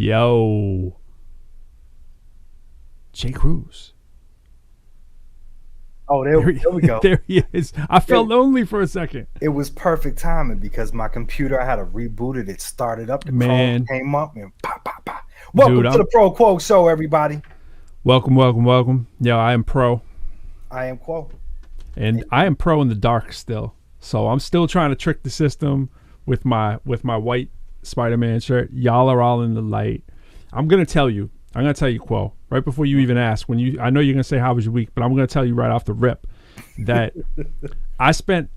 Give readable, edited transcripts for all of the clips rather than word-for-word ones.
Yo, Jay Cruz. Oh, there we go. There he is. I felt lonely for a second. It was perfect timing because my computer, I had to reboot it. It started up, the Chrome came up, and pop, pop, pop. Welcome to the ProQuo show, everybody. Welcome. Yo, I am Pro. I am Quo. And I am Pro in the dark still. So I'm still trying to trick the system with my white Spider-Man shirt. Y'all are all in the light. I'm gonna tell you, Quo, right before you even ask. I know you're gonna say how was your week, but I'm gonna tell you right off the rip that I spent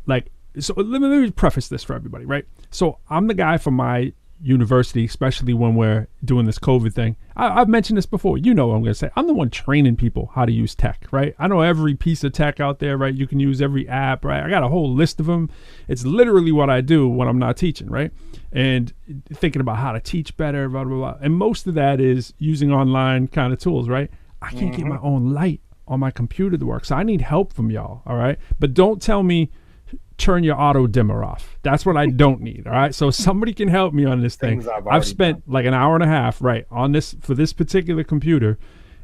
so let me preface this for everybody, right? So I'm the guy from my university, especially when we're doing this COVID thing. I've mentioned this before. You know what I'm going to say. I'm the one training people how to use tech, right? I know every piece of tech out there, right? You can use every app, right? I got a whole list of them. It's literally what I do when I'm not teaching, right? And thinking about how to teach better, blah, blah, blah. And most of that is using online kind of tools, right? I can't get my own light on my computer to work. So I need help from y'all, all right? But don't tell me turn your auto dimmer off. That's what I don't need. All right. So somebody can help me on this thing. I've spent like an hour and a half, right, on this for this particular computer,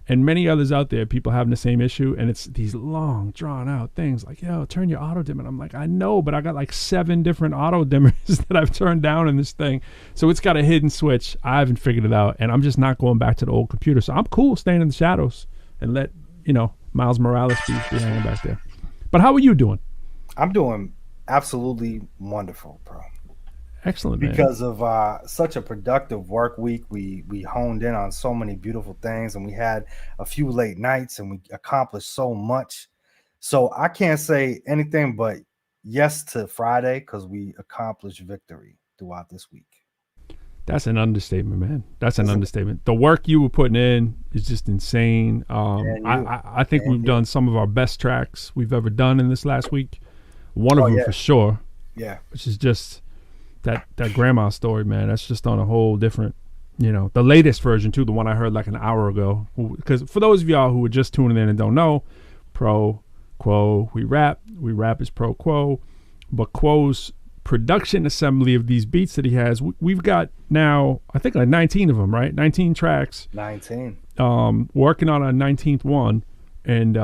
and many others out there, people having the same issue. And it's these long, drawn out things like, yo, turn your auto dimmer. I'm like, I know, but I got like 7 different auto dimmers that I've turned down in this thing. So it's got a hidden switch. I haven't figured it out, and I'm just not going back to the old computer. So I'm cool staying in the shadows and let, Miles Morales be hanging back there. But how are you doing? I'm doing absolutely wonderful, bro. Excellent, man. Because of such a productive work week, we honed in on so many beautiful things, and we had a few late nights, and we accomplished so much. So I can't say anything but yes to Friday, because we accomplished victory throughout this week. That's an understatement, man. That's an understatement. The work you were putting in is just insane. I think we've done some of our best tracks we've ever done in this last week. One of them for sure. Yeah. Which is just that grandma story, man. That's just on a whole different, the latest version too, the one I heard like an hour ago. Because for those of y'all who are just tuning in and don't know, ProQuo, we rap is ProQuo. But Quo's production assembly of these beats that he has, we've got now, I think like 19 of them, right? 19 tracks. 19. Working on a 19th one. And,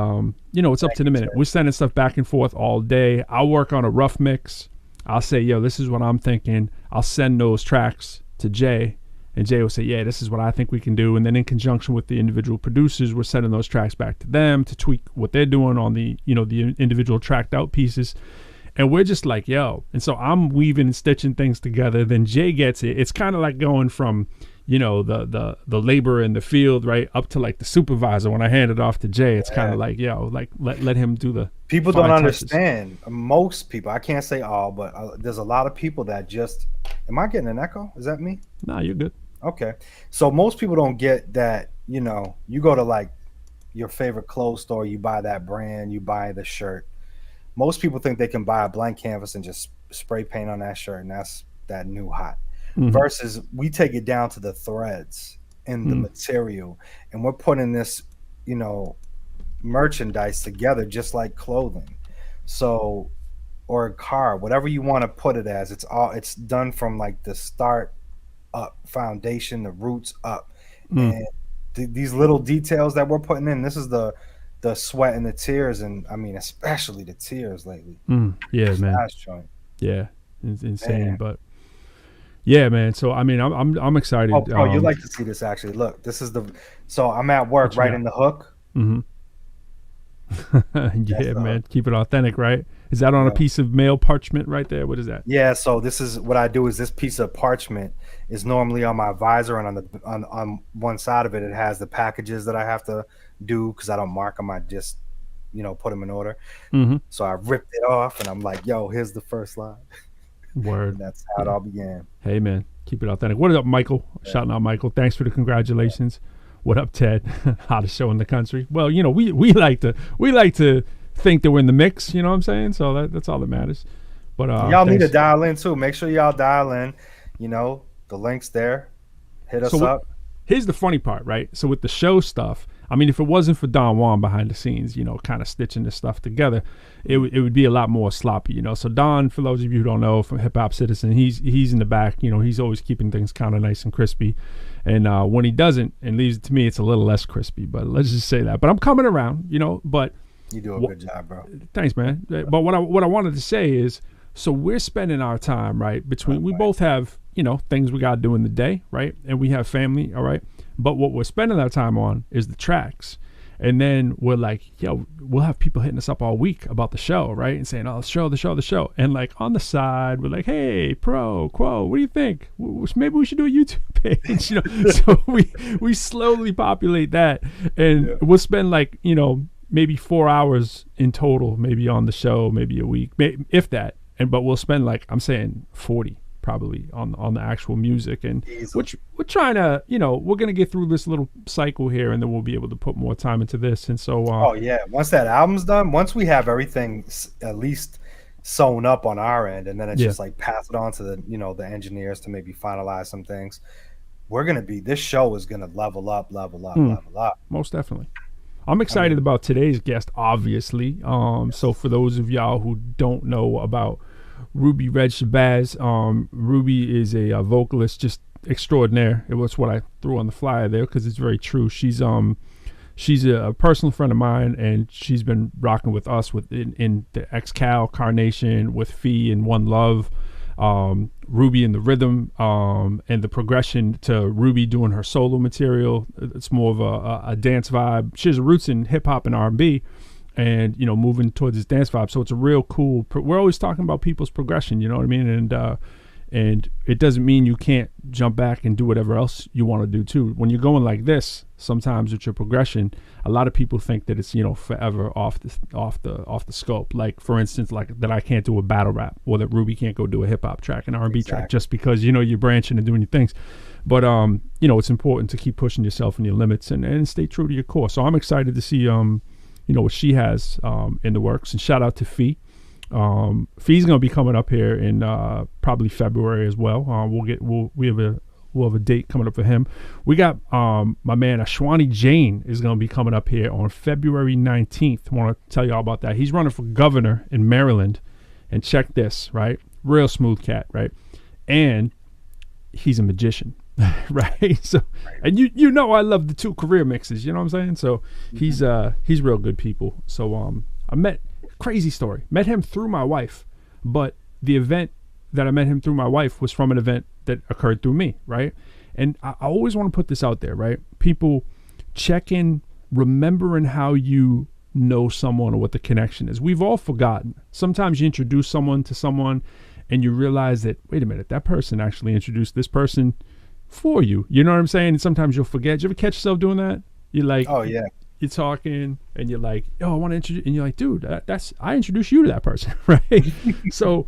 it's up to the minute. We're sending stuff back and forth all day. I'll work on a rough mix. I'll say, yo, this is what I'm thinking. I'll send those tracks to Jay. And Jay will say, yeah, this is what I think we can do. And then in conjunction with the individual producers, we're sending those tracks back to them to tweak what they're doing on the, the individual tracked out pieces. And we're just like, yo. And so I'm weaving and stitching things together. Then Jay gets it. It's kind of like going from the labor in the field, right, up to like the supervisor. When I hand it off to Jay, it's kind of like, let him do the people don't understand. Most people, I can't say all, but there's a lot of people that just, am I getting an echo? Is that me? Nah, you're good. Okay. So most people don't get that, you go to like your favorite clothes store, you buy that brand, you buy the shirt. Most people think they can buy a blank canvas and just spray paint on that shirt, and that's that new hot. Mm-hmm. Versus we take it down to the threads and the material, and we're putting this, merchandise together just like clothing. So, or a car, whatever you want to put it as, it's done from like the start up, foundation, the roots up. And these little details that we're putting in, this is the sweat and the tears, and I mean especially the tears lately. Yeah, man. Yeah, it's insane, man. But yeah, man. So I mean, I'm excited. Oh, you'd like to see this actually. Look, this is so I'm at work right in the hook. Mm-hmm. Yeah, man. Hook. Keep it authentic, right? Is that on a piece of mail parchment right there? What is that? Yeah. So this is what I do. Is this piece of parchment is normally on my visor, and on one side of it, it has the packages that I have to do because I don't mark them. I just put them in order. Mm-hmm. So I ripped it off, and I'm like, yo, here's the first line. Word. That's how it all began. Hey, man, keep it authentic. What up, Michael? Yeah. Shouting out Michael. Thanks for the congratulations. Yeah. What up, Ted? Hottest show in the country. Well, we like to think that we're in the mix. You know what I'm saying? So that's all that matters. But y'all need to dial in too. Make sure y'all dial in. The link's there. Hit us up. Here's the funny part, right? So with the show stuff, I mean, if it wasn't for Don Juan behind the scenes, kind of stitching this stuff together, it would be a lot more sloppy, So Don, for those of you who don't know, from HipHopCitizen, he's in the back, he's always keeping things kind of nice and crispy. And when he doesn't and leaves it to me, it's a little less crispy. But let's just say that. But I'm coming around, you know. But you do a good job, bro. Thanks, man. But what I wanted to say is, so we're spending our time right between. We both have, you know, things we got to do in the day, right? And we have family, all right. But what we're spending our time on is the tracks. And then we're like, yo, we'll have people hitting us up all week about the show, right? And saying, oh, the show. And like on the side, we're like, hey, ProQuo, what do you think? Maybe we should do a YouTube page, you know? So we slowly populate that. And we'll spend like, you know, maybe 4 hours in total, maybe on the show, maybe a week, if that. But we'll spend like, I'm saying 40 probably on the actual music, and which we're trying to, you know, we're gonna get through this little cycle here, and then we'll be able to put more time into this. And so once that album's done, once we have everything at least sewn up on our end, and then it's just like pass it on to the, you know, the engineers to maybe finalize some things, this show is gonna level up. Most definitely. I'm excited about today's guest, obviously. So for those of y'all who don't know about Ruby Red Shabazz, Ruby is a vocalist just extraordinaire. It was what I threw on the flyer there because it's very true. She's a personal friend of mine, and she's been rocking with us in the XCal Carnation with Fee and One Love, Ruby and the rhythm, and the progression to Ruby doing her solo material. It's more of a dance vibe. She has roots in hip hop and R&B, and, you know, moving towards this dance vibe. So it's a real cool, we're always talking about people's progression, you know what I mean? And it doesn't mean you can't jump back and do whatever else you want to do too. When you're going like this, sometimes with your progression, a lot of people think that it's, you know, forever off the scope. Like, for instance, like that I can't do a battle rap, or that Ruby can't go do a hip hop track, an R&B track, just because, you know, you're branching and doing your things. But you know, it's important to keep pushing yourself and your limits and stay true to your core. So I'm excited to see you know, what she has in the works. And shout out to Fee. Fee's gonna be coming up here in probably February as well. We'll have a date coming up for him. We got my man Ashwani Jain is gonna be coming up here on February 19th. I want to tell you all about that. He's running for governor in Maryland, and check this, right? Real smooth cat, right? And he's a magician. Right. So, and you know I love the two career mixes, you know what I'm saying? So he's real good people. So I met him through my wife, but the event that I met him through my wife was from an event that occurred through me, right? And I always want to put this out there, right? People check in, remembering how you know someone or what the connection is. We've all forgotten. Sometimes you introduce someone to someone and you realize that, wait a minute, that person actually introduced this person for you. You know what I'm saying? And sometimes you'll forget. You ever catch yourself doing that? You're like, oh yeah, you're talking and you're like, oh, I want to introduce, and you're like, dude, I introduced you to that person, right? So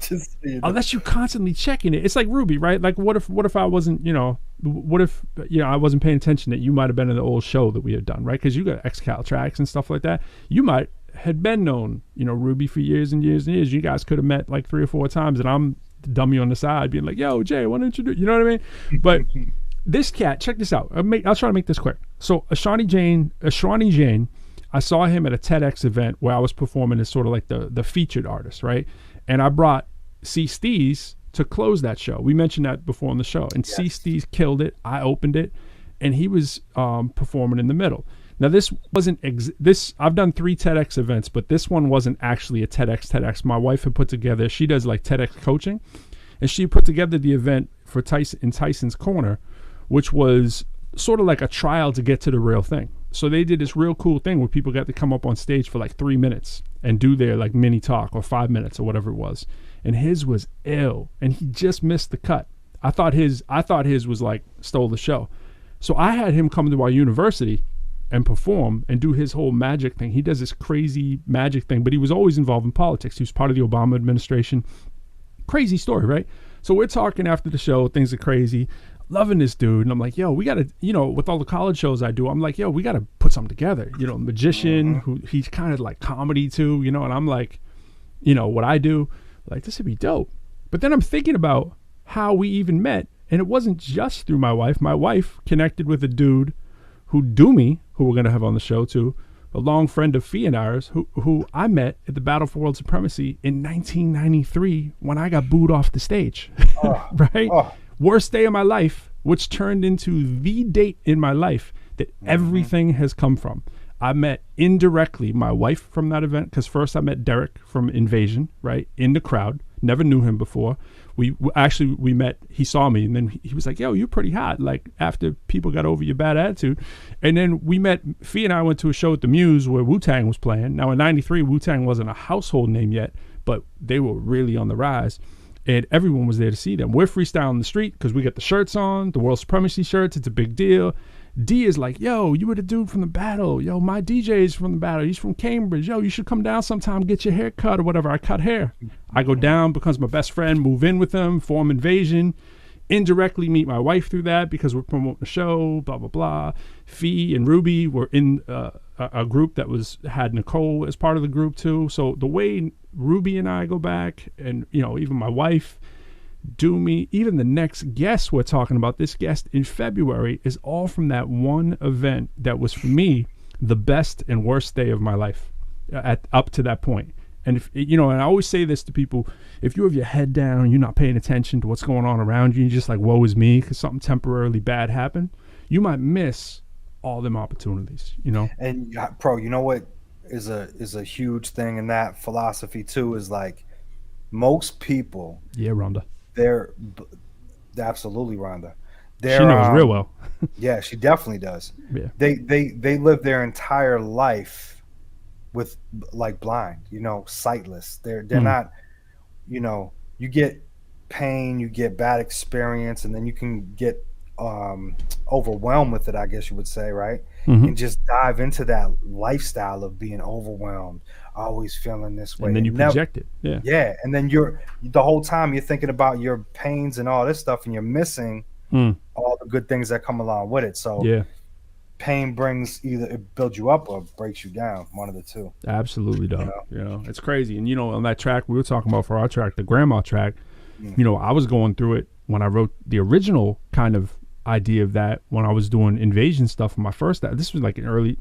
unless you constantly checking it, it's like Ruby, right? Like what if I wasn't, you know, what if, you know, I wasn't paying attention that you might have been in the old show that we had done, right? Because you got XCal tracks and stuff like that. You might had been known, you know, Ruby for years and years and years. You guys could have met like 3 or 4 times, and I'm the dummy on the side being like, yo, Jay, I want to introduce, you know what I mean? But this cat, check this out. I'll try to make this quick. So Ashwani Jain, I saw him at a TEDx event where I was performing as sort of like the featured artist, right? And I brought C. Steez to close that show. We mentioned that before on the show. And yes. C. Steez killed it. I opened it, and he was performing in the middle. Now this wasn't I've done 3 TEDx events, but this one wasn't actually a TEDx. My wife had put together, she does like TEDx coaching, and she put together the event for Tyson's Corner, which was sort of like a trial to get to the real thing. So they did this real cool thing where people got to come up on stage for like 3 minutes and do their like mini talk, or 5 minutes or whatever it was. And his was ill, and he just missed the cut. I thought his was like stole the show. So I had him come to our university and perform and do his whole magic thing. He does this crazy magic thing, but he was always involved in politics. He was part of the Obama administration. Crazy story, right? So we're talking after the show, things are crazy. Loving this dude, and I'm like, yo, we gotta, you know, with all the college shows I do, I'm like, yo, we gotta put something together. You know, magician, who he's kind of like comedy too, you know, and I'm like, you know, what I do, like, this would be dope. But then I'm thinking about how we even met, and it wasn't just through my wife. My wife connected with a dude who Doomy, who we're gonna have on the show too, a long friend of Fee and ours, who I met at the Battle for World Supremacy in 1993 when I got booed off the stage, right? Worst day of my life, which turned into the date in my life that everything has come from. I met indirectly my wife from that event because first I met Derek from Invasion, right, in the crowd. Never knew him before. We met. He saw me, and then he was like, "Yo, you're pretty hot." Like after people got over your bad attitude, and then we met. Fee and I went to a show at the Muse where Wu-Tang was playing. Now in '93, Wu-Tang wasn't a household name yet, but they were really on the rise. And everyone was there to see them. We're freestyling the street because we got the shirts on, the World Supremacy shirts. It's a big deal. D is like, yo, you were the dude from the battle. Yo, my DJ is from the battle. He's from Cambridge. Yo, you should come down sometime, get your hair cut or whatever. I cut hair. I go down, becomes my best friend, move in with him, form Invasion. Indirectly meet my wife through that because we're promoting the show, blah, blah, blah. Fee and Ruby were in a group that had Nicole as part of the group too. So the way Ruby and I go back, and even my wife, Doomy, even the next guest we're talking about, this guest in February, is all from that one event that was for me the best and worst day of my life up to that point. And and I always say this to people: if you have your head down, you're not paying attention to what's going on around you, you're just like, woe is me because something temporarily bad happened, you might miss all them opportunities. And Pro, you know what is a huge thing in that philosophy too is like most people. Yeah, Rhonda. They're absolutely Rhonda. She knows real well. Yeah, she definitely does. Yeah. They live their entire life with like blind, sightless. They're not, you get pain, you get bad experience, and then you can get overwhelmed with it, I guess you would say, right? And just dive into that lifestyle of being overwhelmed, always feeling this way, and then you project it. And then the whole time you're thinking about your pains and all this stuff, and you're missing all the good things that come along with it. So pain brings, either it builds you up or breaks you down, one of the two. Absolutely, dog. It's crazy. And on that track we were talking about, for our track, the grandma track, I was going through it when I wrote the original kind of idea of that, when I was doing Invasion stuff for my first. This was like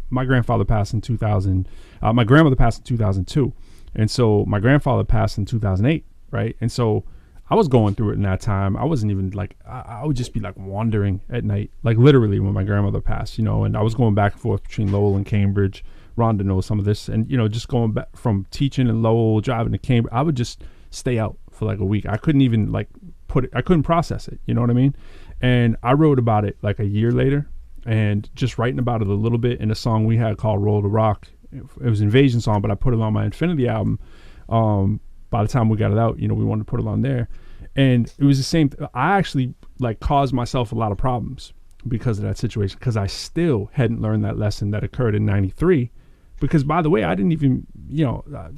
my grandfather passed in 2000. My grandmother passed in 2002, and so my grandfather passed in 2008, right? And so I was going through it in that time. I wasn't even like, I would just be like wandering at night, like literally when my grandmother passed, and I was going back and forth between Lowell and Cambridge. Rhonda knows some of this, and just going back from teaching in Lowell, driving to Cambridge, I would just stay out for like a week. I couldn't even I couldn't process it. You know what I mean? And I wrote about it like a year later, and just writing about it a little bit in a song we had called Roll the Rock. It was an Invasion song, but I put it on my Infinity album. By the time we got it out, we wanted to put it on there. And it was the same. I actually caused myself a lot of problems because of that situation, because I still hadn't learned that lesson that occurred in '93. Because, by the way, I didn't even,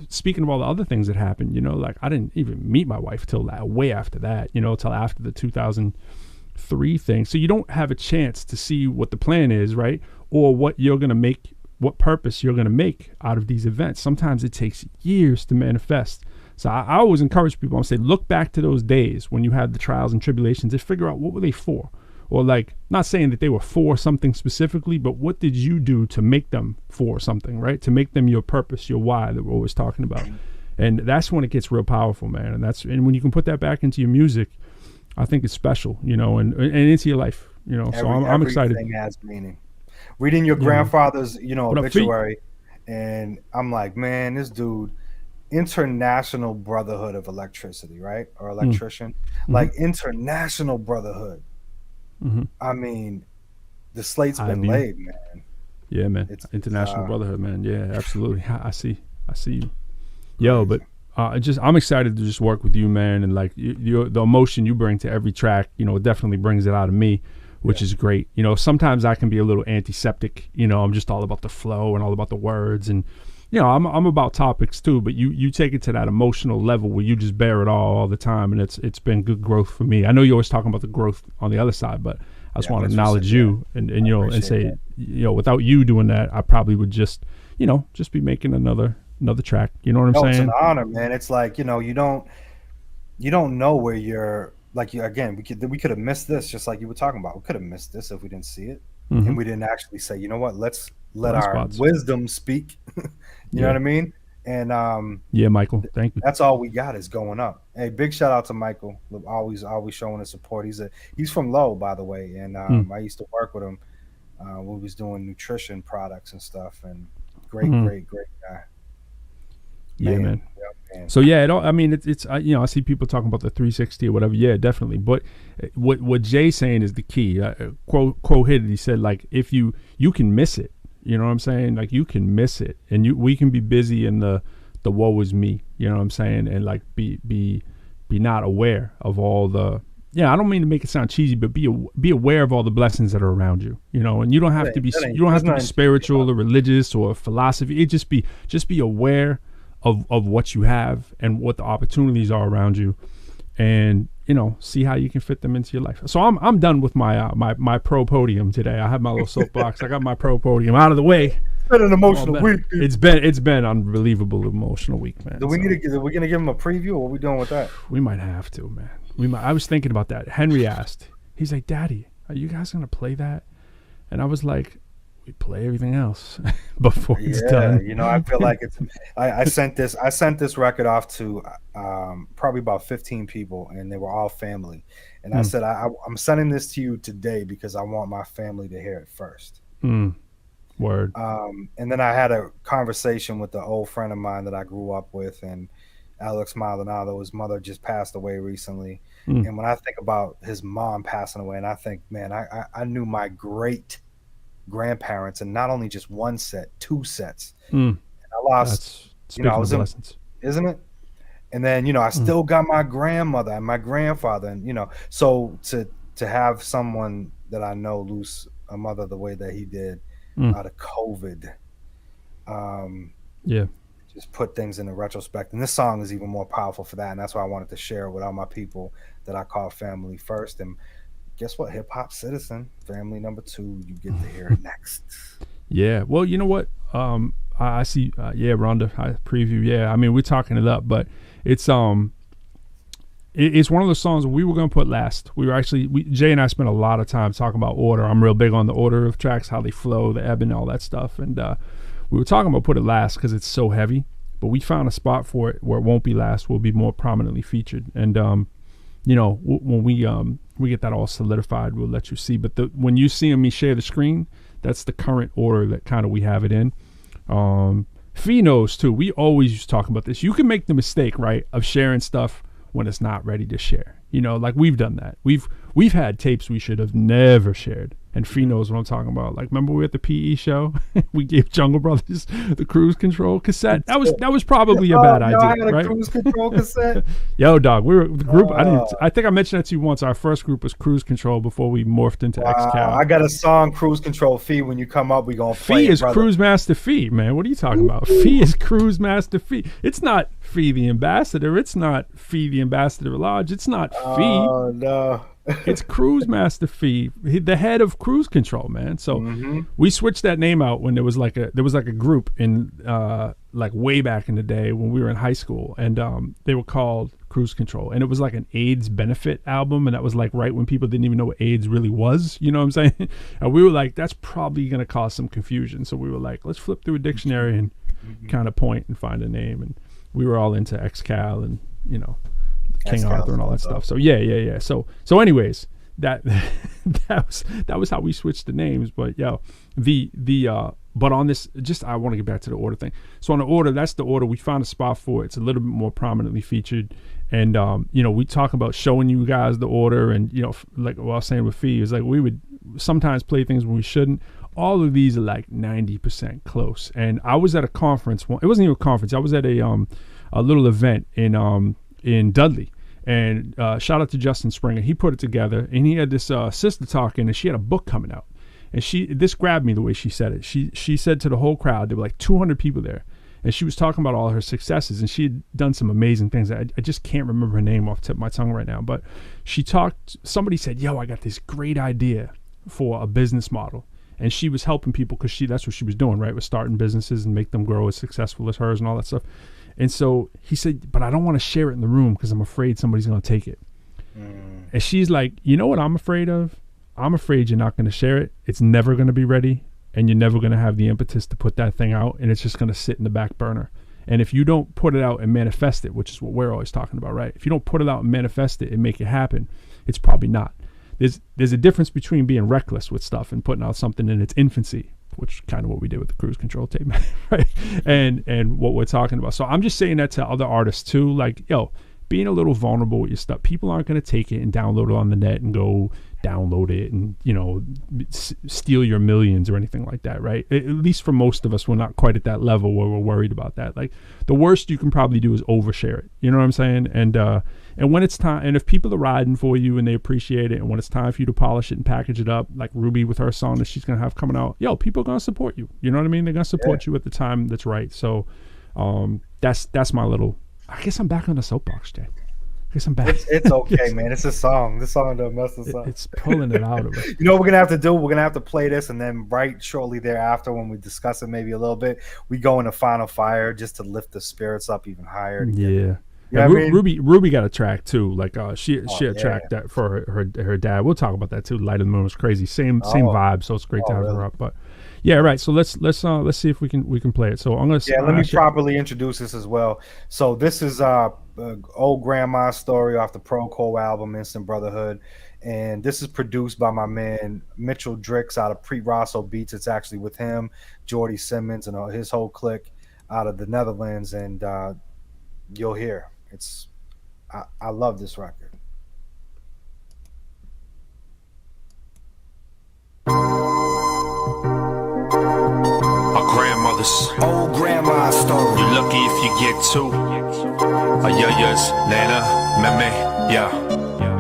speaking of all the other things that happened, I didn't even meet my wife till way after that, till after the 2003 thing. So you don't have a chance to see what the plan is, right? Or what you're going to make, what purpose you're going to make out of these events. Sometimes it takes years to manifest. So I always encourage people, I say, look back to those days when you had the trials and tribulations and figure out what were they for? Or not saying that they were for something specifically, but what did you do to make them for something, right? To make them your purpose, your why that we're always talking about. And that's when it gets real powerful, man. And when you can put that back into your music, I think it's special, and into your life, so I'm excited. Everything has meaning. Reading your grandfather's, obituary, and I'm like, man, this dude, International Brotherhood of Electricity, right? Or electrician, International Brotherhood. I mean, the slate's been laid, man. Yeah, man. It's International Brotherhood, man. Yeah, absolutely. I see you. Yo, but I'm excited to just work with you, man, and the emotion you bring to every track, it definitely brings it out of me, which is great. Sometimes I can be a little antiseptic. I'm just all about the flow and all about the words, and I'm about topics too, but you take it to that emotional level where you just bear it all the time, and it's been good growth for me. I know you're always talking about the growth on the other side, but I just want to acknowledge you and say that. Without you doing that, I probably would just be making another track. You know what I'm saying? It's an honor, man. It's like, you don't know where you're, again, we could have missed this, just like you were talking about. We could have missed this if we didn't see it. And we didn't actually say, you know what, let's let our wisdom speak. You know what I mean? And Yeah, Michael, thank you. that's all we got is going up. Hey, big shout out to Michael. Always showing his support. He's from Low, by the way, and I used to work with him when we was doing nutrition products and stuff. And great guy. Yeah, man. Yeah, man. So yeah, I mean, it's you know, I see people talking about the 360 or whatever. Yeah, definitely. But what Jay's saying is the key. Quote hit it. He said, like, if you can miss it. You know what I'm saying? Like, you can miss it, and we can be busy in the woe is me. You know what I'm saying? And like be not aware of all the. Yeah, I don't mean to make it sound cheesy, but be aware of all the blessings that are around you. You know, and you don't have to be spiritual or religious or philosophy. It just be aware of what you have and what the opportunities are around you, and you know, see how you can fit them into your life. So I'm done with my my pro podium today. I have my little soapbox. I got my pro podium out of the way. It's been an emotional week. It's been unbelievable emotional week, man. Are we gonna give him a preview, or what are we doing with that? We might have to, man. I was thinking about that. Henry asked. He's like, "Daddy, are you guys gonna play that?" And I was like, we play everything else before it's done. You know, I feel like it's. I sent this record off to probably about 15 people, and they were all family. And I said, I'm sending this to you today because I want my family to hear it first. Word. And then I had a conversation with an old friend of mine that I grew up with, and Alex Maldonado. His mother just passed away recently. And when I think about his mom passing away, and I think, man, I knew my great grandparents, and not only just one set, two sets. And I lost, you know, I was isn't it? And then, you know, I still got my grandmother and my grandfather, and you know, so to have someone that I know lose a mother the way that he did out of COVID, just put things into retrospect. And this song is even more powerful for that, and that's why I wanted to share it with all my people that I call family first. And guess what? HipHopCitizen, family number 2, you get to hear it next. Yeah. Well, you know what? I see. Rhonda, I preview. Yeah. I mean, we're talking it up, but it's it's one of those songs we were going to put last. Jay and I spent a lot of time talking about order. I'm real big on the order of tracks, how they flow, the ebb and all that stuff. And we were talking about put it last because it's so heavy, but we found a spot for it where it won't be last. We'll be more prominently featured. And, you know, when we get that all solidified, we'll let you see. But when you see me share the screen, that's the current order that kind of we have it in. Fee knows too. We always used to talk about this. You can make the mistake, right, of sharing stuff when it's not ready to share. You know, like we've done that. We've had tapes we should have never shared. And Fee knows what I'm talking about. Like, remember we were at the PE show? We gave Jungle Brothers the cruise control cassette. That was probably a bad idea, I had right? A cruise control cassette. Yo, dog, we were the group. I think I mentioned that to you once. Our first group was Cruise Control before we morphed into XCal. I got a song, Cruise Control. Fee, when you come up, we gonna play. Fee is Cruise Master Fee, man. What are you talking about? Fee is Cruise Master Fee. It's not Fee the Ambassador. It's not Fee the Ambassador at Large. It's not Fee. Oh no. It's Cruise Master Fee, the head of Cruise Control, man. So we switched that name out when there was like a group in like way back in the day when we were in high school, and they were called Cruise Control, and it was like an AIDS benefit album, and that was like right when people didn't even know what AIDS really was. You know what I'm saying? And we were like, that's probably gonna cause some confusion. So we were like, let's flip through a dictionary and kind of point and find a name, and we were all into XCal and you know. King Arthur and all that stuff. So yeah. So anyways, that was how we switched the names. But yo, but on this, just I want to get back to the order thing. So on the order, that's the order. We found a spot for it. It's a little bit more prominently featured, and you know, we talk about showing you guys the order, and you know, like what I was saying with Fee, is like we would sometimes play things when we shouldn't. All of these are like 90% close. And I was at a conference. It wasn't even a conference. I was at a little event in Dudley. And shout out to Justin Springer. He put it together, and he had this sister talking, and she had a book coming out. And this grabbed me the way she said it. She said to the whole crowd, there were like 200 people there, and she was talking about all her successes, and she had done some amazing things. I just can't remember her name off the tip of my tongue right now, but somebody said, yo, I got this great idea for a business model. And she was helping people because that's what she was doing, right? Was starting businesses and make them grow as successful as hers and all that stuff. And so he said, but I don't want to share it in the room because I'm afraid somebody's going to take it. And she's like, you know what I'm afraid of? I'm afraid you're not going to share it. It's never going to be ready, and you're never going to have the impetus to put that thing out, and it's just going to sit in the back burner. And if you don't put it out and manifest it, which is what we're always talking about, right? If you don't put it out and manifest it and make it happen, it's probably not. There's a difference between being reckless with stuff and putting out something in its infancy, which kind of what we did with the cruise control tape, right? And what we're talking about. So I'm just saying that to other artists too, like, yo, being a little vulnerable with your stuff. People aren't going to take it and download it on the net and go download it and, you know, steal your millions or anything like that, right? At least for most of us, we're not quite at that level where we're worried about that. Like, the worst you can probably do is overshare it. You know what I'm saying? And when it's time, and if people are riding for you and they appreciate it, and when it's time for you to polish it and package it up, like Ruby with her song that she's going to have coming out, yo, people are going to support you. You know what I mean? They're going to support you at the time that's right. So that's my little, I guess I'm back on the soapbox, Jay. I guess I'm back. It's okay, man. It's a song. This song don't mess us up. It's pulling it out of it. You know what we're gonna have to do? We're gonna have to play this, and then right shortly thereafter, when we discuss it maybe a little bit, we go into Final Fire just to lift the spirits up even higher. Yeah. You know what I mean? Ruby got a track too. Like she had a track that for her dad. We'll talk about that too. Light of the Moon was crazy. Same vibe. So it's great to have her up. But yeah, right. So let's see if we can play it. So I'm gonna let me properly introduce this as well. So this is Old Grandma's Story off the ProQuo album Instant Brotherhood, and this is produced by my man Mitchell Drix out of Pre-Rosso Beats. It's actually with him, Jordy Simmons, and his whole clique out of the Netherlands. And you'll hear I love this record. Old grandma's story. You lucky if you get two. Yes, Nana, Meme, yeah.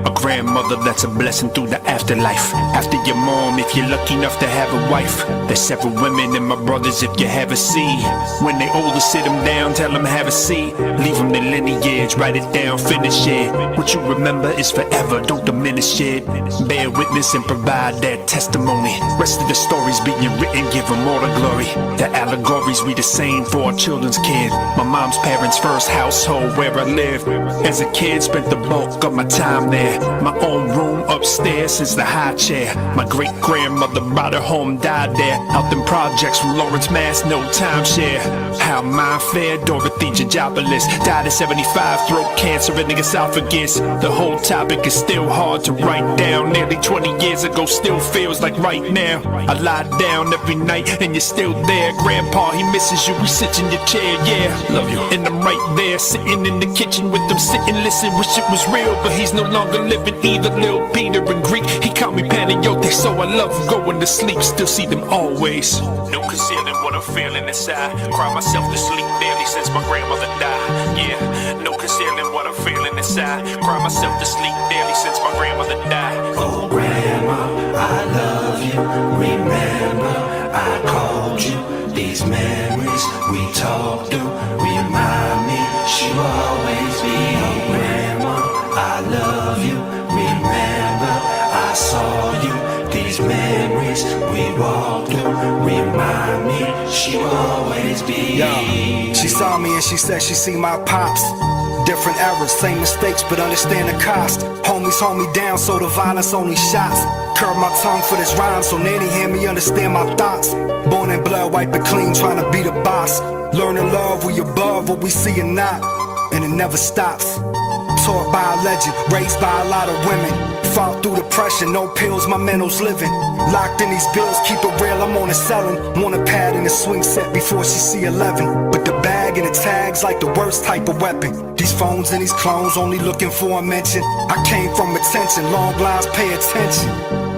A grandmother that's a blessing through the afterlife. After your mom, if you're lucky enough to have a wife. There's several women and my brothers if you have a seed. When they older, sit them down, tell them have a seat. Leave them the lineage, write it down, finish it. What you remember is forever, don't diminish it. Bear witness and provide that testimony. Rest of the stories being written, give them all the glory. The allegories we the same for our children's kid. My mom's parents' first household where I live. As a kid, spent the bulk of my time there. My own room upstairs is the high chair. My great-grandmother brought her home, died there. Out them projects from Lawrence, Mass, no timeshare. How mine fared, Dorothy Georgopoulos died at 75, throat cancer in the esophagus. The whole topic is still hard to write down. Nearly 20 years ago, still feels like right now. I lie down every night and you're still there. Grandpa, he misses you, we sit in your chair, yeah. Love you. And I'm right there, sitting in the kitchen with them, sit and listen. Wish it was real, but he's no longer living either. Lil Peter and Greek, he called me Panagiote, so I love going to sleep, still see them always. No concealing what I'm feeling inside. Cry myself to sleep daily since my grandmother died. Yeah, no concealing what I'm feeling inside. Cry myself to sleep daily since my grandmother died. Oh grandma, I love you. Remember, I called you. These memories we talked through remind me she will always be. Oh grandma, I love you. Remember, I saw you. These memories we walked through remind me she will always be. Yo, she saw me and she said she see my pops. Different errors, same mistakes, but understand the cost. Homies hold me down, so the violence only shots. Curb my tongue for this rhyme, so nanny hear me understand my thoughts. Born in blood, wipe it clean, trying to be the boss. Learn to love, we above what we see and not, and it never stops. Taught by a legend, raised by a lot of women. Fought through depression, no pills, my mental's living. Locked in these bills, keep it real, I'm on it selling. Want a pad in a swing set before she see 11. But the bag and the tags like the worst type of weapon. These phones and these clones only looking for a mention. I came from attention, long lines, pay attention.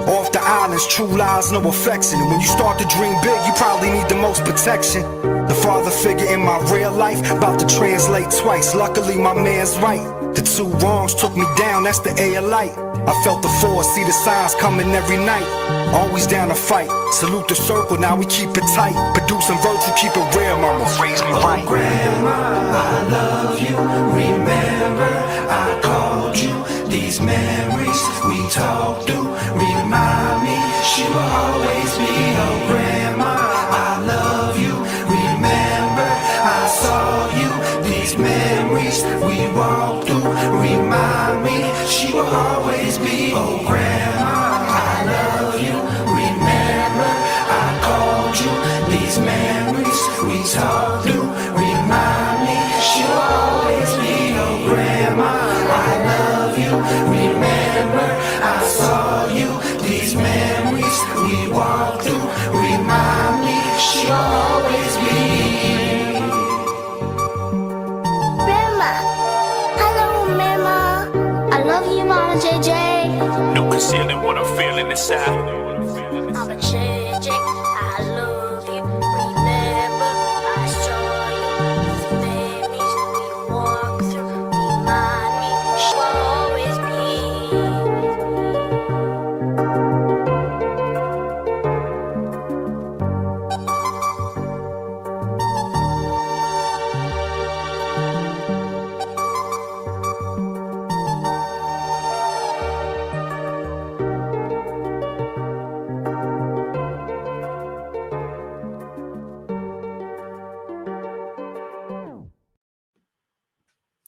Off the islands, true lies, no affection. And when you start to dream big, you probably need the most protection. The father figure in my real life, about to translate twice. Luckily my man's right. The two wrongs took me down, that's the A of light. I felt the force, see the signs coming every night. Always down to fight, salute the circle, now we keep it tight. Producing virtue, keep it real, mama, raise me right. Oh grandma, I love you. Remember, I called you. These memories we talked through remind me she will always be. Oh grandma, I love you. Remember, I saw you. These memories we walked through remind me she will always be. Oh grandma, I love you. Remember, I called you. These memories we talked through remind me you. Remember, I saw you. These memories we walk through remind me she'll always be. Grandma, hello, Mama. I love you, Mama JJ. No concealing what I'm feeling inside. Mama JJ, I love you. Remember, I saw you. The babies we walk through remind me she'll always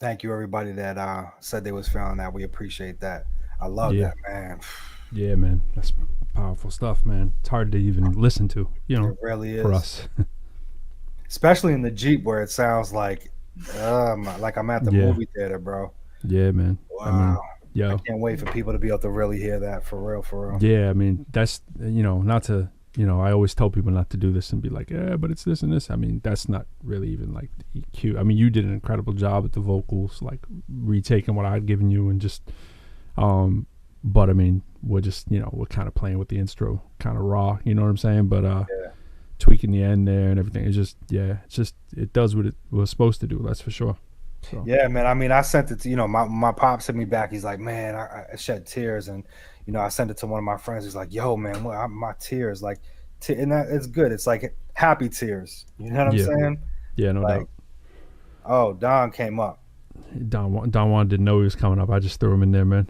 Thank you, everybody that said they was feeling that. We appreciate that. I love Yeah. that, man. Yeah, man, that's powerful stuff, man. It's hard to even listen to, you know, It really is. for us. Especially in the Jeep where it sounds like I'm at the Yeah. movie theater, bro. Yeah, man. Wow. I mean, I yo, can't wait for people to be able to really hear that for real, for real. yeah, I mean, that's, you know, not to, you know, I always tell people not to do this and be like, yeah, but it's this and this. I mean, that's not really even like the EQ. I mean, you did an incredible job with the vocals, like retaking what I'd given you and just, but I mean, we're just, you know, we're kind of playing with the intro kind of raw, you know what I'm saying? But, tweaking the end there and everything. It's just, yeah, it's just, it does what it was supposed to do. That's for sure. So. Yeah, man. I mean, I sent it to, you know, my pops sent me back. He's like, man, I shed tears. And, you know, I sent it to one of my friends. He's like, yo, man, my tears, like, and that it's good. It's like happy tears. You know what I'm saying? Yeah, no like, doubt. Oh, Don came up. Don Juan didn't know he was coming up. I just threw him in there, man.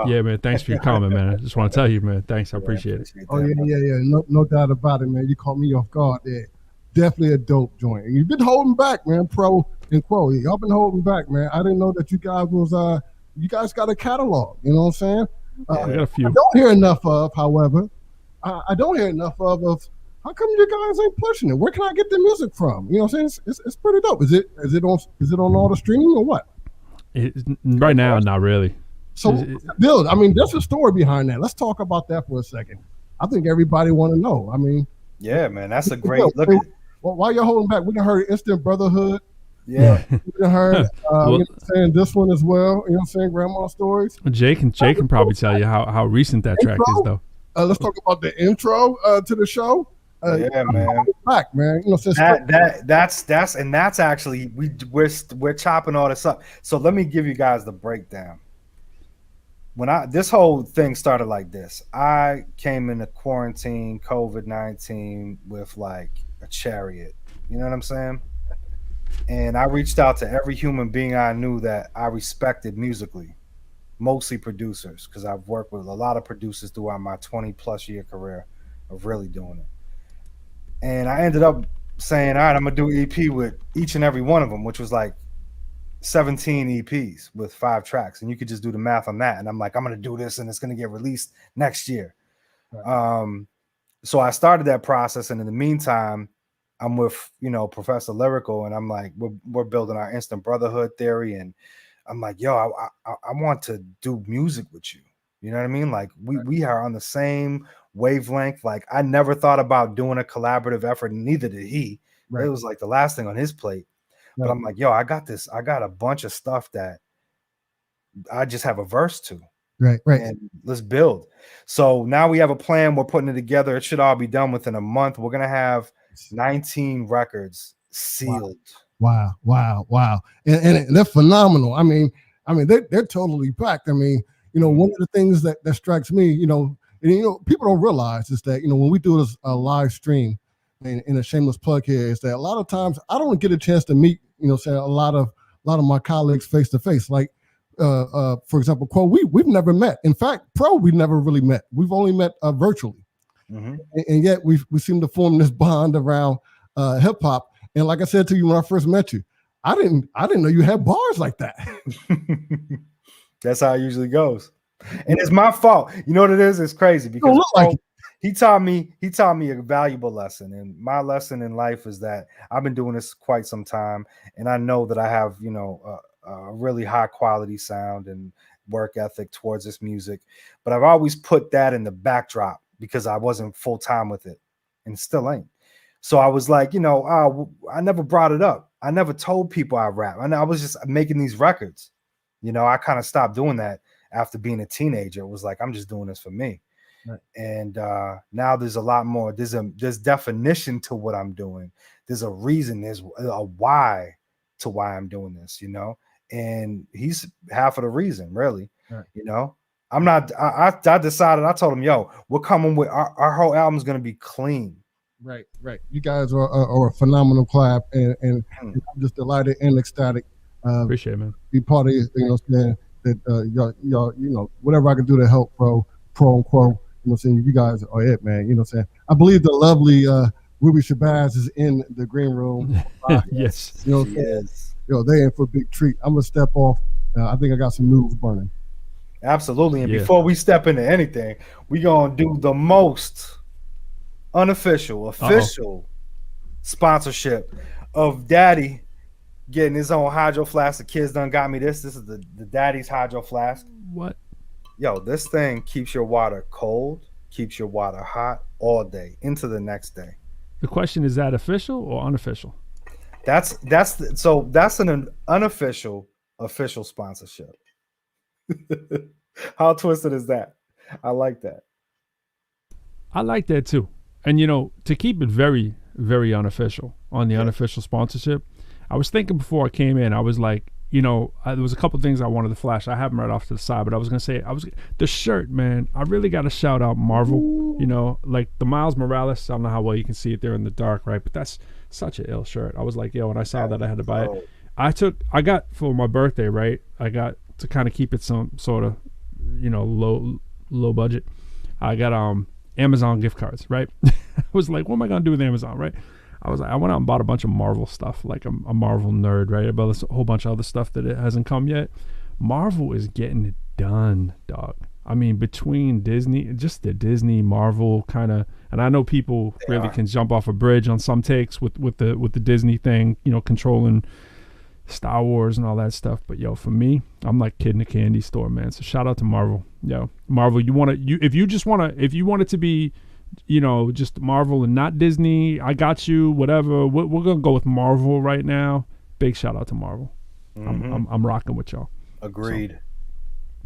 Yeah, man. Thanks for your comment, man. I just want to tell you, man. Thanks. I appreciate it. Oh, yeah. No doubt about it, man. You caught me off guard there. Definitely a dope joint. And you've been holding back, man, Pro and Quo. Y'all been holding back, man. I didn't know that you guys got a catalog. You know what I'm saying? I got a few. I don't hear enough of, however. I don't hear enough of how come you guys ain't pushing it? Where can I get the music from? You know what I'm saying? It's pretty dope. Is it on all the streaming or what? Right now, not really. So, Bill, I mean, there's a story behind that. Let's talk about that for a second. I think everybody want to know. I mean, yeah, man, that's a great look. Well, while you're holding back, we done heard Instant Brotherhood. Yeah, we done heard you know what I'm saying, this one as well. You know what I'm saying, Grandma Stories. Jay can probably tell you how recent that track is, though. Let's talk about the intro to the show. Yeah, man. Back, man. You know, since that's actually we're chopping all this up. So let me give you guys the breakdown. When this whole thing started like this, I came into quarantine, COVID-19 with like a chariot. You know what I'm saying? And I reached out to every human being I knew that I respected musically, mostly producers, because I've worked with a lot of producers throughout my 20+ year career of really doing it. And I ended up saying, all right, I'm going to do an EP with each and every one of them, which was like 17 EPs with 5 tracks. And you could just do the math on that. And I'm like, I'm going to do this and it's going to get released next year. Right. So I started that process. And in the meantime, I'm with, you know, Professor Lyrical. And I'm like, we're building our Instant Brotherhood theory. And I'm like, yo, I want to do music with you. You know what I mean? Like we are on the same wavelength. Like I never thought about doing a collaborative effort, and neither did he. Right. It was like the last thing on his plate. Right. But I'm like, yo, I got this. I got a bunch of stuff that I just have a verse to. Right. And let's build. So now we have a plan. We're putting it together. It should all be done within a month. We're gonna have 19 records sealed. Wow. And they're phenomenal. I mean, they're totally packed. I mean, you know, one of the things that strikes me, you know, and you know, people don't realize is that, you know, when we do this live stream, and in a shameless plug here, is that a lot of times I don't get a chance to meet, you know, say a lot of my colleagues face to face. Like, for example, Quo, we've never met. In fact, Pro, we've never really met. We've only met virtually, and yet we seem to form this bond around hip hop. And like I said to you when I first met you, I didn't know you had bars like that. That's how it usually goes. And it's my fault. You know what it is? It's crazy because he taught me a valuable lesson. And my lesson in life is that I've been doing this quite some time. And I know that I have, you know, a really high quality sound and work ethic towards this music, but I've always put that in the backdrop because I wasn't full time with it and still ain't. So I was like, I never brought it up. I never told people I rap. I was just making these records. I kind of stopped doing that after being a teenager. It was like, I'm just doing this for me. Right. And now there's a lot more. There's definition to what I'm doing. There's a reason. There's a why to why I'm doing this, and he's half of the reason, really. Right. I'm not, I decided, I told him, yo, we're coming with our whole album is going to be clean. Right. You guys are a phenomenal collab, and I'm just delighted and ecstatic. Appreciate it, man. Be part of it, that y'all, whatever I can do to help ProQuo, you guys are it, man. I believe the lovely Ruby Shabazz is in the green room. Yes. They in for a big treat. I'm gonna step off. I think I got some noodles burning. Absolutely. And before we step into anything, we gonna do the most official sponsorship of Daddy getting his own hydro flask. The kids done got me this. This is the Daddy's hydro flask. What? Yo, this thing keeps your water cold, keeps your water hot all day into the next day. The question is that official or unofficial? That's an unofficial official sponsorship. How twisted is that? I like that. I like that too. And to keep it very, very unofficial on the unofficial sponsorship, I was thinking before I came in, I was like, there was a couple things I wanted to flash. I have them right off to the side, but I was gonna say, the shirt, man. I really got to shout out Marvel. Ooh. Like the Miles Morales. I don't know how well you can see it there in the dark, right? But that's such an ill shirt. I was like, yo, when I saw that, I had to buy it. I got for my birthday, right? I got to kind of keep it some sort of, low budget. I got Amazon gift cards, right? I was like, what am I gonna do with Amazon, right? I was like, I went out and bought a bunch of Marvel stuff, like a Marvel nerd, right? About a whole bunch of other stuff that it hasn't come yet. Marvel is getting it done, dog. I mean, between Disney, just the Disney Marvel kind of, and I know people really can jump off a bridge on some takes with the Disney thing, controlling Star Wars and all that stuff. But yo, for me, I'm like kid in a candy store, man. So shout out to Marvel. Yo, Marvel, if you want it to be, just Marvel and not Disney, I got you, whatever. We're gonna go with Marvel right now. Big shout out to Marvel. Mm-hmm. I'm rocking with y'all. Agreed. So,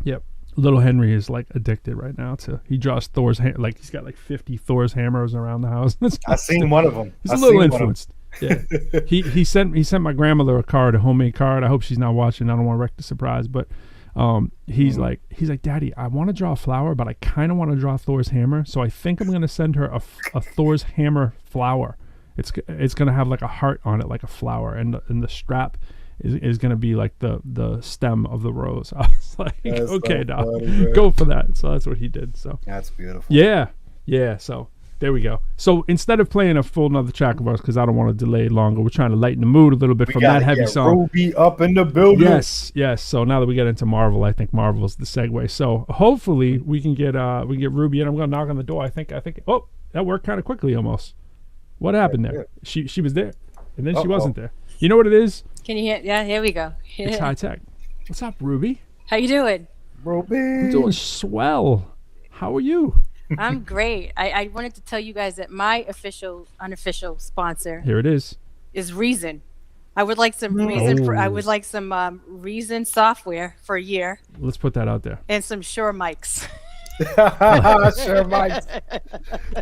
yep. Little Henry is like addicted right now he draws Thor's like he's got like 50 Thor's hammers around the house. I seen one of them. He's a little influenced. Yeah. he sent my grandmother a card, a homemade card. I hope she's not watching. I don't want to wreck the surprise, but he's like, Daddy, I want to draw a flower, but I kind of want to draw Thor's hammer. So I think I'm going to send her a Thor's hammer flower. It's going to have like a heart on it, like a flower, and the strap is going to be like the stem of the rose. I was like, that's okay, so dog, funny, go for that. So that's what he did. So that's beautiful. Yeah. So there we go. So instead of playing a full another track of ours, because I don't want to delay longer, we're trying to lighten the mood a little bit from that heavy song. Ruby up in the building. Yes. So now that we get into Marvel, I think Marvel's the segue. So hopefully we can get Ruby in. I'm going to knock on the door. I think. Oh, that worked kind of quickly almost. What happened there? She was there, and then she wasn't there. You know what it is? Can you hear? Yeah, here we go. It's high tech. What's up, Ruby? How you doing? Ruby. I'm doing swell. How are you? I'm great. I wanted to tell you guys that my unofficial sponsor here it is Reason. I would like some Reason. I would like some Reason software for a year. Let's put that out there. And some Shure mics. Sure, Mike.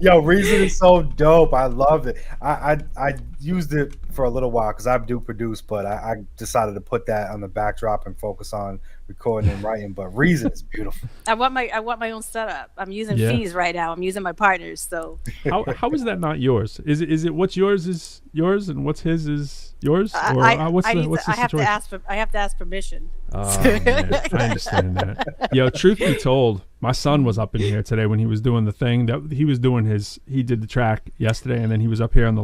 Yo, Reason is so dope. I love it. I used it for a little while because I do produce, but I decided to put that on the backdrop and focus on recording and writing. But Reason is beautiful. I want my own setup. I'm using Fees right now. I'm using my partners. So how is that not yours? Is it what's yours is yours and what's his is yours? Or I have to ask permission. Oh, man, I understand that. Yo, truth be told, my son was up in here today when he was doing the thing that he was doing he did the track yesterday, and then he was up here in my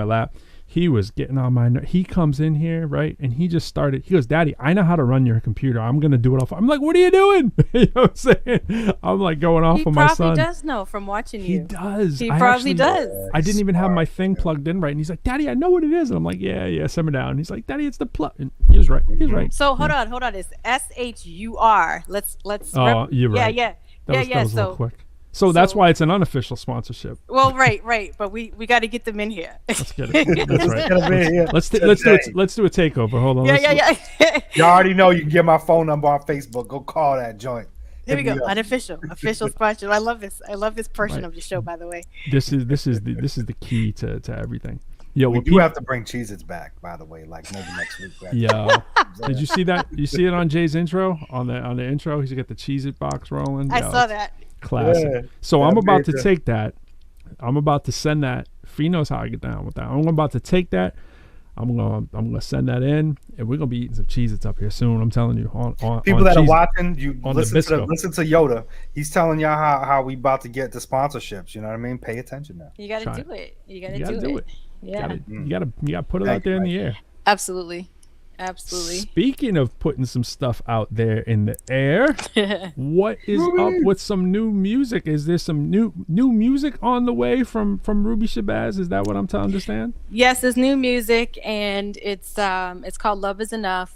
lap. he was getting on my he comes in here, right? And he just started, he goes, Daddy, I know how to run your computer. I'm going to do it off. I'm like, what are you doing? You know what I'm saying? I'm like going off He on my son. probably does know from watching you. He does. He I probably actually- does. I didn't even have my thing plugged in right. And he's like, Daddy, I know what it is. And I'm like, yeah, simmer down. And he's like, Daddy, it's the plug. And he was right. He was right. So hold on. It's SHUR. Let's. Oh, you're right. Yeah. That was a little quick. So that's why it's an unofficial sponsorship. Well, right. But we got to get them in here. Let's get it. That's right. Get 'em in here. Let's do a takeover. Hold on. Yeah. You already know you can get my phone number on Facebook. Go call that joint. Here we Hit go. me up. Official sponsor. I love this. I love this portion of the show, by the way. This is the key to everything. Yo, We what do have to bring Cheez-Its back, by the way, like maybe next week. Right? Yo, did you see that? You see it on Jay's intro? On the intro, he's got the Cheez-It box rolling. I Yo, saw it's that. Classic. Yeah, So I'm that'd about be to good. take that. I'm about to send that. Fee knows how I get down with that. I'm about to take that. I'm gonna send that in, and we're gonna be eating some Cheez-Its up here soon. I'm telling you. On People that are Cheez-It. watching, you on listen Nabisco. to Yoda. He's telling y'all how we about to get the sponsorships. You know what I mean? Pay attention now. You got Try to it. do it. You You got to do it. Yeah. You gotta put it Thank out there you, in the air. Absolutely. Speaking of putting some stuff out there in the air, what is up with some new music? Is there some new music on the way from Ruby Shabazz? Is that what I'm to understand? Yes, it's new music, and it's called Love Is Enough.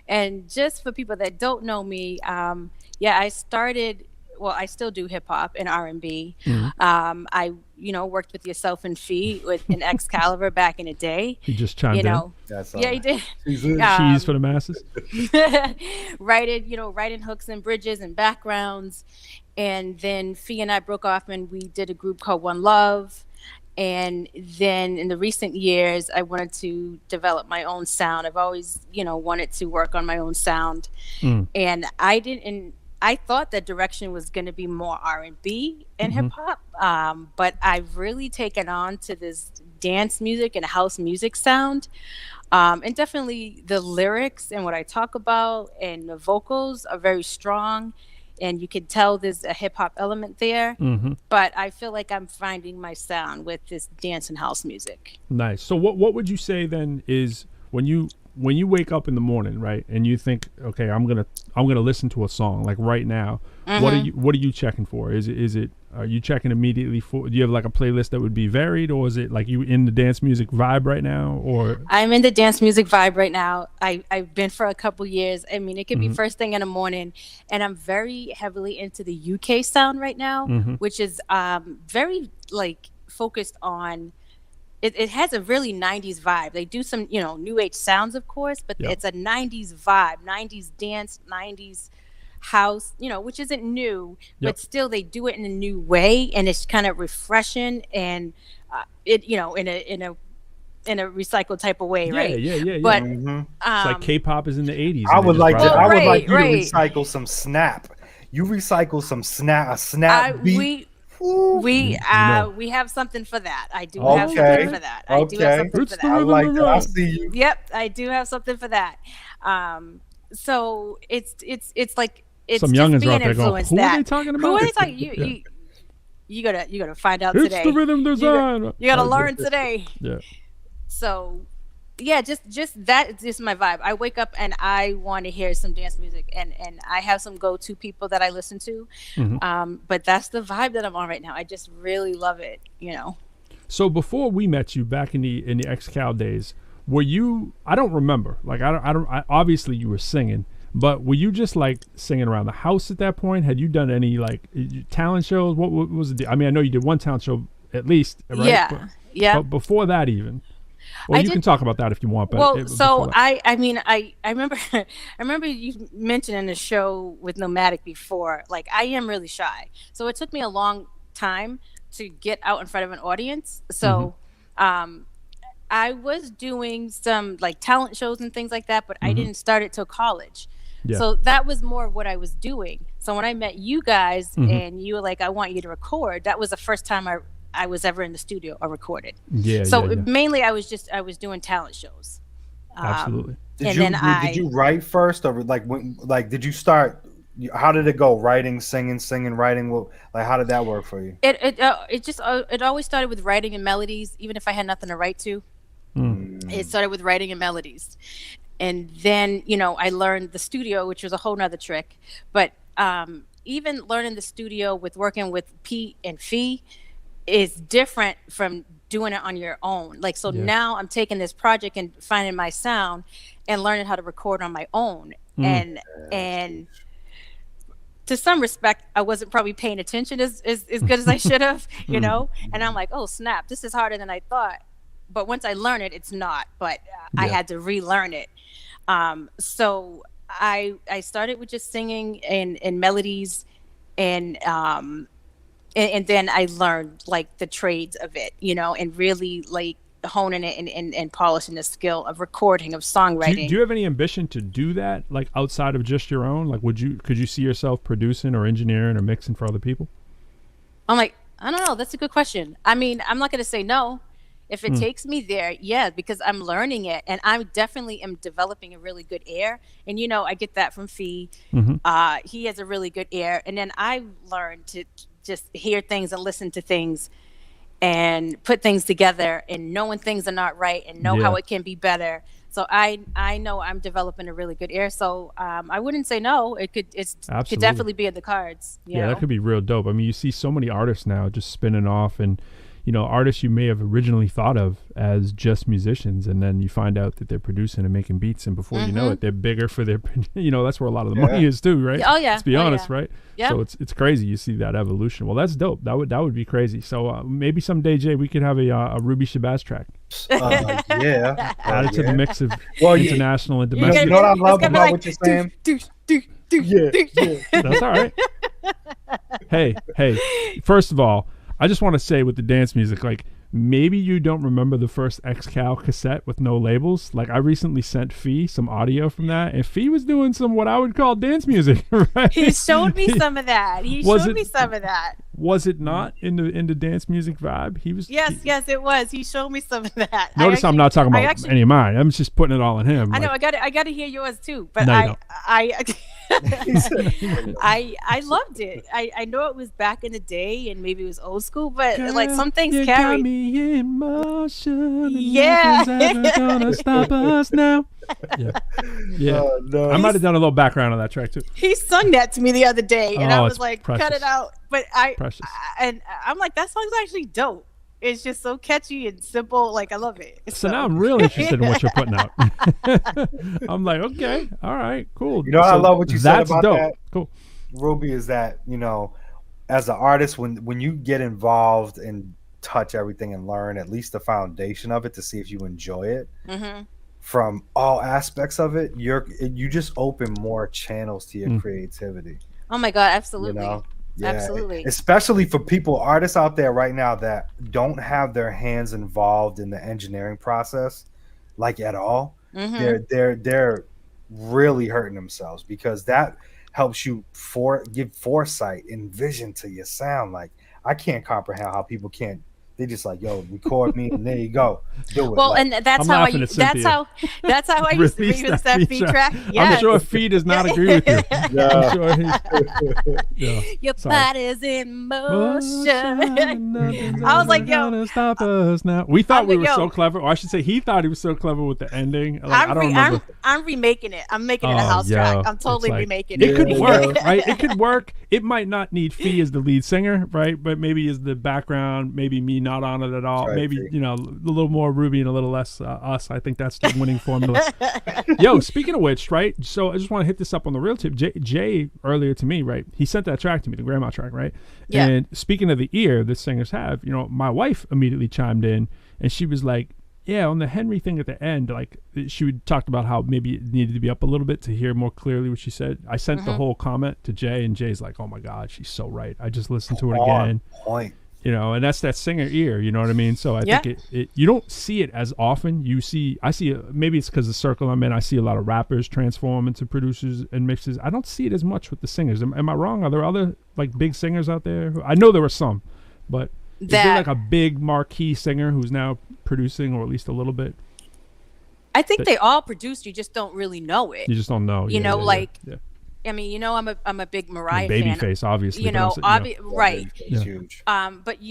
And just for people that don't know me, I started. Well, I still do hip hop and R&B. I worked with yourself and Fee in Excalibur back in the day. He just chimed in. That's Yeah, he did. Cheese for the masses. writing hooks and bridges and backgrounds. And then Fee and I broke off and we did a group called One Love. And then in the recent years, I wanted to develop my own sound. I've always, wanted to work on my own sound. And I thought that direction was going to be more R&B and hip hop, but I've really taken on to this dance music and house music sound, and definitely the lyrics and what I talk about and the vocals are very strong, and you can tell there's a hip hop element there. But I feel like I'm finding my sound with this dance and house music. Nice. So what would you say then is when you wake up in the morning, right, and you think, okay, I'm gonna listen to a song like right now. What are you checking for? Is it are you checking immediately for? Do you have like a playlist that would be varied, or is it like you in the dance music vibe right now? Or I'm in the dance music vibe right now. I've been for a couple years. I mean, it could be first thing in the morning, and I'm very heavily into the UK sound right now, which is very like focused on. It has a really 90s vibe. They do some, new age sounds, of course, but it's a 90s vibe, 90s dance, 90s house, which isn't new, but still they do it in a new way, and it's kind of refreshing and in a recycled type of way, right? Yeah. But it's like K-pop is in the 80s. I would like you right. to recycle some Snap. You recycle some a Snap beat. We have something for that. I do have something for that. I do have something for that. I like that. I see you. Yep, I do have something for that. So it's like it's some just youngins being out there going, influenced. who are that. they talking about? Who are they talking? You gotta find out It's today. the rhythm design. You gotta learn today. Yeah. So yeah, just that is just my vibe. I wake up and I want to hear some dance music, and I have some go-to people that I listen to. But that's the vibe that I'm on right now. I just really love it, So before we met you back in the Xcal days, were you? I don't remember. Like I obviously you were singing, but were you just like singing around the house at that point? Had you done any like talent shows? What was it? I mean, I know you did one talent show at least, right? Yeah. But before that, even. Well, you can talk about that if you want. But I remember I remember you mentioning the show with Nomadic before. Like, I am really shy, so it took me a long time to get out in front of an audience. So I was doing some like talent shows and things like that, but I didn't start it till college. So that was more of what I was doing. So when I met you guys and you were like, I want you to record, that was the first time I was ever in the studio or recorded. Mainly I was doing talent shows. Absolutely. Did you write first, or did you start? How did it go? Writing, singing, writing. Like, how did that work for you? It always started with writing and melodies, even if I had nothing to write to. It started with writing and melodies. And then, I learned the studio, which was a whole nother trick. But even learning the studio with working with Pete and Fee is different from doing it on your own. Like, so now I'm taking this project and finding my sound and learning how to record on my own. And to some respect, I wasn't probably paying attention as good as I should have, and I'm like, oh snap, this is harder than I thought. But once I learn it, it's not, but I had to relearn it. So I started with just singing and melodies, and then I learned like the trades of it, and really like honing it and polishing the skill of recording, of songwriting. Do you have any ambition to do that, like outside of just your own? Like, could you see yourself producing or engineering or mixing for other people? I'm like, I don't know. That's a good question. I mean, I'm not going to say no. If it takes me there, yeah, because I'm learning it, and I definitely am developing a really good ear. And I get that from Fee. He has a really good ear, and then I learned to just hear things and listen to things and put things together and know when things are not right and know how it can be better. So I know I'm developing a really good ear. So I wouldn't say no. It could definitely be in the cards. You know? That could be real dope. I mean, you see so many artists now just spinning off, and artists you may have originally thought of as just musicians, and then you find out that they're producing and making beats, and before you know it, they're bigger for their, that's where a lot of the money is too, right? Oh yeah. Let's be honest, yeah. right? Yeah. So it's crazy. You see that evolution. Well, that's dope. That would be crazy. So maybe someday, Jay, we could have a Ruby Shabazz track. Add it to the mix of international and domestic. You know what I love about what you're saying? That's all right. Hey, first of all, I just want to say with the dance music, like, maybe you don't remember the first X-Cal cassette with no labels. Like, I recently sent Fee some audio from that, and Fee was doing some what I would call dance music, right? He showed me some of that. Was it not in the dance music vibe? He was. Yes, it was. He showed me some of that. Notice I'm not talking about any of mine. I'm just putting it all on him. I know. I got to hear yours too. But no, I loved it. I know it was back in the day and maybe it was old school, but like some things carry. Got me in motion. Yeah. Nothing's ever gonna stop us now. Yeah. Oh, no. I might have done a little background on that track too. He sung that to me the other day, and I was like, precious. cut it out. But and I'm like, that song's actually dope. It's just so catchy and simple. Like, I love it. So now I'm really interested in what you're putting out. I'm like, okay, all right, cool. I love what you said about dope. that. Cool. Ruby, is that, as an artist, when you get involved and touch everything and learn at least the foundation of it to see if you enjoy it from all aspects of it, you just open more channels to your creativity. Oh my God, absolutely. Yeah, absolutely. Especially for artists out there right now that don't have their hands involved in the engineering process, like at all. They're really hurting themselves, because that helps you give foresight and vision to your sound. Like, I can't comprehend how people can't. They just like, yo, record me, and there you go, do it. Well, like, and that's how I used to release that feed track. I'm sure Fee does not agree with you. I'm sure your body's in motion. I was like, yo, stop us now. We thought we were so clever. Or I should say, he thought he was so clever with the ending. Like, I don't remember. I'm remaking it. I'm making it a house track. I'm totally remaking it. It could work, right? It could work. It might not need Fee as the lead singer, right? But maybe as the background, maybe me not on it at all. Right, maybe, a little more Ruby and a little less us. I think that's the winning formula. Yo, speaking of which, right? So I just want to hit this up on the real tip. Jay earlier to me, right? He sent that track to me, the grandma track, right? Yeah. And speaking of the ear that singers have, my wife immediately chimed in, and she was like, yeah, on the Henry thing at the end, like, she would talk about how maybe it needed to be up a little bit to hear more clearly what she said. I sent the whole comment to Jay, and Jay's like, oh my God, she's so right. I just listened to it again. Point. And that's that singer ear, you know what I mean? So I think it you don't see it as often. Maybe it's because the circle I'm in, I see a lot of rappers transform into producers and mixes. I don't see it as much with the singers. Am I wrong? Are there other like big singers out there? I know there were some, but is there like a big marquee singer who's now producing, or at least a little bit? I think they all produce. You just don't really know it. You just don't know. Yeah. I mean, I'm a big Mariah fan. Babyface, obviously. right? Huge. But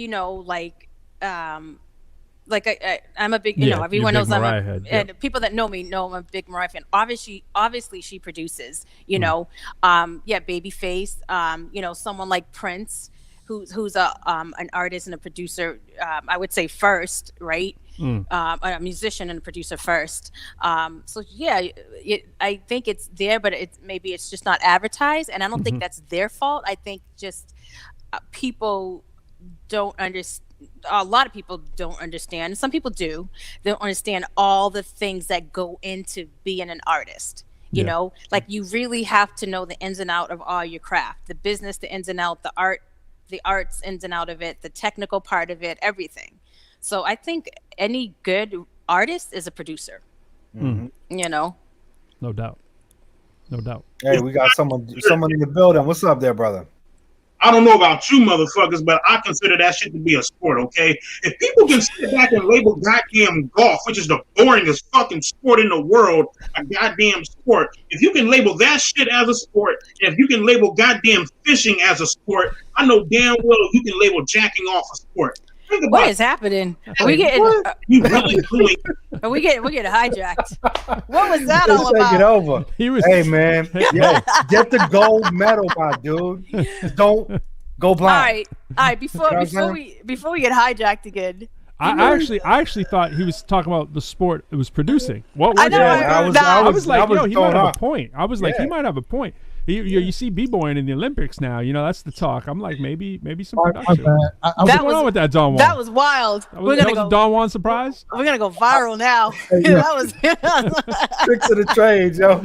like I'm a big, Yeah, everyone you're a big knows I'm Mariah a, head, and yep. people that know me know I'm a big Mariah fan. Obviously she produces, Babyface, someone like Prince, who's an artist and a producer. I would say first, right? A musician and a producer first. I think it's there, but maybe it's just not advertised, and I don't think that's their fault. I think just people don't understand. A lot of people don't understand. Some people do. They don't understand all the things that go into being an artist. You know, like you really have to know the ins and out of all your craft, the business, the ins and out, the arts ins and out of it, the technical part of it, everything. So I think any good artist is a producer. You know, No doubt. Hey, we got someone in the building. What's up there, brother? I don't know about you motherfuckers, but I consider that shit to be a sport, okay? If people can sit back and label goddamn golf, which is the boringest fucking sport in the world, a goddamn sport, if you can label that shit as a sport, and if you can label goddamn fishing as a sport, I know damn well you can label jacking off a sport. Think about what is happening? Are we really doing? we're getting hijacked. What was that all Take it about? over. Hey man, get the gold medal, my dude. Don't go blind. All right. Before we get hijacked again. I actually thought he was talking about the sport it was producing. What was I know, that? I was like, he might have up. a point. I was like, he might have a point. You see b-boying in the Olympics now. You know, that's the talk. I'm like, maybe some production. What's going on with that, Don Juan? That was wild. Was a Don Juan surprise? We're gonna go viral now. That was Tricks of the trade, yo.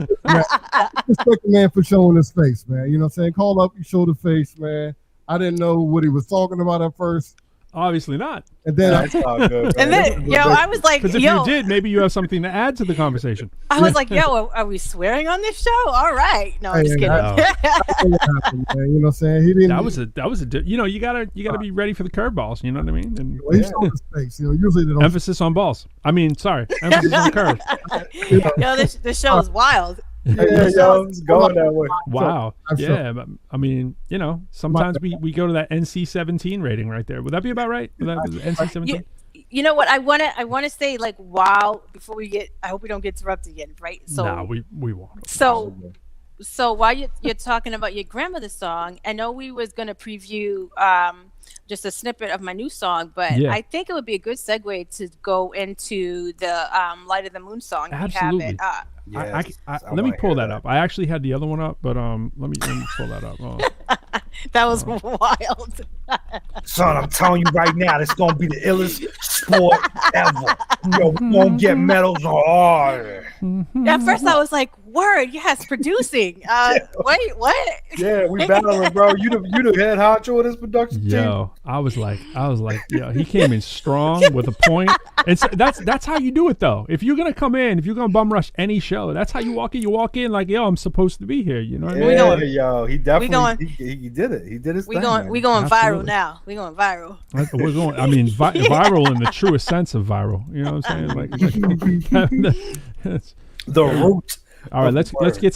Respect the man for showing his face, man. You know what I'm saying? Call up, you show the face, man. I didn't know what he was talking about at first. Obviously not. And then That's all good, and then I was like, because if you did, maybe you have something to add to the conversation. I was like, are we swearing on this show? All right. No, I'm just kidding. You know what I'm saying? He didn't. That was a. You know, you gotta be ready for the curveballs. You know what I mean? And he showed his face. You know, usually they don't. Emphasis on balls. Emphasis on curve. This show is wild. It's going that way. Wow. Yeah, but I mean, you know, sometimes we go to that NC-17 rating right there. Would that be about right? Would that be NC-17? You know what? I wanna say, like, wow, before we get, I hope we don't get interrupted again, right? So no, we won't. So while you're talking about your grandmother's song, I know we was gonna preview just a snippet of my new song, but I think it would be a good segue to go into the Light of the Moon song. Absolutely. If you have it. Let me pull that up. I actually had the other one up, but let me pull that up. Oh. That was wild. Son, I'm telling you right now, this is gonna be the illest sport ever. Yo, we gonna get medals on all. At first, I was like, "Word, yes, producing." Wait, what? Yeah, we battling, bro. You the head honcho of this production team. Yo, I was like, yo, he came in strong with a point. It's that's how you do it though. If you're gonna come in, if you're gonna bum rush any show, that's how you walk in. You walk in like, yo, I'm supposed to be here. You know what I mean? Yo, he definitely he did it. He did his thing. We going viral now. We going viral. We're going. I mean, viral in the truest sense of viral. You know what I'm saying? Like the root. All right, let's get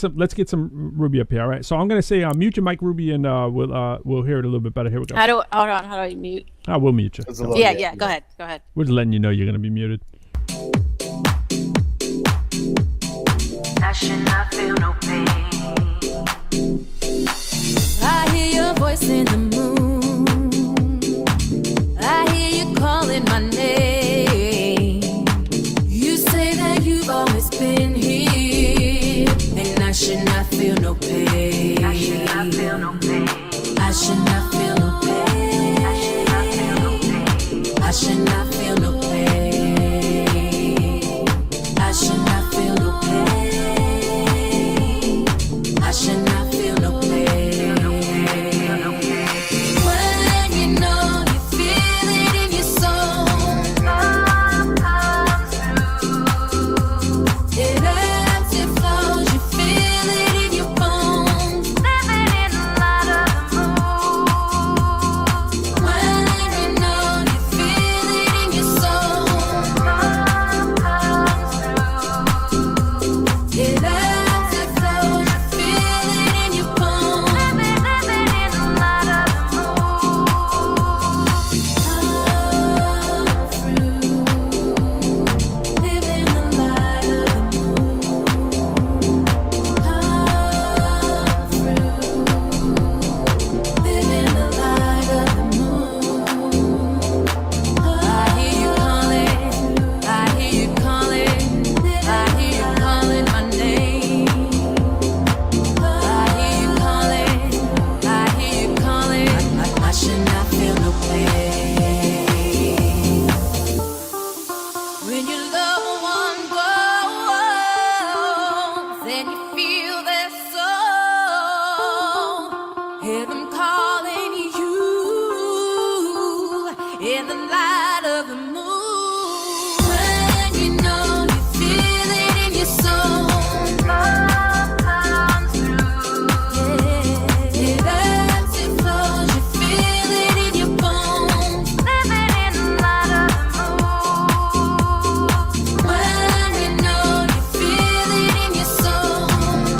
some Ruby up here. All right, so I'm gonna say mute your mic, Ruby, and we'll hear it a little bit better. Here we go. Hold on. How do I mute? We'll mute you. Yeah. Go ahead. We're just letting you know you're gonna be muted. I should not feel no pain. I hear your voice in the moon. I hear you calling my name. You say that you've always been here, and I should not feel no pain. I should not feel no pain. I should not feel no pain. I should not feel no pain. I should not feel no pain. I should not feel no pain. I should not feel no pain. When you know you feel it in your soul, it ebbs, it flows, you feel it in your bones. Living in the light of the moon. When you know you feel it in them calling you in the light of the moon. When you know you feel it in your soul, love comes through. Yeah. It ebbs and flows, you feel it in your bones, living in the light of the moon. When you know you feel it in your soul,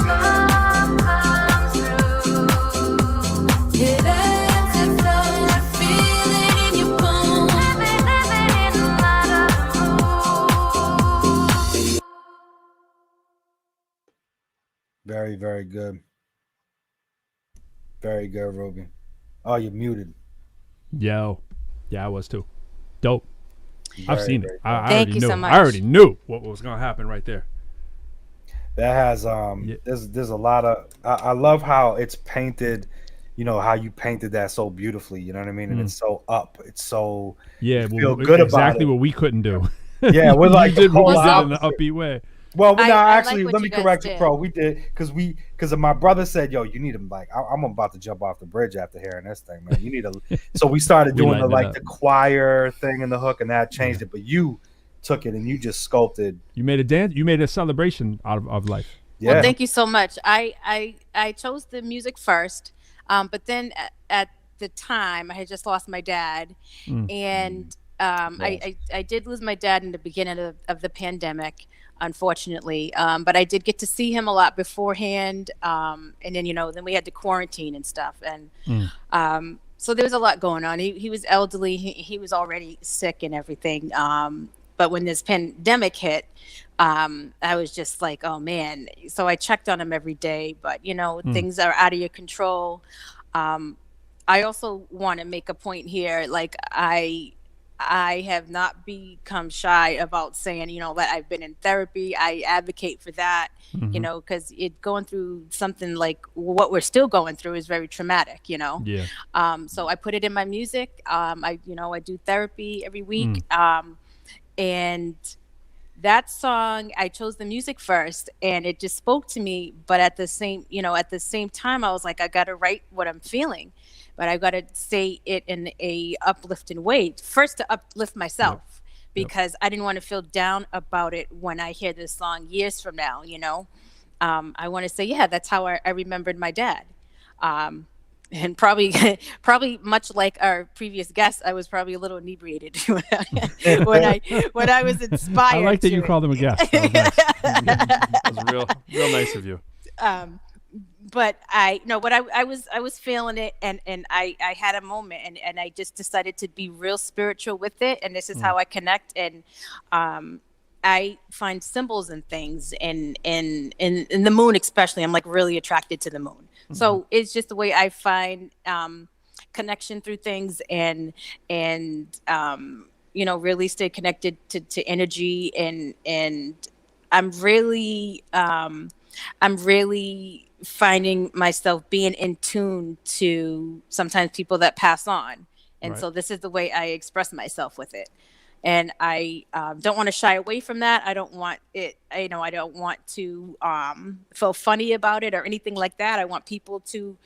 love comes through. It ebbs and flows, you feel it in your bones, living in the light of the moon. Very, very good. Very good, Ruby. Oh, you're muted. Yo, yeah, I was too. Dope. I've Very, seen very it. I Thank already you knew. so much. I already knew what was gonna happen right there. That has Yeah. there's a lot of I love how it's painted, you know, how you painted that so beautifully, you know what I mean? And it's so up. It's so Yeah, you well, feel good about exactly it. what we couldn't do. Yeah, we're like the you did what we polar did in the opposite. upbeat way. Well, no, I like actually, what let you me guys correct you, did. Pro. We did because my brother said, "Yo, you need him." Like, I'm about to jump off the bridge after hearing this thing, man. You need a. So we started We doing the lightened it up. the choir thing in the hook, and that changed it. But you took it and you just sculpted. You made a dance. You made a celebration out of life. Yeah, Well, thank you so much. I chose the music first, but then at the time I had just lost my dad, and I did lose my dad in the beginning of the pandemic, unfortunately. But I did get to see him a lot beforehand, and then then we had to quarantine and stuff, and so there was a lot going on. He was elderly. He was already sick and everything. But when this pandemic hit, I was just like, oh man. So I checked on him every day, but things are out of your control. I also want to make a point here. Like I have not become shy about saying, that I've been in therapy. I advocate for that, because going through something like what we're still going through is very traumatic, Yeah. So I put it in my music. I do therapy every week. And that song, I chose the music first and it just spoke to me. But at the same time, I was like, I got to write what I'm feeling, but I got to say it in a uplifting way. First to uplift myself, because I didn't want to feel down about it when I hear this song years from now, I want to say, yeah, that's how I remembered my dad. And probably much like our previous guest, I was probably a little inebriated when I was inspired. I like that to you it. called him a guest. That was nice. That was real nice of you. But I was feeling it, and I had a moment, and I just decided to be real spiritual with it, and this is how I connect. And I find symbols and things, and in the moon especially. I'm like really attracted to the moon. So it's just the way I find connection through things, and really stay connected to energy, and I'm really finding myself being in tune to sometimes people that pass on, and so this is the way I express myself with it. And I don't want to shy away from that. I don't want it, I don't want to feel funny about it or anything like that. I want people to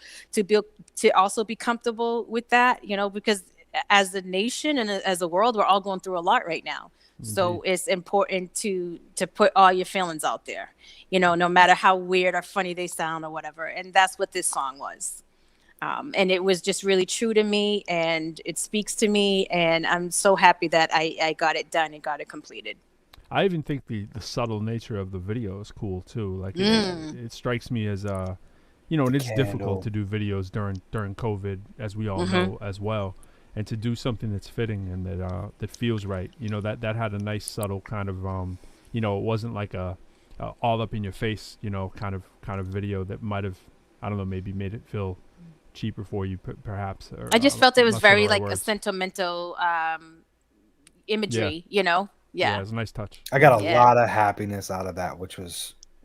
also be comfortable with that, because as a nation and as a world, we're all going through a lot right now. So it's important to put all your feelings out there, no matter how weird or funny they sound or whatever. And that's what this song was. And it was just really true to me, and it speaks to me, and I'm so happy that I got it done and got it completed. I even think the subtle nature of the video is cool too. Like it strikes me as and it's difficult to do videos during COVID, as we all know as well, and to do something that's fitting and that feels right. That had a nice subtle kind of it wasn't like a all up in your face kind of video that might have, I don't know, maybe made it feel cheaper for you perhaps. Or, I just felt it was very like like a sentimental imagery, Yeah, it was a nice touch. I got a lot of happiness out of that,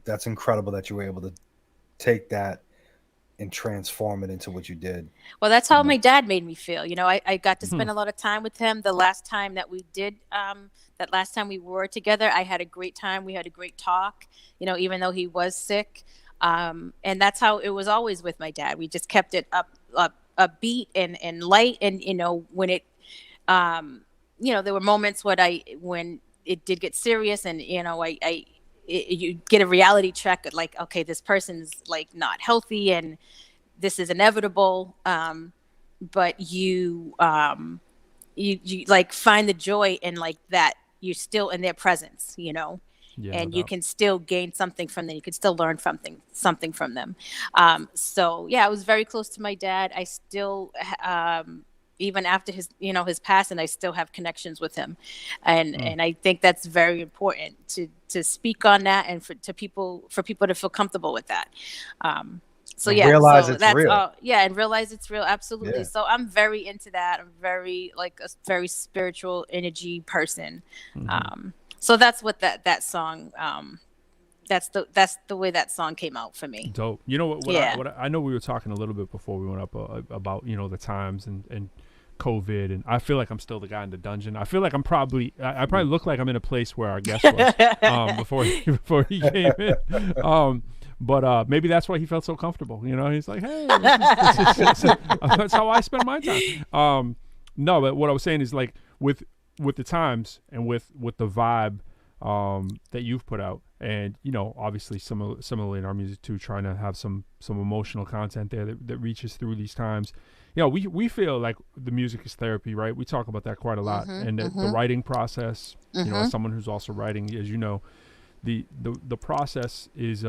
that's incredible that you were able to take that and transform it into what you did. Well, that's how my dad made me feel. I got to spend a lot of time with him. The last time that we did, that last time we were together, I had a great time. We had a great talk, even though he was sick. And that's how it was always with my dad. We just kept it upbeat and light, and when it there were moments when it did get serious, and you get a reality check at like, okay, this person's like not healthy and this is inevitable, but you like find the joy in like that you're still in their presence, and you can still gain something from them. You can still learn something from them. So yeah, I was very close to my dad. I still, even after his passing, I still have connections with him, and I think that's very important to speak on that, and for people to feel comfortable with that. So yeah, realize so it's that's real. and realize it's real. Absolutely. Yeah. So I'm very into that. I'm very like a very spiritual energy person. So that's what that song. That's the way that song came out for me. Dope. You know what? Yeah. I know we were talking a little bit before we went up about the times and COVID, and I feel like I'm still the guy in the dungeon. I feel like I probably look like I'm in a place where our guest was before he came in. But maybe that's why he felt so comfortable. He's like, hey, that's how I spend my time. No, but what I was saying is like with the times and with the vibe that you've put out, and obviously similarly in our music too, trying to have some emotional content there that reaches through these times. We feel like the music is therapy, right? We talk about that quite a lot, and the writing process. As someone who's also writing, as you know, the process is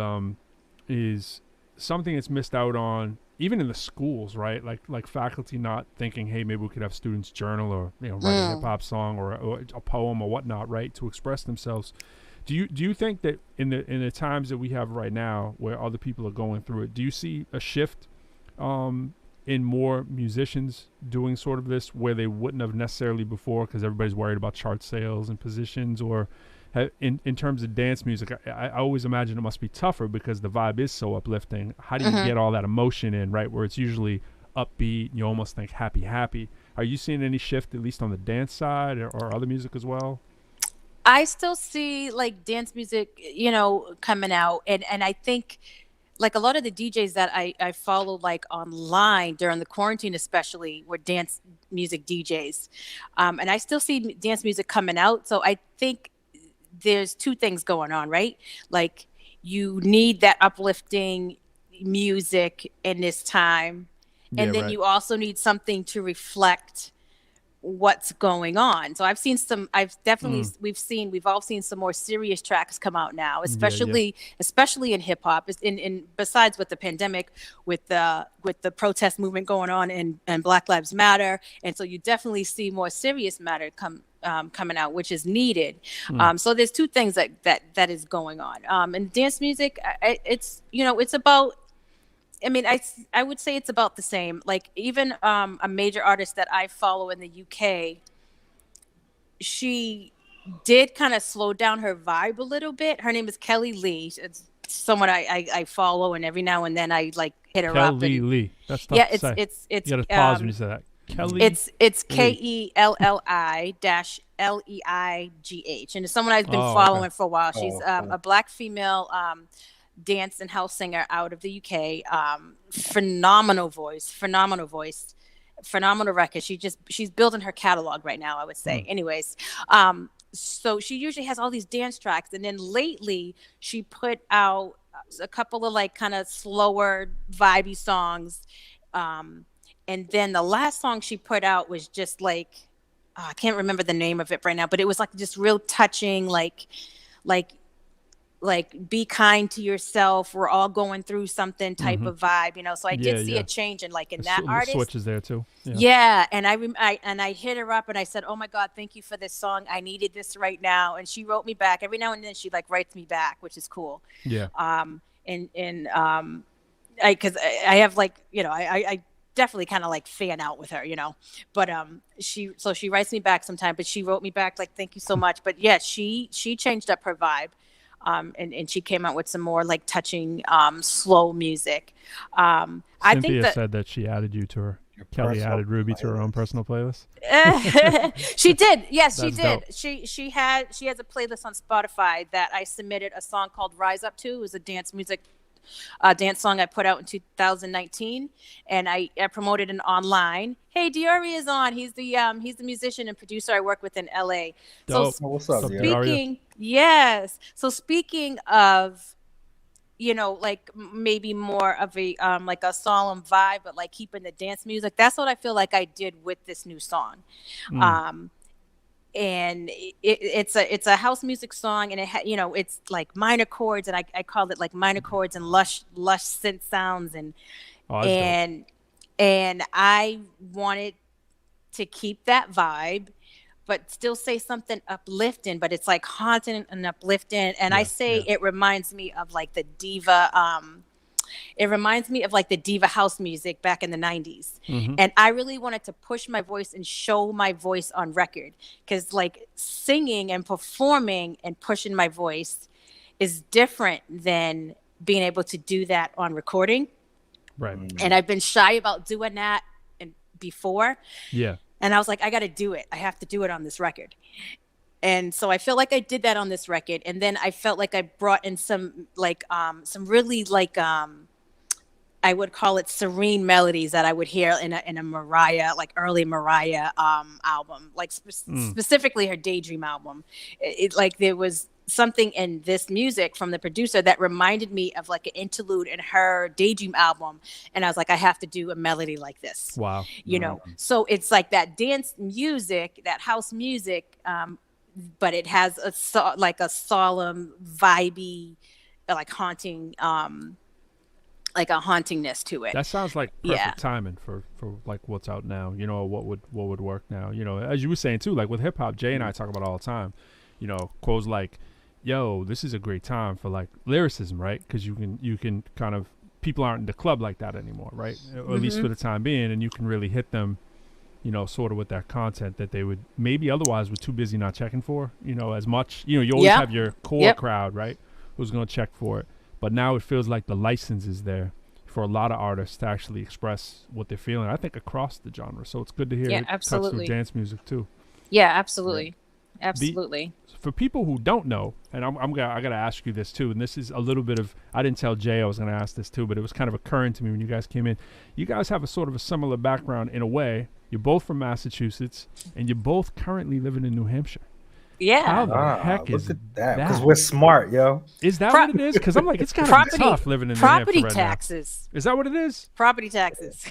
something that's missed out on, even in the schools, right? Like faculty not thinking, hey, maybe we could have students journal or write a hip hop song or a poem or whatnot, right, to express themselves. Do you think that in the times that we have right now, where other people are going through it, do you see a shift in more musicians doing sort of this where they wouldn't have necessarily before because everybody's worried about chart sales and positions, or in terms of dance music? I always imagine it must be tougher because the vibe is so uplifting. How do you get all that emotion in, right, where it's usually upbeat, you almost think happy? Are you seeing any shift, at least on the dance side or other music as well? I still see like dance music, coming out, and I think like a lot of the DJs that I follow like online during the quarantine especially were dance music DJs, and I still see dance music coming out. So I think there's two things going on, right? Like you need that uplifting music in this time, and then you also need something to reflect what's going on. So we've all seen some more serious tracks come out now, especially in hip hop, in besides with the pandemic, with the protest movement going on and Black Lives Matter. And so you definitely see more serious matter coming out, which is needed. So there's two things that is going on. And dance music, it's about, I would say it's about the same. Like even a major artist that I follow in the UK, she did kind of slow down her vibe a little bit. Her name is Kelly Lee. It's someone I follow, and every now and then I like hit her up. Kelly Lee. That's tough to say. It's you gotta pause when you say that. Kelly. It's KELLI LEIGH, and it's someone I've been following for a while. She's a Black female dance and house singer out of the UK. Phenomenal voice, phenomenal record. She's building her catalog right now, I would say. Anyways, so she usually has all these dance tracks, and then lately she put out a couple of like kind of slower vibey songs, and then the last song she put out was just like, I can't remember the name of it right now, but it was like just real touching, like be kind to yourself. We're all going through something type of vibe, So I did see a change in like in that artist. Switches there too. Yeah, and I hit her up and I said, "Oh my God, thank you for this song. I needed this right now." And she wrote me back. Every now and then she like writes me back, which is cool. Yeah. Because I have like I definitely kind of like fan out with her, but she writes me back sometime, but she wrote me back like, "Thank you so much." But yeah, she changed up her vibe. And she came out with some more like touching, slow music. Cynthia I think said that she added you to her. Kelly added Ruby to her own personal playlist. She did. Yes, she That's did. dope. She has a playlist on Spotify that I submitted a song called "Rise Up To." It was a dance music dance song I put out in 2019, and I promoted it online. Hey, Diori is on. He's the musician and producer I work with in LA. Dope. So What's up, Diori? speaking, yes. So speaking of, like maybe more of a like a solemn vibe, but like keeping the dance music. That's what I feel like I did with this new song. And it's a house music song, and it's like minor chords, and I call it like minor chords and lush synth sounds, and Oh, that's dope. and I wanted to keep that vibe, but still say something uplifting, but it's like haunting and uplifting. And I say it reminds me of like the diva. It reminds me of like the diva house music back in the 90s. And I really wanted to push my voice and show my voice on record, because like singing and performing and pushing my voice is different than being able to do that on recording. Right. And I've been shy about doing that before. Yeah. And I was like, I got to do it. I have to do it on this record. And so I feel like I did that on this record. And then I felt like I brought in some really like, I would call it serene melodies that I would hear in a Mariah, like early Mariah album, like specifically her Daydream album. It like there was something in this music from the producer that reminded me of like an interlude in her Daydream album. And I was like, I have to do a melody like this. Wow. So it's like that dance music, that house music, but it has like a solemn, vibey, like haunting, like a hauntingness to it. That sounds like perfect timing for like what's out now. What would work now. As you were saying too, like with hip hop, Jay and I talk about it all the time. Quotes like, "Yo, this is a great time for like lyricism, right? Because you can kind of, people aren't in the club like that anymore, right? Or at least for the time being, and you can really hit them, sort of with that content that they would maybe otherwise were too busy not checking for, as much. You always have your core crowd, right, who's going to check for it. But now it feels like the license is there for a lot of artists to actually express what they're feeling, I think, across the genre. So it's good to hear it cuts through dance music too. Yeah, absolutely. Absolutely. For people who don't know, and I gotta ask you this too, and this is a little bit of, I didn't tell Jay I was gonna ask this too, but it was kind of occurring to me when you guys came in. You guys have a sort of a similar background in a way. You're both from Massachusetts, and you're both currently living in New Hampshire. Yeah. How the heck is that? Because we're smart, yo. Is that what it is? Because I'm like, it's kind of tough living in New Hampshire property right taxes. Now. Is that what it is? Property taxes.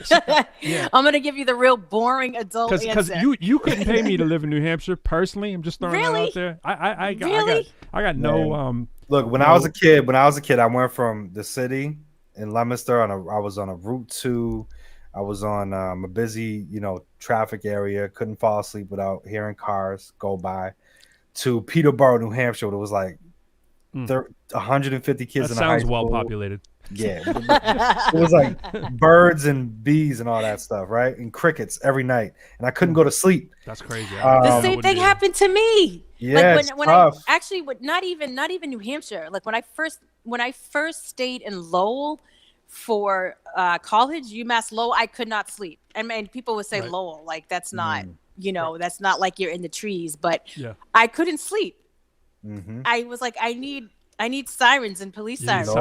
I'm gonna give you the real boring adult answer. Because you couldn't pay me to live in New Hampshire personally. I'm just throwing that out there. I got no Look, when I was a kid, I went from the city in Leominster I was on a Route 2. I was on a busy, traffic area. Couldn't fall asleep without hearing cars go by. To Peterborough, New Hampshire, it was like 150 kids in a high sounds school. well populated. Yeah, it was like birds and bees and all that stuff, right? And crickets every night, and I couldn't go to sleep. That's crazy. The same thing happened to me. Yeah, like when I actually would not even New Hampshire. Like when I first stayed in Lowell for college, UMass Lowell, I could not sleep. I mean, people would say Lowell, like that's not, that's not like you're in the trees, but I couldn't sleep. I was like, I need sirens and police sirens.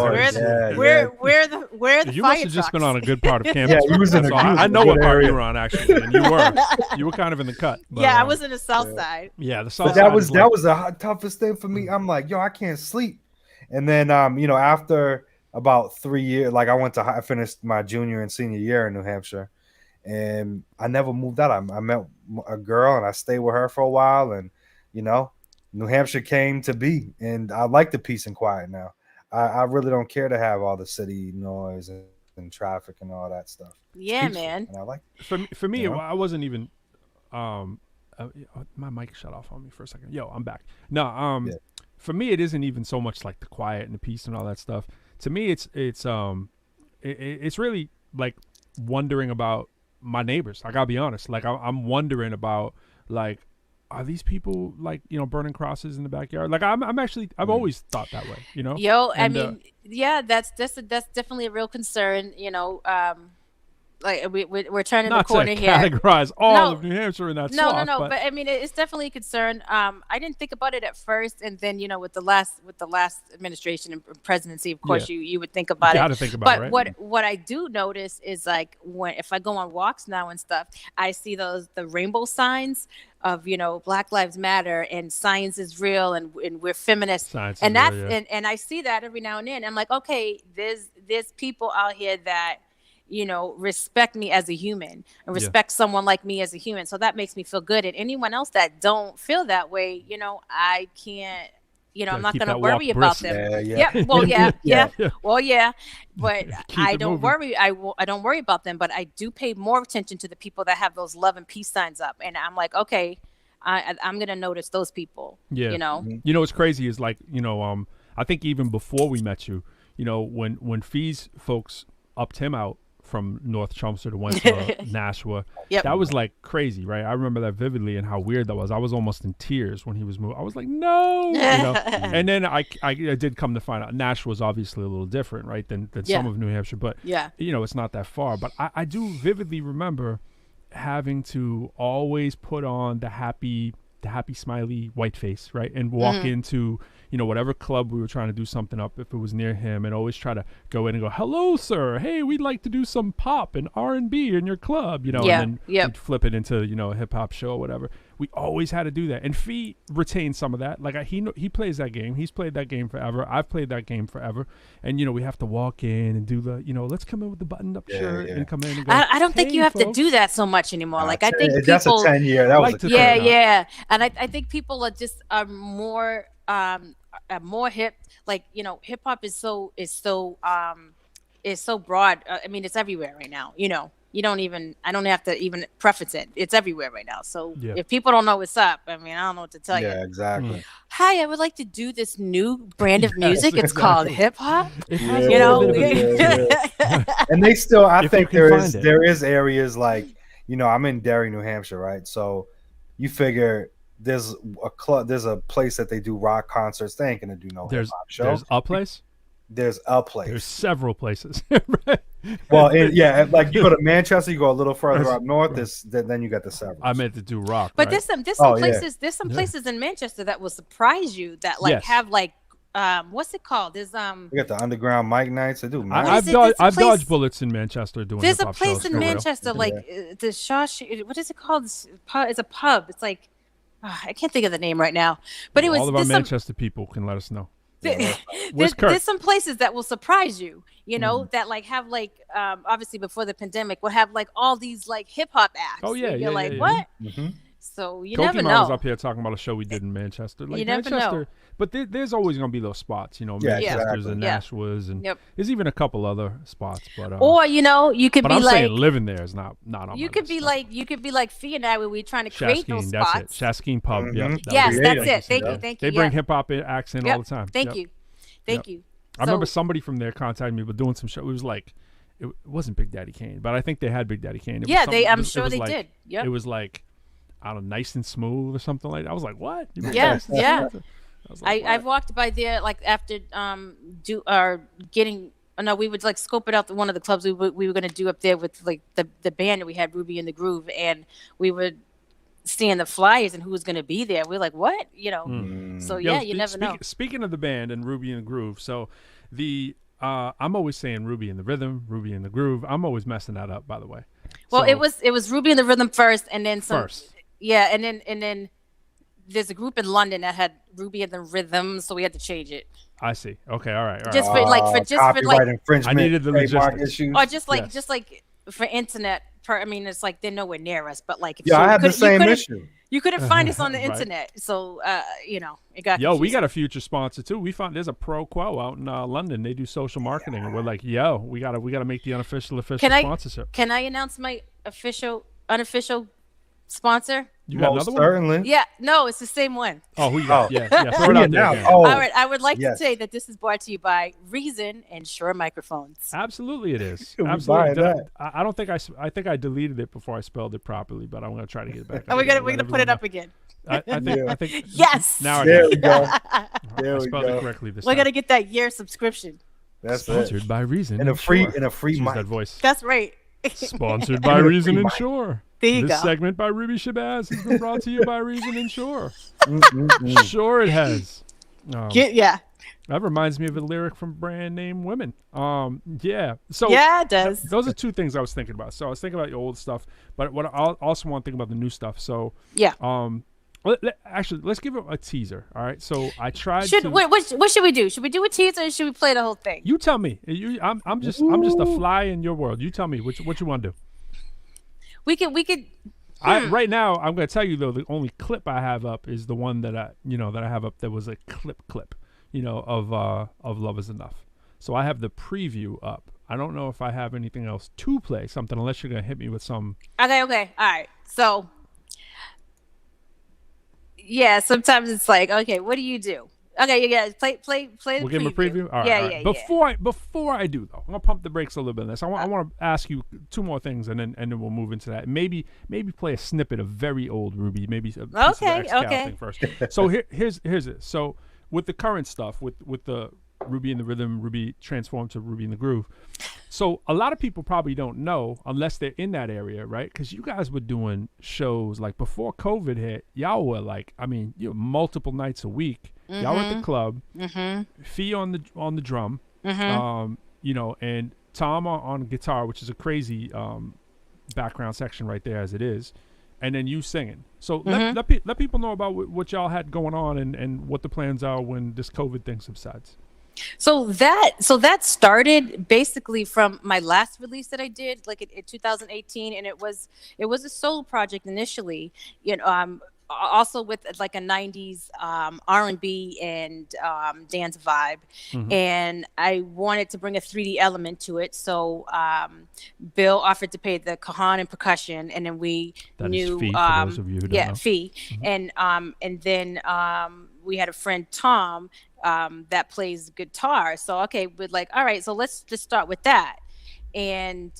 Where the you fire must have just been trucks? on a good part of campus. You was in I know what part you were on actually, and you were kind of in the cut. But, I was in the south side. Yeah, the south but side. That was the toughest thing for me. I'm like, yo, I can't sleep. And then after about 3 years, like I finished my junior and senior year in New Hampshire, and I never moved out. I met a girl and I stayed with her for a while, and New Hampshire came to be, and I like the peace and quiet now. I really don't care to have all the city noise and traffic and all that stuff. Yeah, man. And I like for me, I wasn't even. My mic shut off on me for a second. Yo, I'm back. No, for me, it isn't even so much like the quiet and the peace and all that stuff. To me, it's really like wondering about my neighbors. I gotta be honest. Like I'm wondering about like, are these people like burning crosses in the backyard? Like I've always thought that way. Yo, I mean, that's definitely a real concern. like we're turning Not the corner to here. categorize all No. of New Hampshire in that No, sloth, but I mean, it's definitely a concern. I didn't think about it at first, and then with the last administration and presidency, of course, you would think about you it. got to think about But it, right? what I do notice is like if I go on walks now and stuff, I see the rainbow signs of Black Lives Matter and science is real and we're feminists, Science and is that's real, yeah. and I see that every now and then. I'm like, okay, there's people out here that respect me as a human and respect someone like me as a human. So that makes me feel good. And anyone else that don't feel that way, I can't, I'm not keep going to that walk worry about brisk. them. Yeah. Well, yeah. Yeah. Well, yeah. But Keep I it don't moving. worry. I don't worry about them, but I do pay more attention to the people that have those love and peace signs up. And I'm like, okay, I'm going to notice those people, Yeah. Mm-hmm. What's crazy is like, I think even before we met you, when Fee's folks upped him out from North Chelmsford and went to Nashua, that was like crazy, right? I remember that vividly and how weird that was. I was almost in tears when he was moved. I was like, no, And then I did come to find out Nashua was obviously a little different, right, than some of New Hampshire, but it's not that far. But I do vividly remember having to always put on the happy smiley white face, right, and walk into whatever club we were trying to do something up, if it was near him, and always try to go in and go, hello sir, hey, we'd like to do some pop and R&B in your club, and then we'd flip it into a hip-hop show or whatever. We always had to do that, and Fee retained some of that. Like he plays that game. He's played that game forever. I've played that game forever. And we have to walk in and do the let's come in with the buttoned-up shirt and come in and go. I don't think "Hey, you have to folks." do that so much anymore. Like I think that's people, a 10-year. That was like to yeah, turn up. yeah, and I think people are more hip. Like hip hop is so broad. I mean, it's everywhere right now. I don't have to even preface it. It's everywhere right now. So if people don't know what's up, I mean, I don't know what to tell you. Yeah, exactly. Hi, I would like to do this new brand of music. It's called hip hop. It has a little bit of a- And they still, I If think you can there find is it. areas like, I'm in Derry, New Hampshire, right? So you figure there's a place that they do rock concerts. They ain't gonna do no hip hop show. There's a place. There's a place. There's several places. Well, like you go to Manchester, you go a little further up north. Then you got the several. I meant to do rock. But right? there's some places. There's some places in Manchester that will surprise you. That have like what's it called? There's You got the underground mic nights. They do. I've dodged bullets in Manchester doing. There's a hip-hop place shows, in for real. Manchester like the what is it called? It's a pub. It's like I can't think of the name right now. But it was all of our Manchester people can let us know. There's some places that will surprise you, that like have like obviously before the pandemic would have like all these like hip hop acts. Oh yeah, and you're like, yeah. what? Mm-hmm. So you Pokemon never know. was up here talking about a show we did in Manchester. Like You never Manchester, know. but there's always gonna be those spots, Manchester's exactly. and Yeah. Nashua's, and Yep. there's even a couple other spots. But Or you could but be I'm like saying living there is not on. you my could list, be no. like Fee and I when we were trying to create those Shaskeen, that's it. spots. Shaskeen Pub. Mhm. Yeah. Yes, that's it. Thank you. Thank They you. bring yeah. hip hop acts in all the time. Thank Yep. you. Thank you. I remember So- somebody from there contacted me, but doing some show. It was like, it wasn't Big Daddy Kane, but I think they had Big Daddy Kane. It was Yeah, something- I'm it was sure they like- did. Yep. It was like, I don't know, Nice and Smooth or something like that. I was like, what? You mean Yeah, Nice and yeah. Smooth? I was like, I've walked by there like after we would like scope it out to one of the clubs we were going to do up there with like the band that we had, Ruby and the Groove, and we would seeing the flyers and who was going to be there. We're like, what? So Yo, you never know. Speaking of the band and Ruby and the Groove, so I'm always saying Ruby and the Rhythm, Ruby and the Groove. I'm always messing that up, by the way. Well, So- it was Ruby and the Rhythm first, and then some. First. Yeah, and then there's a group in London that had Ruby and the Rhythm, so we had to change it. I see. Okay, all right. Just for like copyright infringement. I needed the trademark logistics. issues. or just like Yes. for internet. I mean, it's like they're nowhere near us, but like if Yeah, I you had the couldn't- same couldn't- issue. You couldn't find us on the Right. internet, so it got. Yo, we confusing. got a future sponsor too. We found there's a ProQuo out in London. They do social marketing, and we're like, yo, we gotta make the unofficial sponsorship. Can I announce my unofficial sponsor? You got Most another one? certainly. Yeah, no, it's the same one. Oh, who you got? Oh. Yeah. Throw it out there. Now. again. Oh, All right, I would like yes. to say that this is brought to you by Reason and Shure microphones. Absolutely, it is. We Absolutely. buy that. I don't think I think I deleted it before I spelled it properly, but I'm gonna try to get it back. And we're gonna put it up again. I think. Yes. Now I There got we it. go. I There we spelled it go. correctly this We're time. gonna get that year subscription. That's Sponsored it. by Reason And a free Shure. and a free Use mic. that voice. That's right. Sponsored by Reason and Shore. There you This go. segment by Ruby Shabazz has been brought to you by Reason and Shore. Sure it has. Yeah. That reminds me of a lyric from Brand Name Women. Yeah. So Yeah, it does. those are two things I was thinking about. So I was thinking about your old stuff, but what I also want to think about the new stuff. So Yeah. actually, let's give it a teaser. All right. So I tried Should to. what should we do? Should we do a teaser or should we play the whole thing? You tell me. I'm just a fly in your world. You tell me what you want to do. We could. Right now, I'm going to tell you though, the only clip I have up is the one that I have up. That was a clip, of Love Is Enough. So I have the preview up. I don't know if I have anything else to play something unless you're going to hit me with some. Okay. All right. So. Yeah. Sometimes it's like, okay, what do you do? Okay, you guys play. We'll give him a preview. All right, Yeah, all right. yeah. Before I do though, I'm gonna pump the brakes a little bit on this. I want to ask you two more things, and then we'll move into that. Maybe play a snippet of very old Ruby. Maybe a piece of the X-Cal thing first. So here's it. So with the current stuff, with the Ruby in the Rhythm, Ruby transformed to Ruby in the Groove. So a lot of people probably don't know unless they're in that area, right? Because you guys were doing shows like before COVID hit. Y'all were like, you know, multiple nights a week. Mm-hmm. Y'all were at the club. Mm-hmm. Fee on the drum. Mm-hmm. You know, and Tom on guitar, which is a crazy background section right there as it is. And then you singing. So let people know about what y'all had going on and what the plans are when this COVID thing subsides. So that started basically from my last release that I did, like in 2018, and it was a solo project initially, you know, also with like a 90s R&B and dance vibe. Mm-hmm. And I wanted to bring a 3D element to it. So Bill offered to pay the cajon and percussion, and then we that knew is fee, for those of you who don't know. fee. Mm-hmm. And then we had a friend Tom that plays guitar. So okay, we're like, all right, so let's just start with that. And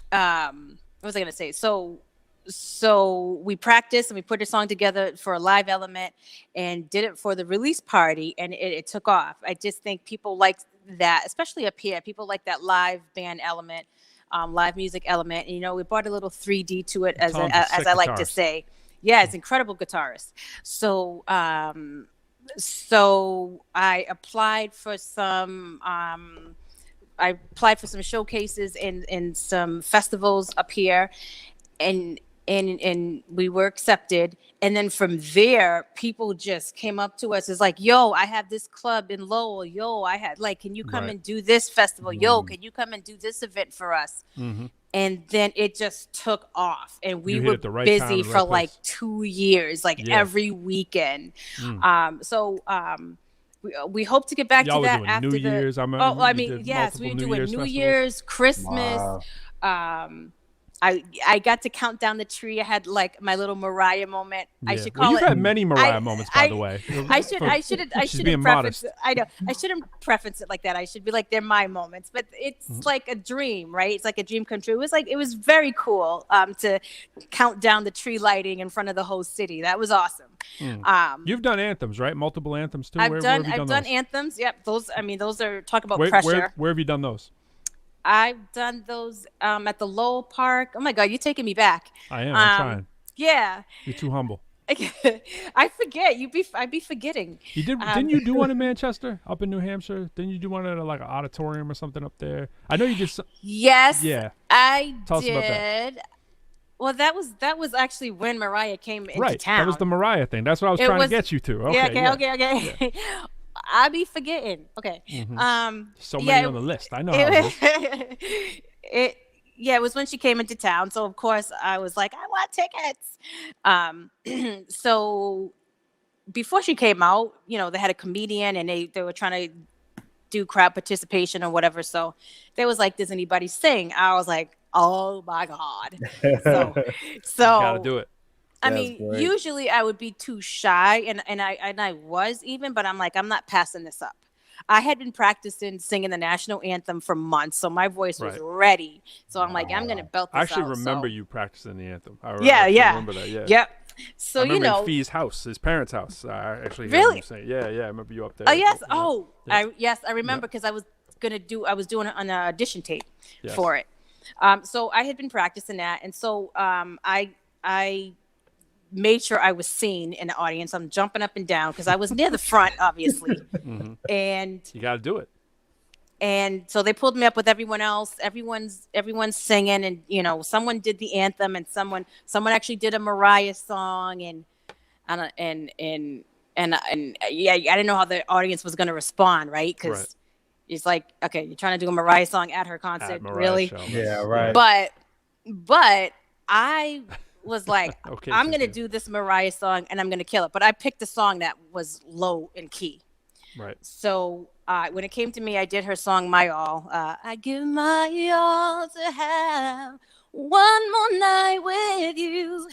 what was I gonna say? So we practiced and we put a song together for a live element and did it for the release party, and it took off. I just think people like that, especially up here. People like that live band element, live music element. And, you know, we brought a little 3D to it, as I like to say. Yeah, it's incredible guitarist. So so I applied for some showcases in some festivals up here, and we were accepted. And then from there, people just came up to us. It's like, yo, I have this club in Lowell. Yo, can you come and do this festival? Mm-hmm. Yo, can you come and do this event for us? Mm-hmm. And then it just took off, and we were busy for like 2 years, every weekend. We hope to get back to that after New Year's. Yes, we were doing New Year's, Christmas. Wow. I got to count down the tree. I had like my little Mariah moment. Yeah. I should call You've had many Mariah moments, by the way. I shouldn't preface it. I know. I shouldn't preface it like that. I should be like, they're my moments. But it's like a dream, right? It's like a dream come true. It was very cool to count down the tree lighting in front of the whole city. That was awesome. You've done anthems, right? Multiple anthems too. I've done anthems. Yep. Those are talk about pressure. Where have you done those? I've done those at the Lowell Park. Oh my God, you're taking me back. I am. I'm trying. Yeah. You're too humble. I forget. I'd be forgetting. You did? Didn't you do one in Manchester, up in New Hampshire? Didn't you do one at like an auditorium or something up there? I know you did. Yes. Yeah. I Tell did. Us about that. Well, that was actually when Mariah came into town. That was the Mariah thing. That's what I was trying to get you to. Okay. Okay. Yeah. I be forgetting. Okay. Mm-hmm. So many on the list. I know how it is. It was when she came into town. So of course I was like, I want tickets. So before she came out, you know, they had a comedian and they were trying to do crowd participation or whatever. So they was like, does anybody sing? I was like, oh my God. So gotta do it. I mean, usually I would be too shy, and I was even, but I'm like, I'm not passing this up. I had been practicing singing the national anthem for months, so my voice was ready. So I'm like, I'm going to belt this out. I actually remember you practicing the anthem. I remember that, yeah. Yep. So, I remember in Fee's house, his parents' house. I actually heard him saying, yeah, I remember you up there. Oh, yes. I remember because I was doing an audition tape for it. So I had been practicing that, and so I made sure I was seen in the audience. I'm jumping up and down because I was near the front, obviously, and You got to do it. and so they pulled me up with everyone else. Everyone's singing, and you know, someone did the anthem, and someone actually did a Mariah song, and yeah, I didn't know how the audience was going to respond, right? Because Right. it's like, okay, you're trying to do a Mariah song at her concert, At Mariah really? show. Yeah, right. But I was like, Okay, I'm gonna Cynthia. do this Mariah song, and I'm gonna kill it. But I picked a song that was low in key. Right. So when it came to me, I did her song "My All." I give my all to have one more night with you,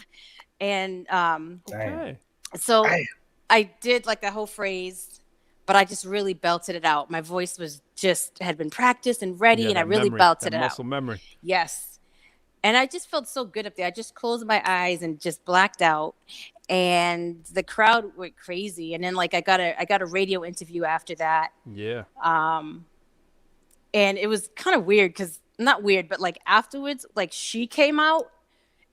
and Okay. so Damn. I did like the whole phrase, but I just really belted it out. My voice was just had been practiced and ready, Yeah, and I that really memory, belted that it muscle out. memory. Yes, and I just felt so good up there. I just closed my eyes and just blacked out, and the crowd went crazy. And then like I got a radio interview after that. Yeah. And it was kind of weird because not weird, but like afterwards, like she came out,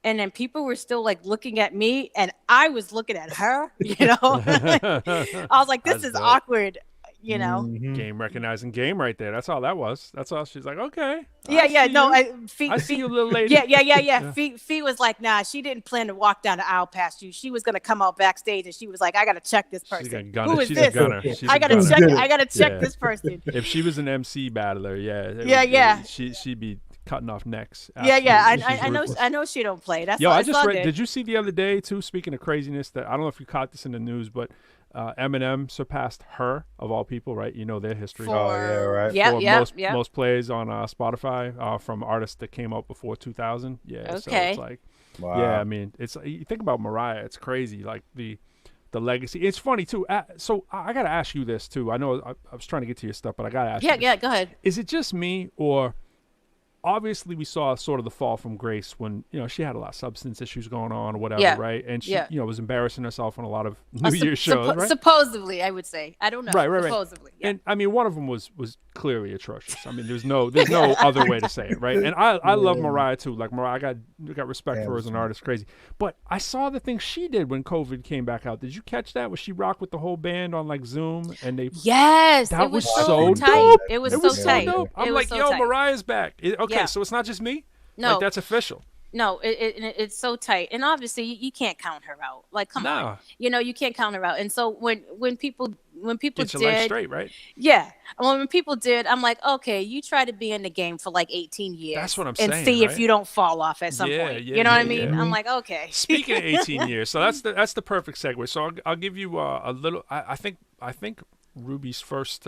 and then people were still like looking at me, and I was looking at her. You know, I was like, "This That's is dope. awkward." You know. Game recognizing game right there. That's all that was. That's all. She's like, okay. Yeah, yeah. see No, you. I see you, little lady. Yeah. Fee was like, nah, she didn't plan to walk down the aisle past you. She was gonna come out backstage, and she was like, I gotta check this She's a person. gunner. Who is She's this? a gunner. She's I a gotta gunner. check. I gotta check Yeah. this person. If she was an MC battler, yeah. She'd be cutting off necks. Yeah. Absolutely. She's I know. ruthless. I know she don't play. That's Yo, all, I it's just all read. good. Did you see the other day too? Speaking of craziness, that I don't know if you caught this in the news, but Eminem surpassed her of all people, right? You know their history. Oh, yeah, right. Yep. Most plays on Spotify from artists that came out before 2000. Yeah. So Okay. it's like, Wow. yeah. I mean, it's you think about Mariah. It's crazy. Like the legacy. It's funny too. So I got to ask you this too. I know I was trying to get to your stuff, but I got to ask you. Yeah. Go ahead. Is it just me, or obviously we saw sort of the fall from grace when, you know, she had a lot of substance issues going on or whatever, Yeah. right? And she, Yeah. you know, was embarrassing herself on a lot of New Year's shows, right? Supposedly, I would say. I don't know. Right. Supposedly. Yeah. And I mean, one of them was clearly atrocious. I mean, there's no other way to say it, right? And I love Mariah too. Like Mariah, I got respect for her as an artist, crazy. But I saw the thing she did when COVID came back out. Did you catch that? Was she rocked with the whole band on like Zoom and they? Yes, That it was was so so tight. dope. It was It so was so tight. dope. I'm It was like, so yo, tight. Mariah's back. Okay, Yeah. so it's not just me. No, Like, that's official. No, it's so tight, and obviously you can't count her out. Like, come Nah. on, you know you can't count her out. And so when people Get your life did, straight, right? yeah, when people did, I'm like, okay, you try to be in the game for like 18 years. That's what I'm and saying, see right? if you don't fall off at some point. You know what I mean? I'm like, okay. Speaking of 18 years, so that's the perfect segue. So I'll give you a little. I think Ruby's first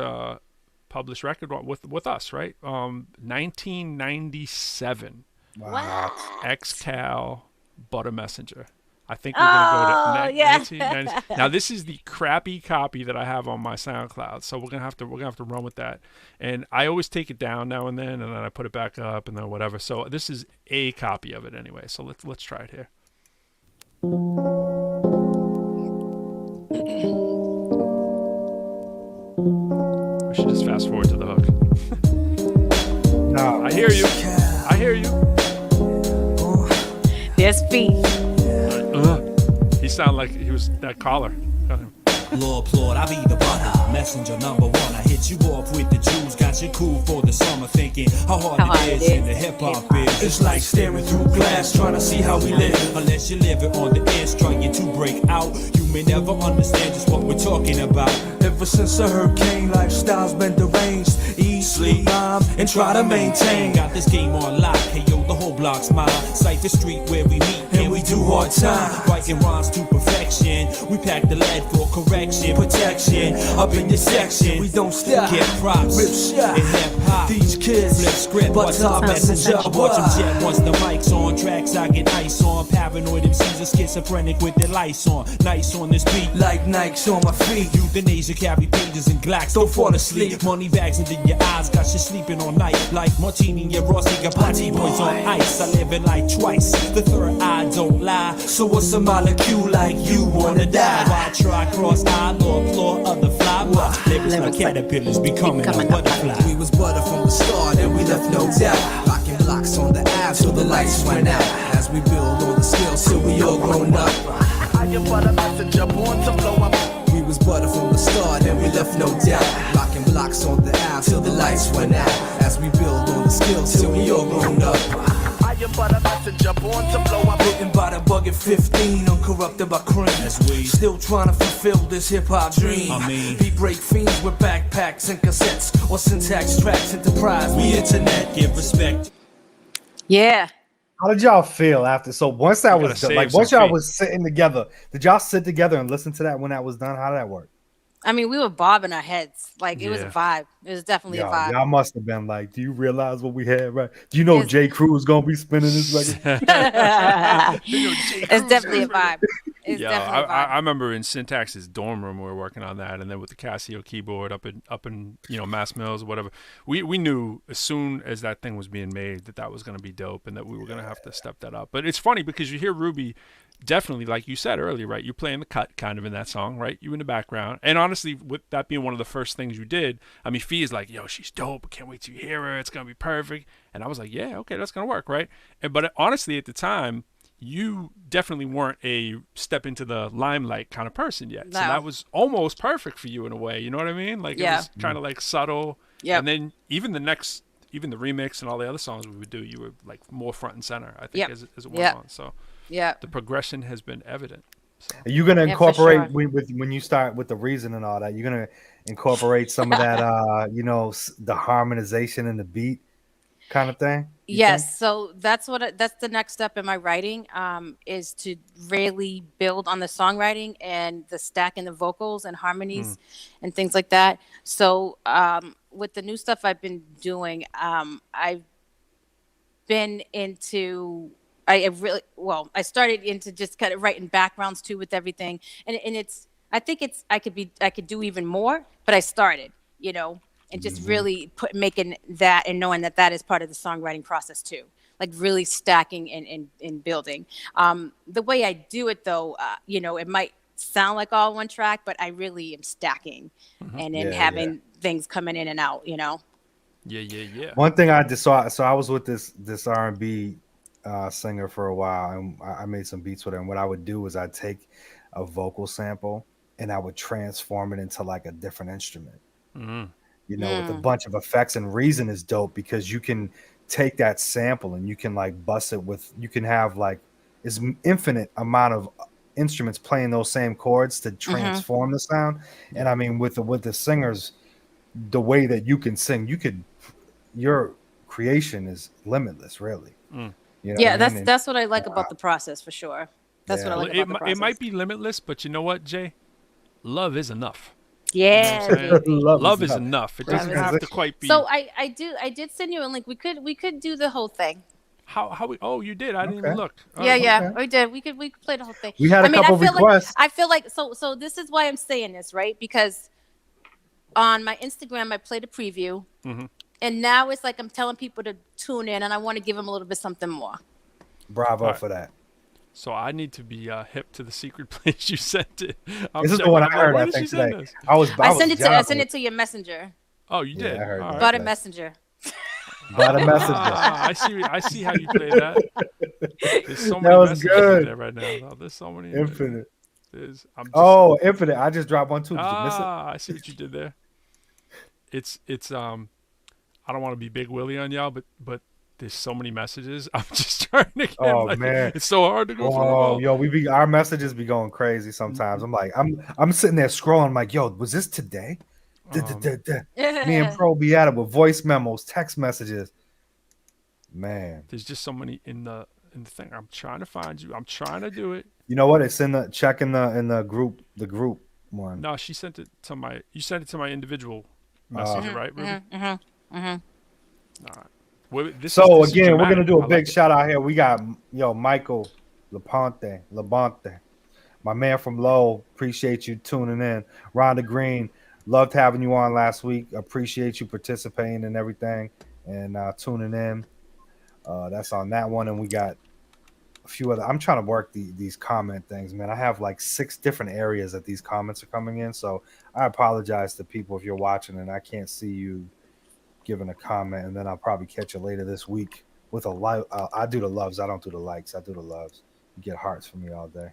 published record with us, right? 1997. Wow. X-Cal, Butter Messenger. I think we're gonna go to yeah. 1990. Now this is the crappy copy that I have on my SoundCloud, so we're gonna have to run with that. And I always take it down now and then I put it back up and then whatever. So this is a copy of it anyway. So let's try it here. We should just fast forward to the hook. No. I hear you. I hear you. There's feet. He sounded like he was that caller. Lord, I be the butter messenger number one. I hit you off with the jewels, got you cool for the summer, thinking how hard it is in the hip hop biz. It's like staring through glass, trying to see how we live. Unless you live it on the edge, trying to break out, you may never understand just what we're talking about. Ever since I heard Kane, lifestyle's been deranged. Eat, sleep, rhyme, and try to maintain. Got this game on lock, hey yo, the whole block's mine. Sight the street where we meet, and we do hard time. Writing rhymes to perfection. We pack the lead for correction, protection. Up in your section, we don't stop. Get props, rip shot, and hip hop. These kids flip script, but top messenger. Watch them jet once the mic's on. Tracks I get ice on. Paranoid MCs are schizophrenic with their lights on. Nice on this beat, like Nikes on my feet. Euthanasia carry pages and Glocks. Don't fall asleep. Money bags under your eyes, got you sleeping all night. Like Martini and your Rossi, got party boys on ice. I live it like twice. The third eye don't lie. So what's a molecule like you wanna die? Why try cross eye, Lord, claw, other fly? Watch lips like caterpillars becoming a butterfly. We was butter from the start and we left no doubt. Rockin' blocks on the Ave till the lights went out. As we build on the skills till we all grown up. I am but a messenger born to blow up. We was butter from the start and we left no doubt. Blocking blocks on the Ave till the lights went out. As we build on the skills till we all grown up. I am but a messenger born to blow up. Bitten by the bug at 15, uncorrupted by cream. Still trying to fulfill this hip-hop dream. Beat break fiends with backpacks and cassettes. Or syntax tracks, enterprise, we internet. Give respect. Yeah. How did y'all feel after? So once that was done, like once y'all was sitting together, did y'all sit together and listen to that when that was done? How did that work? I mean, we were bobbing our heads. Like, it was a vibe. It was definitely a vibe. Y'all must have been like, do you realize what we had, right? Do you know J. Crew is going to be spinning this record? It's definitely a vibe. It's Yeah, definitely a vibe. I remember in Syntax's dorm room we were working on that, and then with the Casio keyboard up in Mass Mills or whatever, we knew as soon as that thing was being made that was going to be dope and that we were going to have to step that up. But it's funny because you hear Ruby, definitely, like you said earlier, right? You're playing the cut kind of in that song, right? You in the background, and honestly, with that being one of the first things you did, I mean, Fee is like, "Yo, she's dope. Can't wait to hear her. It's gonna be perfect." And I was like, "Yeah, okay, that's gonna work, right?" But honestly, at the time, you definitely weren't a step into the limelight kind of person yet. No. So that was almost perfect for you in a way. You know what I mean? Like it was kind of like subtle. Yeah. And then even the remix and all the other songs we would do, you were like more front and center, I think, as it went on. So the progression has been evident. So. Are you gonna incorporate when you start with the reason and all that? You're gonna incorporate some of that, the harmonization and the beat kind of thing. Yes, so that's the next step in my writing, is to really build on the songwriting and the stack in the vocals and harmonies and things like that. So with the new stuff I've been doing, I've been into. I started into just kind of writing backgrounds too with everything, and I could do even more, but I started, and just really making that and knowing that is part of the songwriting process too, like really stacking and building. The way I do it though, it might sound like all one track, but I really am stacking and then having things coming in and out, Yeah. One thing I just saw, so I was with this R&B singer for a while, and I made some beats with her. And what I would do is I'd take a vocal sample and I would transform it into like a different instrument, with a bunch of effects. And Reason is dope because you can take that sample and you can like bust it you can have like this infinite amount of instruments playing those same chords to transform the sound. And I mean, with the singers, the way that you can sing, your creation is limitless, really. That's what I like about the process for sure. That's what I like about the process. It might be limitless, but you know what, Jay? Love is enough. Yeah, you know love is enough. It doesn't have to quite be. So I did send you a link. We could do the whole thing. How we? Oh, you did. I didn't even look. Oh, we did. We could play the whole thing. We had a couple requests. I feel like so. This is why I'm saying this, right? Because on my Instagram, I played a preview. And now it's like I'm telling people to tune in, and I want to give them a little bit something more. Bravo for that. So I need to be hip to the secret place you sent it. This is the one I heard. I think today. I sent it to your messenger. Oh, you did. I heard that. Butter Messenger. Butter Messenger. I see how you play that. There's so many messages in there right now. Oh, there's so many. Infinite. Infinite. I just dropped one too. Did you miss it? I see what you did there. It's I don't want to be Big Willie on y'all, but there's so many messages. I'm just trying to get man, it's so hard to go through. Yo, our messages be going crazy sometimes. I'm like, I'm sitting there scrolling, I'm like, yo, was this today? Me and Pro be at it with voice memos, text messages. Man, there's just so many in the thing. I'm trying to find you. I'm trying to do it. You know what? It's in the group one. No, you sent it to my individual messenger, right, Ruby? All right. Well, so again, we're gonna do a big shout out here. We got Michael Labonte, my man from Lowell. Appreciate you tuning in. Rhonda Green, loved having you on last week. Appreciate you participating and everything and tuning in. That's on that one, and we got a few other. I'm trying to work these comment things, man. I have like 6 different areas that these comments are coming in, so I apologize to people if you're watching and I can't see you giving a comment, and then I'll probably catch you later this week with a like. I do the loves. I don't do the likes. I do the loves. You get hearts from me all day.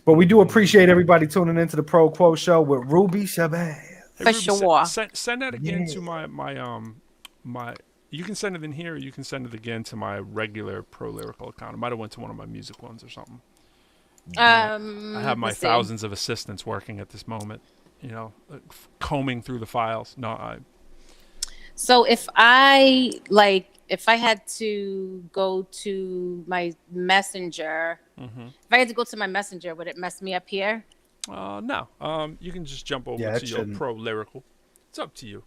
But we do appreciate everybody tuning into the ProQuo show with Ruby Shabazz. Hey, For Ruby, sure. Send that again to my. You can send it in here, or you can send it again to my regular Pro Lyrical account. I might have went to one of my music ones or something. I have my let's see. thousands of assistants working at this moment. You know, combing through the files. No, So if I had to go to my messenger, if I had to go to my messenger, would it mess me up here? no. You can just jump over Yeah, it to your shouldn't. Pro Lyrical. It's up to you.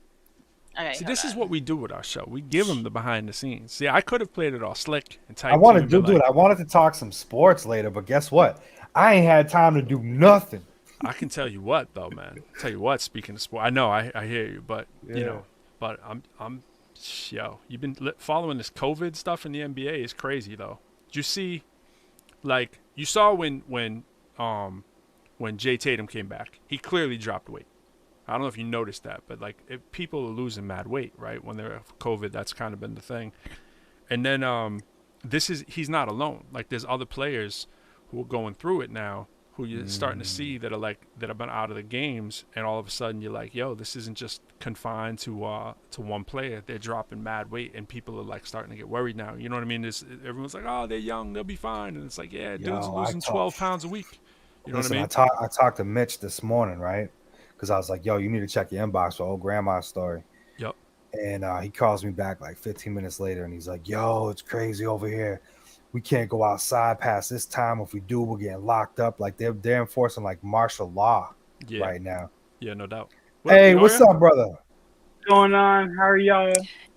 Okay, See, hold this is on. what we do with our show. We give them the behind the scenes. See, I could have played it all slick and typed. I wanted and to be do like, it. I wanted to talk some sports later, but guess what? I ain't had time to do nothing. I can tell you what, though, man. Tell you what. Speaking of sport, I know I hear you, but you know, but you've been following this COVID stuff in the NBA is crazy, though. Did you see, like, you saw when Jay Tatum came back, he clearly dropped weight. I don't know if you noticed that, but like people are losing mad weight, right? When they're COVID, that's kind of been the thing. And then he's not alone. Like there's other players who are going through it now, who you're starting to see that have been out of the games, and all of a sudden you're like, yo, this isn't just confined to one player. They're dropping mad weight, and people are like starting to get worried now. You know what I mean? Everyone's like, oh, they're young, they'll be fine, and it's like, yeah, dudes are losing 12 pounds a week. You know what I mean? I talked to Mitch this morning, right? Because I was like, yo, you need to check your inbox for old grandma's story. Yep. And he calls me back like 15 minutes later, and he's like, yo, it's crazy over here. We can't go outside past this time. If we do, we're getting locked up. Like they're enforcing like martial law right now. Yeah, no doubt. Hey, what's up, brother? What's going on? How are y'all?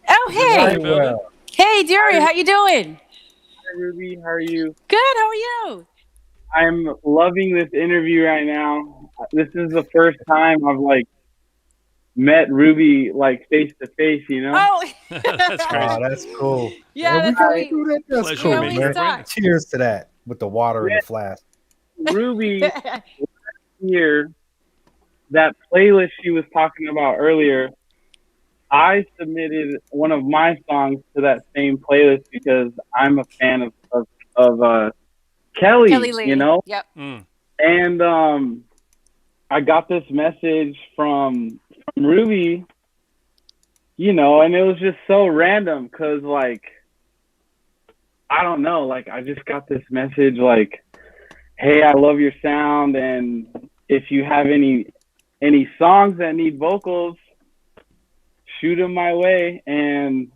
Oh, hey. Well. Hey, Dury, how you doing? Hi, Ruby. How are you? Good, how are you? I'm loving this interview right now. This is the first time I've like met Ruby like face to face, you know? Oh, That's crazy. Oh, that's cool. Yeah, we that's gotta great. do that. That's Pleasure cool, meeting man. you, Brandon. Cheers to that with the water in the flask. Ruby here, that playlist she was talking about earlier, I submitted one of my songs to that same playlist because I'm a fan of Kelly Lee. you know? Yep. And I got this message from Ruby, you know, and it was just so random because, like, I don't know, like, I just got this message like, hey, I love your sound, and if you have any songs that need vocals, shoot them my way. And,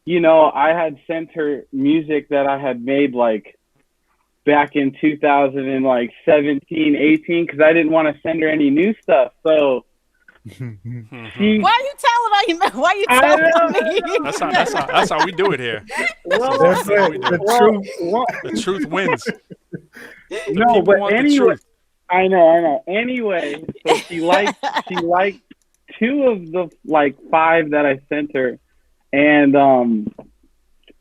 you know, I had sent her music that I had made, like, back in 2017, 18, because I didn't want to send her any new stuff. So Why are you telling me? Why are you telling me? That's how we do it here. Well, That's it. The truth wins. No, people but want the anyway, truth. I know. Anyway, so she liked two of the like 5 that I sent her, and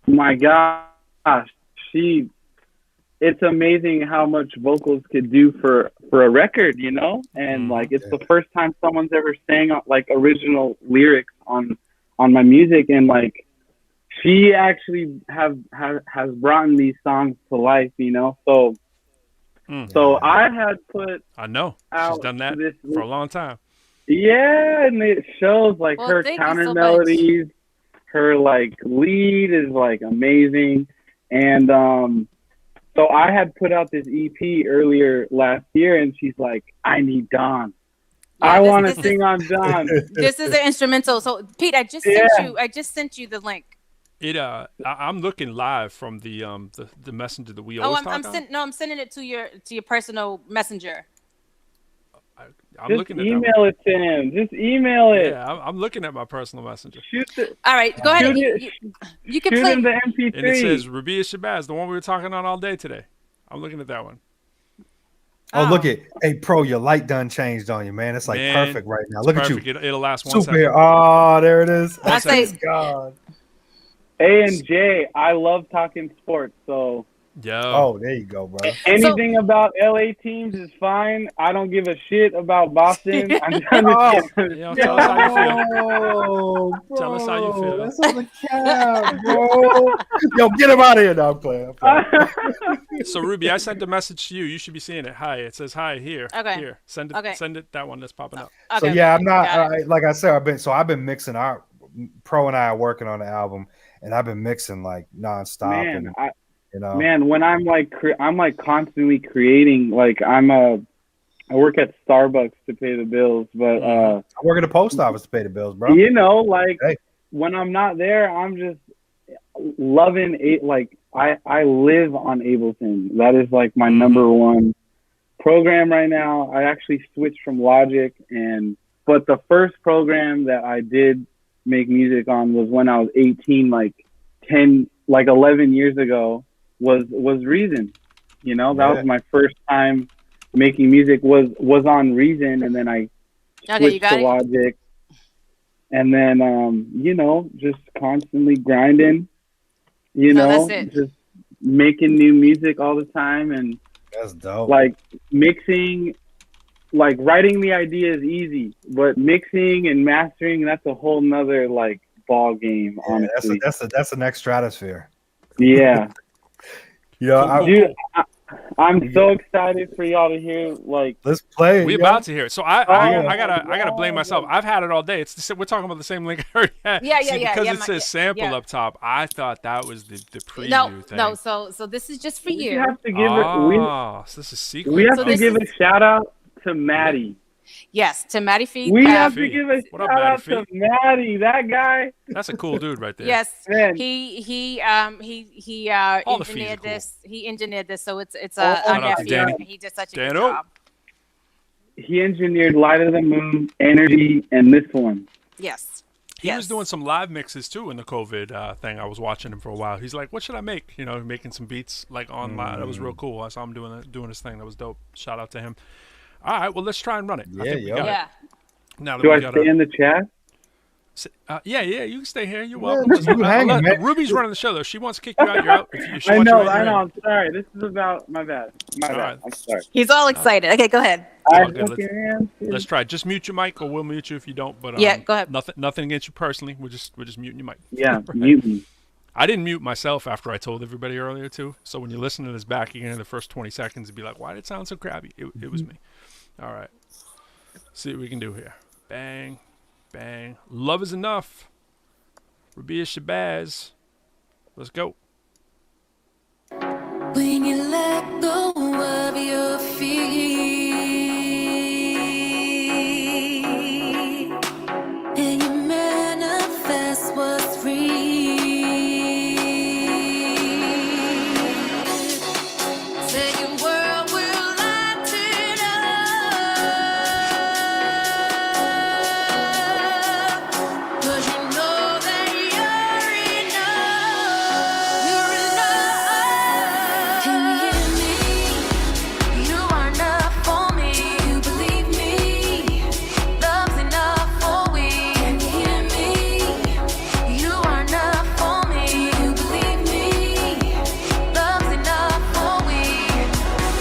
my gosh, it's amazing how much vocals could do for a record, you know? And like it's the first time someone's ever sang like original lyrics on my music, and like she actually has brought these songs to life, you know? So I had put I know. She's out done that this for a long time. Yeah, and it shows like Well, her thank you counter so melodies, her like lead is like amazing. And so I had put out this EP earlier last year, and she's like, I need Dawn. I want to sing on Dawn. This is an instrumental. So Pete, I just sent you the link. I'm looking live from the messenger that we Oh, always I'm talk on. I'm sending it to your personal messenger. I'm Just looking at email it to him. Just email it. Yeah, I'm looking at my personal messenger. Shoot it. All right, go ahead. You can Shoot play. him the MP3. And it says Rabia Shabazz, the one we were talking on all day today. I'm looking at that one. Oh, look at hey Pro, your light done changed on you, man. It's like Man, perfect right now. it's Look perfect. at you. It'll last 1 Super second. here. Oh, there it is. I say, God. A and J, I love talking sports, so Yo. Oh, there you go, bro. Anything about LA teams is fine. I don't give a shit about Boston. I'm trying Oh, to get Yo, tell us how you feel. Oh, bro, Tell us how you feel. That's on the cap, bro. Yo, get him out of here. No, I'm playing. So Ruby, I sent a message to you. You should be seeing it. Hi. It says hi here. Okay. Here. Send it. Okay. Send it. That one that's popping up. So Okay, yeah, I'm got not it. like I said. I've been mixing. Our Pro and I are working on the album, and I've been mixing like nonstop. Man, and, you know, man, when I'm like constantly creating. Like I work at Starbucks to pay the bills, but I work at the post office to pay the bills, bro. you know, like Hey. when I'm not there, I'm just loving it. Like I live on Ableton. That is like my number one program right now. I actually switched from Logic, but the first program that I did make music on was when I was 18, like 11 years ago. Was Reason. You know, that was my first time making music. Was on Reason, and then I switched to Logic, and then you know, just constantly grinding. You know, that's it. just making new music all the time, and that's dope. like mixing, like writing the idea is easy, but mixing and mastering, that's a whole nother like ball game. Yeah, Honestly, that's the next stratosphere. yeah. You know, Dude, I'm so excited for y'all to hear. Like, let's play. We yo. about to hear it. So I yeah. gotta blame myself. I've had it all day. We're talking about the same link I already had. Yeah, See, because yeah, it says sample yeah. up top. I thought that was the preview thing. No. So this is just for we you. have to give so this is secret. we have So to this give is- a shout out to Maddie. Yes, to Maddie Feed. We have to Fee. give a What up, shout Maddie out to Fee? Maddie. That guy. That's a cool dude right there. Yes, Man. he All the fees are engineered cool. this. He engineered this, so it's Shout a out to nephew. Danny. He did such a good Dano. job. He engineered Light of the Moon, Energy, and this one. Yes. He was doing some live mixes too in the COVID thing. I was watching him for a while. He's like, "What should I make?" You know, making some beats like on live. That was real cool. I saw him doing his thing. That was dope. Shout out to him. All right, well, let's try and run it. I think we got Yeah. it. Now that Do we I got stay in the chat? yeah, you can stay here. You're welcome. just you hanging, man. Ruby's running the show though. She wants to kick you out. You're out. If she I wants know, you in, I you're know. in. I'm sorry. This is about my bad. My All bad. right. I'm sorry. He's all excited. Okay, go ahead. I all good. fucking Let's try. Just mute your mic, or we'll mute you if you don't. But Yeah, go ahead. Nothing against you personally. We're just muting your mic. Yeah, Right. mute me. I didn't mute myself after I told everybody earlier too. So when you listen to this back again in the first 20 seconds, and be like, "Why did it sound so crappy?" It was me. All right. See what we can do here. Bang, bang. Love is enough. Rabia Shabazz. Let's go. When you let go of your feet and you manifest what's real, say your world will lighten up, 'cause you know that you're enough. You're enough. Can you hear me? You are enough for me. You believe me. Love's enough for we. Can you hear me? You are enough for me. You believe me. Love's enough for we.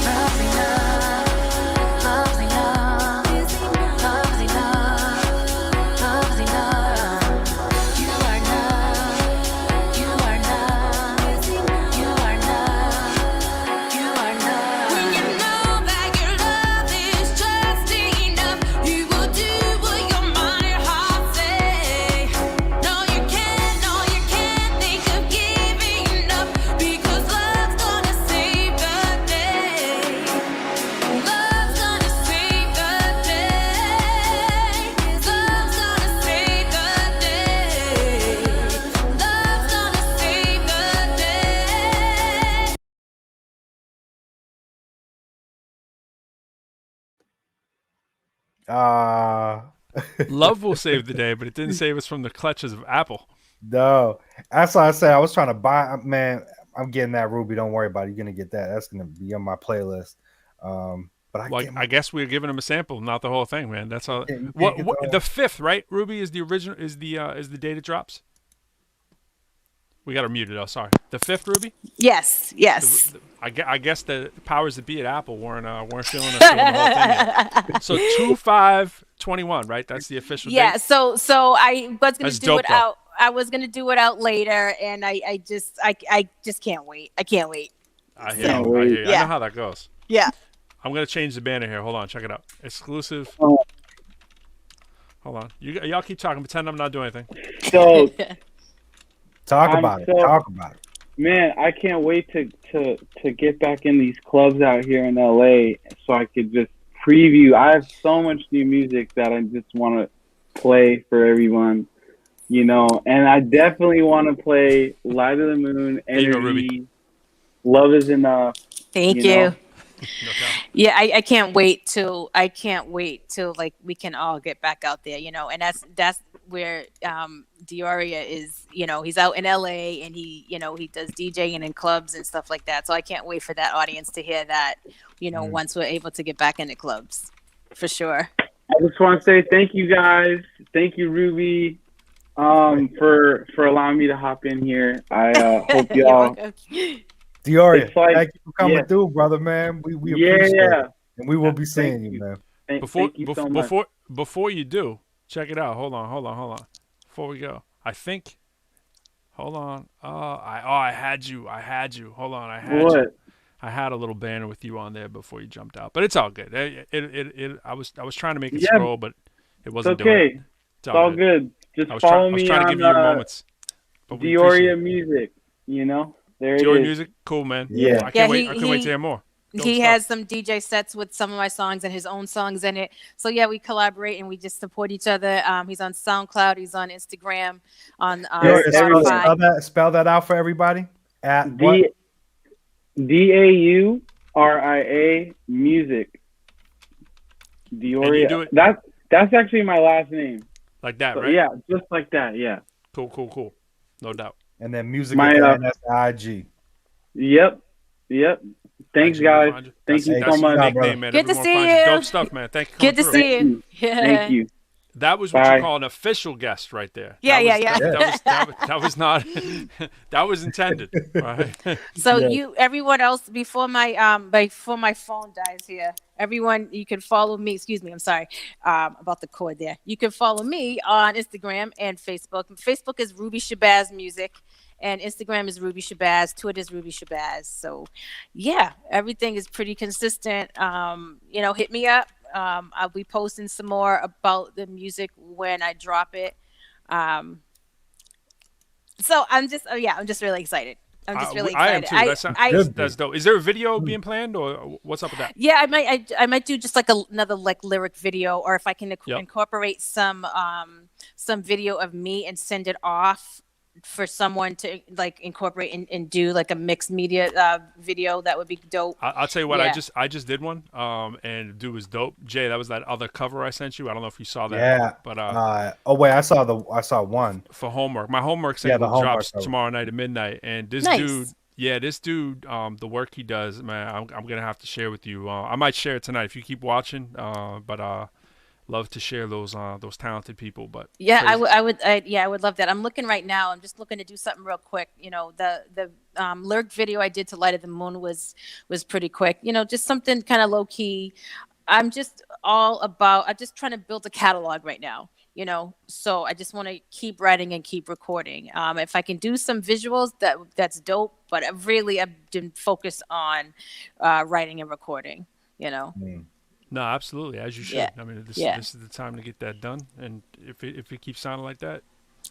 Love's enough. Love's enough. Love's enough. Love's enough. You are enough. You are enough. You are enough. You are enough. When you know that your love is just enough, you will do what your mind and heart say. No, you can't think of giving up, because love's gonna save the day. Love's gonna save the day. Love's gonna save the day. Love's gonna save the day. Love will save the day, but it didn't save us from the clutches of Apple. No, that's why I say I was trying to buy. Man, I'm getting that Ruby. Don't worry about it. You're gonna get that. That's gonna be on my playlist. But I guess we're giving him a sample, not the whole thing, man. That's all. Yeah, you What, can't what get the 5th, right? Ruby is the original. Is the date it drops? We got her muted. Oh, sorry. The 5th, Ruby. Yes, yes. I guess the powers that be at Apple weren't feeling us doing the whole thing yet. So 2/5/21, right? That's the official Yeah. date. So I was gonna That's do dope, it though. out. I was gonna do it out later, and I just can't wait. I can't wait. I hear you. I hear you. I Yeah. know how that goes. Yeah. I'm gonna change the banner here. Hold on, check it out. Exclusive. Oh. Hold on. Y'all keep talking. Pretend I'm not doing anything. So Talk I'm about it. so- Talk about it. man, I can't wait to get back in these clubs out here in LA so I could just preview. I have so much new music that I just want to play for everyone, you know. And I definitely want to play Light of the Moon, There you go, Energy, Love Is Enough. Thank you you. know. Yeah, I can't wait till like we can all get back out there, you know, and that's where Dioria is, you know, he's out in LA and he, you know, he does DJing in clubs and stuff like that. So I can't wait for that audience to hear that, you know, once we're able to get back into clubs. For sure. I just want to say thank you guys. Thank you, Ruby, for allowing me to hop in here. I hope You're y'all. welcome. Dioria, It's like- thank you for coming yeah. through, brother, man. We Yeah, appreciate yeah. it. And we will be seeing Thank you, you. man. Thank you so much. Before you do, check it out. Hold on. Before we go, I think. Hold on. I had you. Hold on. I had What? you. I had a little banner with you on there before you jumped out, but it's all good. I was trying to make it Yeah, scroll, but it wasn't It's doing okay. it. It's all good. Just I was follow I was me trying to on give you your moments. But we appreciate Dioria it. Music. You know, there it Dioria is. music, cool, man. Yeah. I can't wait. I can't wait to hear more. Dope He stuff. has some DJ sets with some of my songs and his own songs in it. So yeah, we collaborate and we just support each other. He's on SoundCloud, he's on Instagram, on Dioria, Spotify. spell that out for everybody. At what? DAURIA Music. Dioria. do it- That's actually my last name. Like that, So, right? yeah, just like that. Yeah. Cool. No doubt. And then music My, again, that's IG. Yep. Thanks, IG will guys. find you. Thank you That's so much. your nickname, man. Good to Everyone see finds you. Dope stuff, man. Thank you. for Good to coming through. see you. Yeah. Thank you. That was what Bye. you call an official guest right there. Yeah, That was not. That was intended. Right. So everyone else before my phone dies here, everyone you can follow me. Excuse me, I'm sorry about the cord there. You can follow me on Instagram and Facebook. Facebook is Ruby Shabazz Music, and Instagram is Ruby Shabazz. Twitter is Ruby Shabazz. So yeah, everything is pretty consistent. You know, hit me up. I'll be posting some more about the music when I drop it. So I'm just really excited. I'm just really excited. I am too. That's dope. Is there a video being planned, or what's up with that? Yeah, I might do just like another like lyric video, or if I can incorporate some video of me and send it off for someone to like incorporate and do like a mixed media video, that would be dope. I'll tell you what, Yeah. I just did one, and the dude was dope. Jay, that was that other cover I sent you. I don't know if you saw that. Yeah. But oh wait, I saw one for homework. My homework Yeah, the segment homework drops cover. tomorrow night at midnight, and this Nice. dude, the work he does, man, I'm gonna have to share with you. I might share it tonight if you keep watching. But love to share those talented people. But Yeah, crazy. I would love that. I'm looking right now. I'm just looking to do something real quick. You know, the lyric video I did to Light of the Moon was pretty quick. You know, just something kind of low key. I'm just trying to build a catalog right now. You know, so I just want to keep writing and keep recording. If I can do some visuals, that's dope. But I've been focused on writing and recording. You know. No, absolutely, as you should. Yeah. I mean, this is the time to get that done. And if it keeps sounding like that,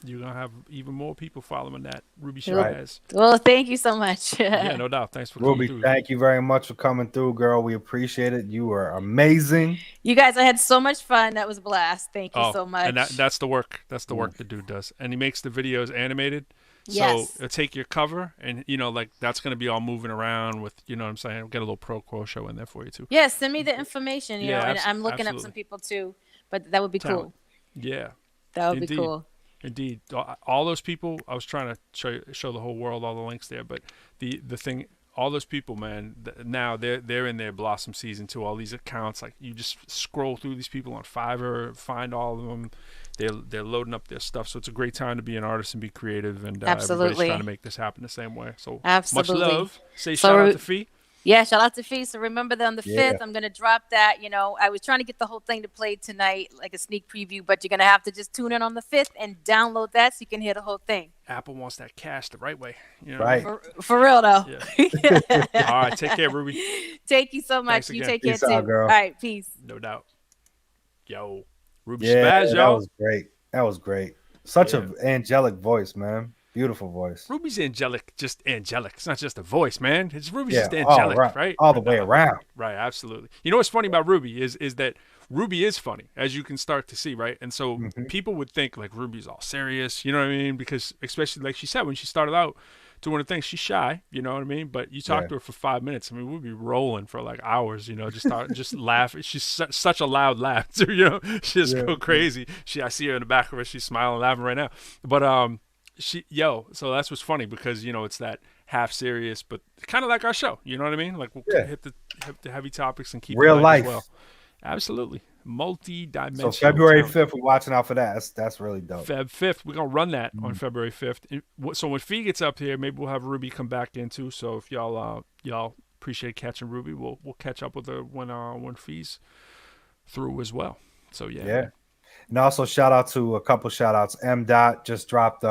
you're gonna have even more people following that. Ruby Shabazz. Well, thank you so much. Yeah, no doubt. Thanks for coming Ruby, through. thank you very much for coming through, girl. We appreciate it. You were amazing. You guys, I had so much fun. That was a blast. Thank you so much. And that's the work. That's the work the dude does. And he makes the videos animated. Yes. So take your cover, and like that's gonna be all moving around with, you know what I'm saying. We'll get a little ProQuo show in there for you too. Yeah, send me the information. You know, and I'm looking up absolutely. some people too. But that would be Talent. cool. Yeah. That would Indeed. be cool. Indeed, all those people. I was trying to show the whole world all the links there, but the thing, all those people, man. Now they're in their blossom season too. All these accounts, like you just scroll through these people on Fiverr, find all of them. They're loading up their stuff, so it's a great time to be an artist and be creative. And everybody's trying to make this happen the same way. So much love. Say shout out to Fee. Yeah, shout out to Fee. So remember that on the 5th, I'm going to drop that. You know, I was trying to get the whole thing to play tonight, like a sneak preview, but you're going to have to just tune in on the 5th and download that so you can hear the whole thing. Apple wants that cash the right way. You know right. For real, though. Yeah. All right. Take care, Ruby. Thank you so much. You take care, peace too. Out, girl. All right. Peace. No doubt. Yo, Ruby Spaz, yo. That was great. That was great. Such an angelic voice, man. Beautiful voice. Ruby's angelic, just angelic. It's not just a voice, man. Ruby's just angelic, right? All the way around. Right, absolutely. You know what's funny about Ruby is that Ruby is funny, as you can start to see, right? And so people would think like Ruby's all serious, you know what I mean? Because especially like she said, when she started out doing the thing, she's shy, you know what I mean? But you talk to her for 5 minutes, I mean, we'd be rolling for like hours, you know, just laugh. She's such a loud laughter, you know? She just go crazy. I see her in the back of her, she's smiling, laughing right now. But so that's what's funny because, you know, it's that half serious, but kind of like our show, you know what I mean? Like we'll hit the heavy topics and keep real it life. As well. Absolutely. Multi-dimensional. So February 5th, we're watching out for that. That's really dope. Feb 5th, we're going to run that on February 5th. So when Fee gets up here, maybe we'll have Ruby come back in too. So if y'all appreciate catching Ruby, we'll catch up with her when Fee's through as well. So yeah. And also shout out to a couple shout outs. M. Dot just dropped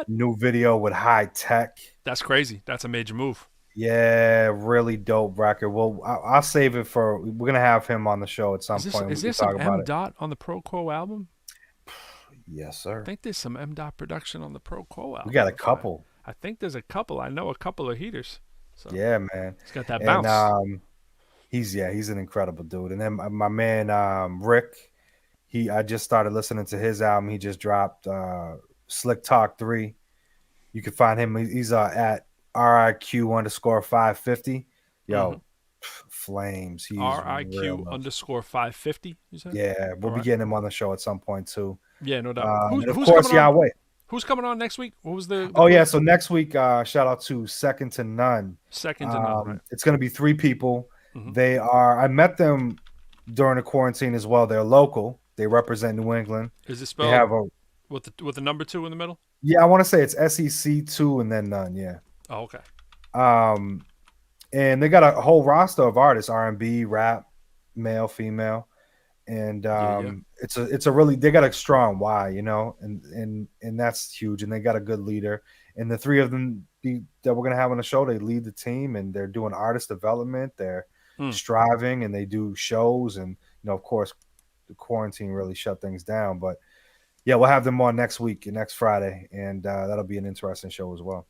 new video with High Tech. That's crazy. That's a major move. Yeah, really dope record. Well, I'll save it for. We're gonna have him on the show at some point. Is there some M. Dot on the ProQuo album? Yes, sir. I think there's some M. Dot production on the ProQuo album. We got a couple. I think there's a couple. I know a couple of heaters. So yeah, man. He's got that bounce. And, he's an incredible dude. And then my man Rick, I just started listening to his album. He just dropped Slick Talk 3. You can find him. He's at RIQ_550. Yo, flames. He's RIQ_550. You said? Yeah, we'll be getting him on the show at some point too. Yeah, no doubt. Of course, Yahweh. Who's coming on next week? What was the? So next week, shout out to Second to None. Second to None. Right. It's going to be 3 people. They are. I met them during the quarantine as well. They're local. They represent New England. Is it spelled with the number 2 in the middle? Yeah, I want to say it's SEC2 and then None. Yeah. Oh, okay. And they got a whole roster of artists: R&B, rap, male, female, and it's a really, they got a strong Y, you know, and that's huge. And they got a good leader. And the 3 of them that we're gonna have on the show, they lead the team, and they're doing artist development. They're striving, and they do shows, and you know, of course, the quarantine really shut things down. But yeah, we'll have them on next Friday, and that'll be an interesting show as well.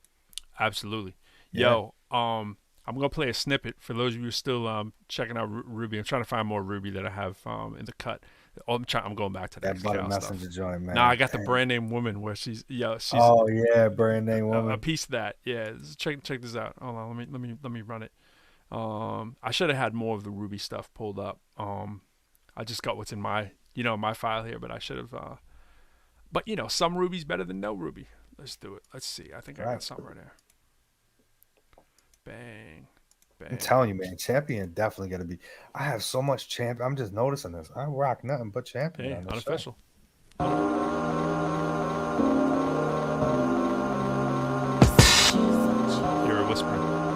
Absolutely. Yo, I'm gonna play a snippet for those of you still checking out Ruby. I'm trying to find more Ruby that I have in the cut. I'm going back to that Butter Messenger joint, man. Nah, I got the Brand Name Woman where she's Brand Name Woman. A piece of that. Yeah, check this out. Hold on, let me run it. I should have had more of the Ruby stuff pulled up. I just got what's in my file here, but I should have. But some Ruby's better than no Ruby. Let's do it. Let's see. I think I got something right there. Bang. I'm telling you, man, Champion definitely got to be. I have so much Champion. I'm just noticing this. I rock nothing but Champion. Hey, unofficial. You're a whisper.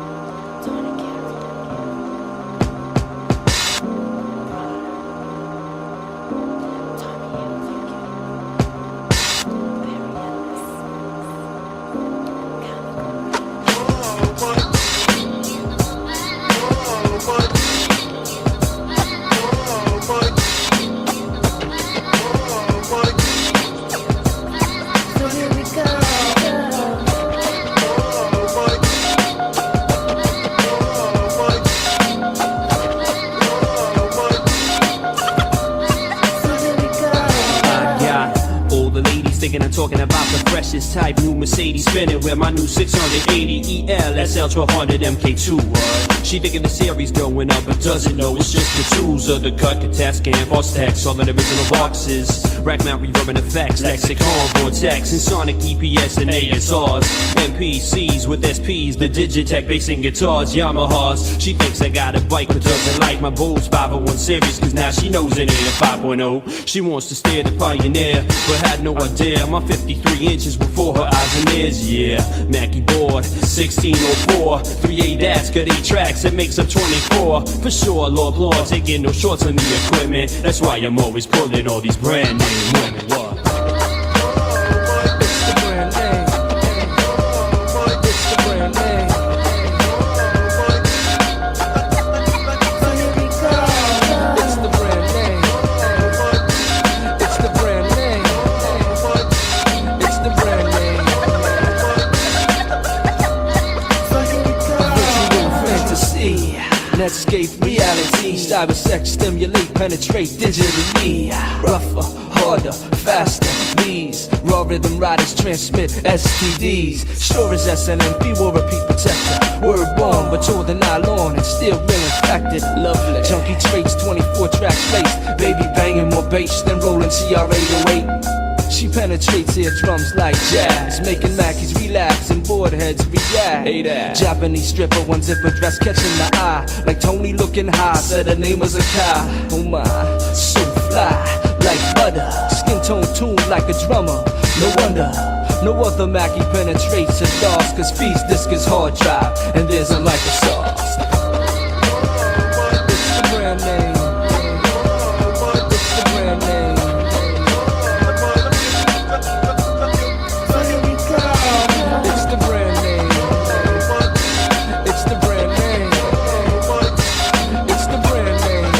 Talking about the freshest type new Mercedes spinning with my new 680 EL SL 1200 MK2. She thinking the series going up, but doesn't know it's just the tools of the cut, cassette, scan, boss text, all in the original boxes. Rack mount, reverb and effects, lexicon, vortex, and sonic EPS and ASRs. MPCs with SPs, the Digitech basing guitars, Yamahas. She thinks I got a bike, but doesn't like my Bose 501 series, cause now she knows it ain't a 5.0. She wants to stare the pioneer, but had no idea my 53 inches before her eyes and ears. Yeah, Mackie board, 1604, 3/8 that's got 8 tracks, it makes up 24. For sure, Lord Lord, taking no shorts on the equipment. That's why I'm always pulling all these brand name women. What? It's the brand name. It's the brand name. It's the brand name. It's the brand name. It's the brand name. Virtual fantasy, Netscape reality, cyber sex stimulate, penetrate digitally. Rougher, harder, faster, these raw rhythm riders transmit STDs. Sure as SNMP will repeat protector. Word born, but told the nylon and still real infected. Lovely, junkie traits, 24 tracks laced. Baby banging more bass than rolling CR808. She penetrates eardrums like jazz, making Mackies relapse and board heads react. Hey there. Japanese stripper, one zipper dress catching the eye, like Tony looking high, said her name was a Kai. Oh my, so fly, like butter, skin tone tuned like a drummer. No wonder, no other Mackie penetrates her dogs, cause feeds disc is hard drive, and there's a Microsoft. It's the brand name. It's the brand name. It's the brand name. It's the brand name. It's the brand name.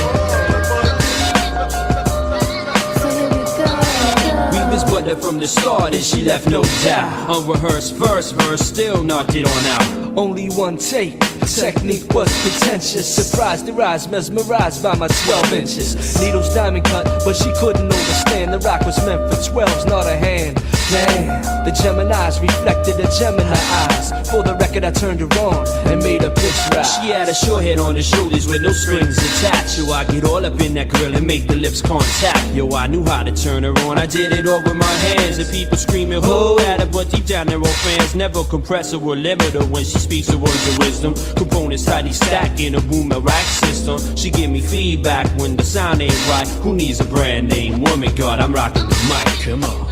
We was butter from the start and she left no doubt. Unrehearsed verse, still knocked it on out. Only one take, technique was pretentious. Surprised her eyes, mesmerized by my 12 inches. Needles diamond cut, but she couldn't understand. The rock was meant for 12s, not a hand. Damn, the Geminis reflected the Gemini eyes. For the record, I turned her on and made her pitch right. She had a short head on the shoulders with no strings attached. Yo, I get all up in that girl and make the lips contact. Yo, I knew how to turn her on. I did it all with my hands. And people screaming, who at her? But deep down they're all fans. Never compress her or limit her when she speaks the words of wisdom. Components tightly stacked in a boomer rack system. She give me feedback when the sound ain't right. Who needs a brand name woman? God, I'm rocking the mic. Come on.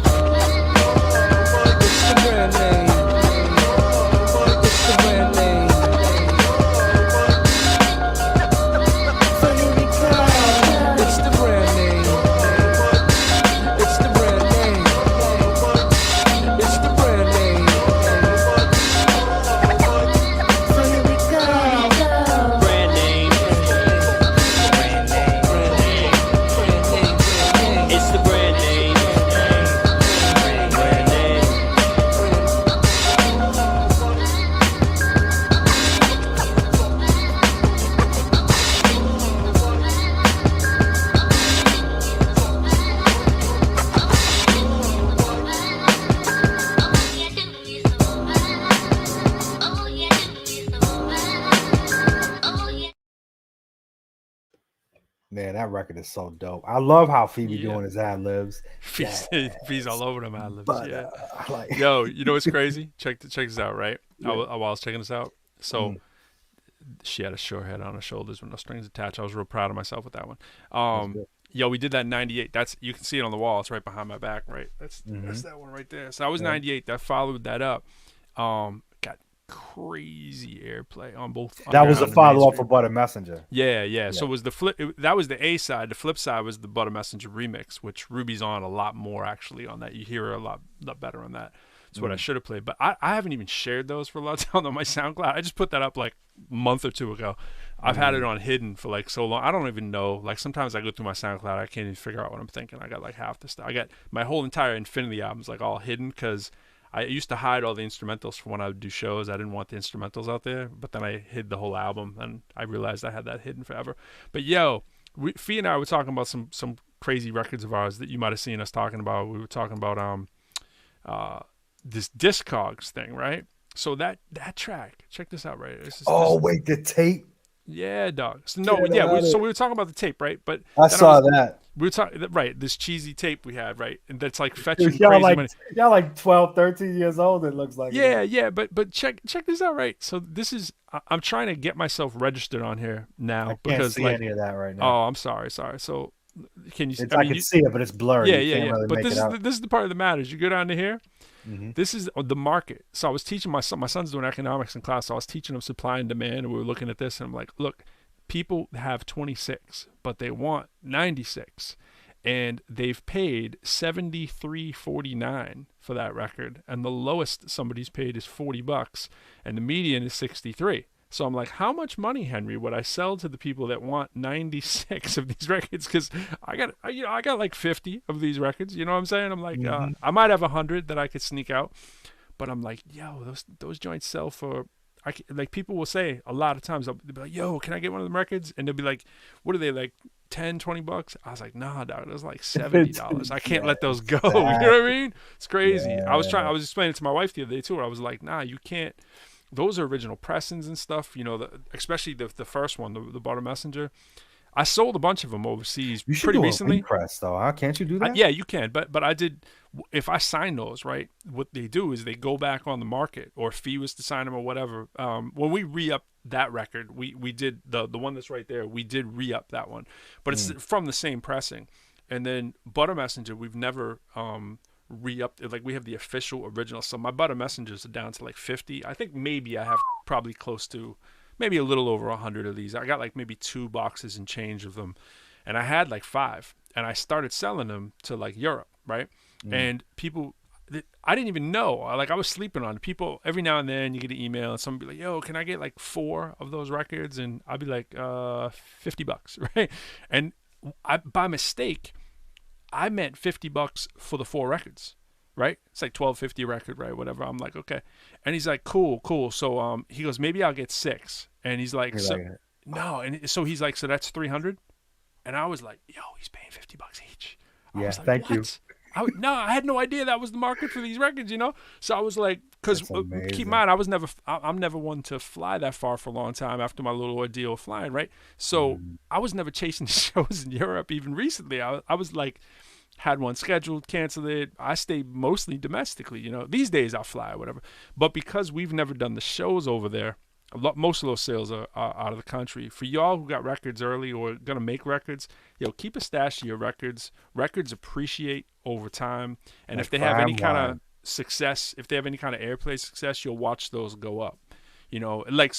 It's the brand name. It's the brand name. It's the brand name. It's the brand name. It's the brand name. Brand name. It's the brand name. Brand name. Man, that record is so dope. I love how Phoebe Yeah. doing his ad libs. Fees all over them ad libs. But, Yeah. like, Yo, you know what's crazy? Check this out, right? While I was checking this out, so she had a short head on her shoulders with no strings attached. I was real proud of myself with that one. good. Yo, we did that in '98. That's, you can see it on the wall. It's right behind my back, right? That's that one right there. So that was '98. That followed that up. Got crazy airplay on both. that was a underground and follow up mainstream. for Butter Messenger. Yeah. So it was the flip. That was the A side. The flip side was the Butter Messenger remix, which Ruby's on a lot more actually on that. You hear her a lot better on that. That's what I should have played, but I haven't even shared those for a lot of time on my SoundCloud. I just put that up like a month or two ago. I've had it on hidden for like so long. I don't even know. Like sometimes I go through my SoundCloud, I can't even figure out what I'm thinking. I got like half the stuff. I got my whole entire Infinity albums like all hidden because I used to hide all the instrumentals for when I would do shows. I didn't want the instrumentals out there, but then I hid the whole album, and I realized I had that hidden forever. But yo, Fee and I were talking about some crazy records of ours that you might have seen us talking about. We were talking about this Discogs thing, right? So that track, check this out, right? This is, Oh, wait, the tape. Yeah, dog. So, no, yeah. So we were talking about the tape, right? But I then saw that. We were talking, right? This cheesy tape we had, right? And that's like fetching Dude, y'all crazy like money. y'all like 12, 13 years old. It looks like. Yeah, yeah. But check this out, right? So this is I'm trying to get myself registered on here now I can't because see like any of that right now. oh, I'm sorry. So can you? I can see it, but it's blurry. Yeah, You yeah, can't yeah. really But make this it is out. this is the part that matters. You go down to here. Mhm. This is the market. So I was teaching my son. My son's doing economics in class. So I was teaching him supply and demand, and we were looking at this, and I'm like, look, people have 26, but they want 96, and they've paid $73.49 for that record, and the lowest somebody's paid is $40, and the median is 63. So I'm like, how much money, Henry, would I sell to the people that want 96 of these records? Because I got like 50 of these records. You know what I'm saying? I'm like, I might have 100 that I could sneak out, but I'm like, yo, those joints sell for. Like people will say a lot of times, they'll be like, yo, can I get one of them records? And they'll be like, what are they, like $10-20? I was like, nah, dog, it was like $70. I can't let those go. You know what I mean? It's crazy. Yeah. I was explaining it to my wife the other day too, where I was like, nah, you can't. Those are original pressings and stuff, you know, especially the first one, the Butter Messenger. I sold a bunch of them overseas You should pretty do recently. a repress though, huh? Can't you do that? Yeah, you can, but I did. If I sign those, right, what they do is they go back on the market, or if Fee was to sign them or whatever. When we re-up that record, we did the one that's right there. We did re-up that one, but it's from the same pressing. And then Butter Messenger, we've never re-upped. Like we have the official original. So my Butter Messengers are down to like 50. I think maybe I have probably close to. Maybe a little over 100 of these. I got like maybe 2 boxes and change of them, and I had like 5, and I started selling them to like Europe, right? And people, I didn't even know. Like I was sleeping on it. People every now and then you get an email and someone be like, "Yo, can I get like 4 of those records?" And I'd be like, $50, right? And by mistake, I meant $50 for the 4 records. Right? It's like $12.50 record, right? Whatever. I'm like, okay. And he's like, cool. So he goes, maybe I'll get 6. And he's like, no. And so he's like, so that's 300. And I was like, yo, he's paying $50 each. I was like, thank you. I had no idea that was the market for these records, you know? So I was like, because keep in mind, I'm never one to fly that far for a long time after my little ordeal of flying, right? So I was never chasing shows in Europe even recently. I was like, had one scheduled, canceled it. I stay mostly domestically, you know. These days I'll fly or whatever. But because we've never done the shows over there, most of those sales are out of the country. For y'all who got records early or gonna make records, keep a stash of your records. Records appreciate over time, and Like if they have any kind wine. of success, if they have any kind of airplay success, you'll watch those go up. You know, like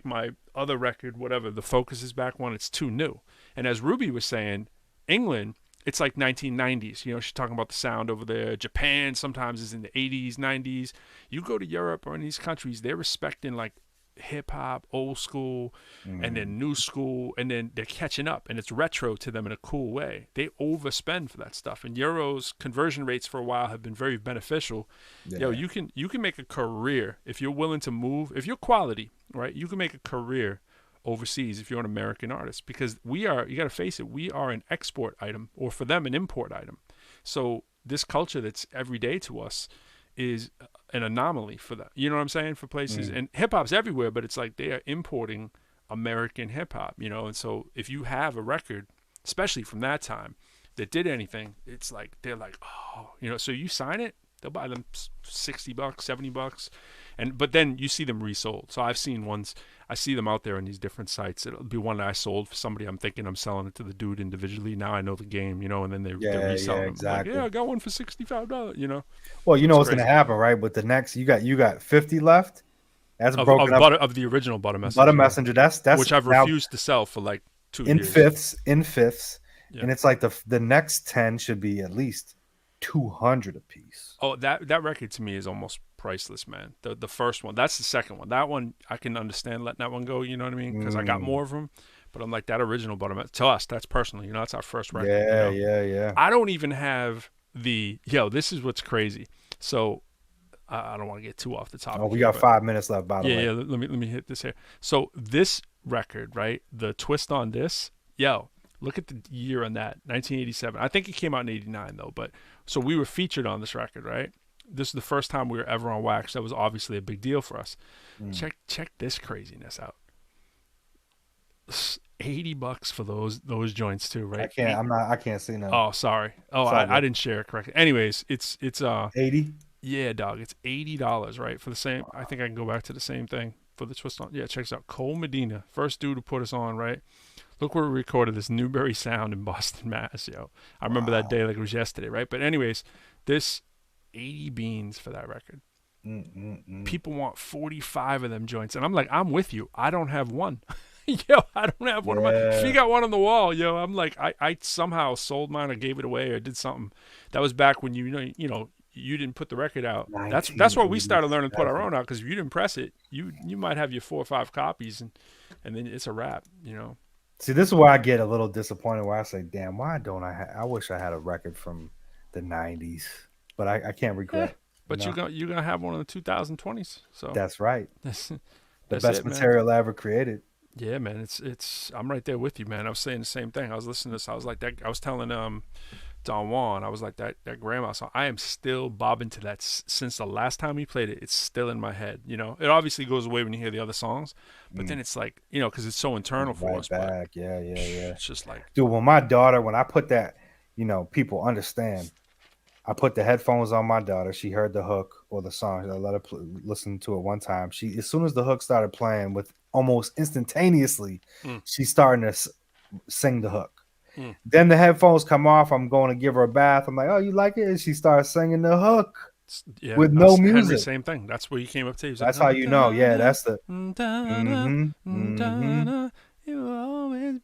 my other record, whatever, the Focus is Back one, it's too new. And as Ruby was saying, England, it's like 1990s. You know, she's talking about the sound over there. Japan sometimes is in the 80s, 90s. You go to Europe or in these countries, they're respecting like hip hop, old school, and then new school, and then they're catching up, and it's retro to them in a cool way. They overspend for that stuff. And Euro's conversion rates for a while have been very beneficial. Yeah. You can make a career if you're willing to move. If you're quality, right, you can make a career overseas if you're an American artist, because you got to face it, we are an export item, or for them an import item. So this culture that's everyday to us is an anomaly for that. You know what I'm saying? For places, and hip hop's everywhere, but it's like they are importing American hip hop, you know. And so if you have a record, especially from that time, that did anything, it's like they're like, oh, you know. So you sign it, they'll buy them $60, $70, but then you see them resold. So I've seen ones. I see them out there on these different sites. It'll be one that I sold for somebody. I'm thinking I'm selling it to the dude individually. Now I know the game, you know, and then they're reselling them. exactly. Like, I got one for $65, you know. Well, you know what's crazy. going to happen, right? With the next, you got 50 left. That's of broken up. of the original Butter Messenger. Butter Messenger. That's which I've refused to sell for like 2 years. In fifths, Yeah. and it's like the next 10 should be at least 200 a piece. Oh, that record to me is almost priceless, man. The first one, that's the second one. That one I can understand letting that one go. You know what I mean? Because I got more of them. But I'm like, that original Butter Messenger, to us, that's personal. You know, that's our first record. Yeah, you know? yeah. I don't even have this is what's crazy. So I don't want to get too off the topic. Oh, we got 5 minutes left, by the way. Yeah, let me hit this here. So this record, right? The twist on this, look at the year on that, 1987. I think it came out in 89 though. But so we were featured on this record, right? This is the first time we were ever on Wax. That was obviously a big deal for us. Check this craziness out. $80 for those joints too, right? I can't see no. Oh, sorry. Oh, I didn't share it correctly. Anyways, it's 80. Yeah, dog. It's $80, right? For the same. I think I can go back to the same thing for the twist on. Yeah, check this out. Cole Medina, first dude to put us on, right? Look where we recorded this, Newbury Sound in Boston, Mass. Yo, I remember that day like it was yesterday, right? But anyways, this 80 beans for that record. People want 45 of them joints, and I'm like, I'm with you. I don't have one. Yo, I don't have one of my. If you got one on the wall, yo, I'm like, I somehow sold mine or gave it away or did something. That was back when you know. You didn't put the record out. That's where we started learning to put our own out, because if you didn't press it, you might have your 4 or 5 copies, and then it's a wrap, you know. See, this is where I get a little disappointed, where I say, damn, why don't I wish I had a record from the 90s, but I can't regret. But you're gonna have one in the 2020s. So that's right. That's the best material ever created. Yeah, man. It's I'm right there with you, man. I was saying the same thing. I was listening to this. I was like that. I was telling Don Juan, I was like that grandma song. I am still bobbing to that since the last time he played it. It's still in my head. You know, it obviously goes away when you hear the other songs, but then it's like, you know, because it's so internal for us. Back. Yeah. It's just like, dude, when I put that, you know, people understand. I put the headphones on my daughter. She heard the hook or the song. I let her listen to it one time. She, as soon as the hook started playing, with almost instantaneously, she's starting to sing the hook. Then the headphones come off. I'm going to give her a bath. I'm like, oh, you like it? And she starts singing the hook with no music. Henry, same thing. That's where you came up to. That's how you know. Yeah, that's the.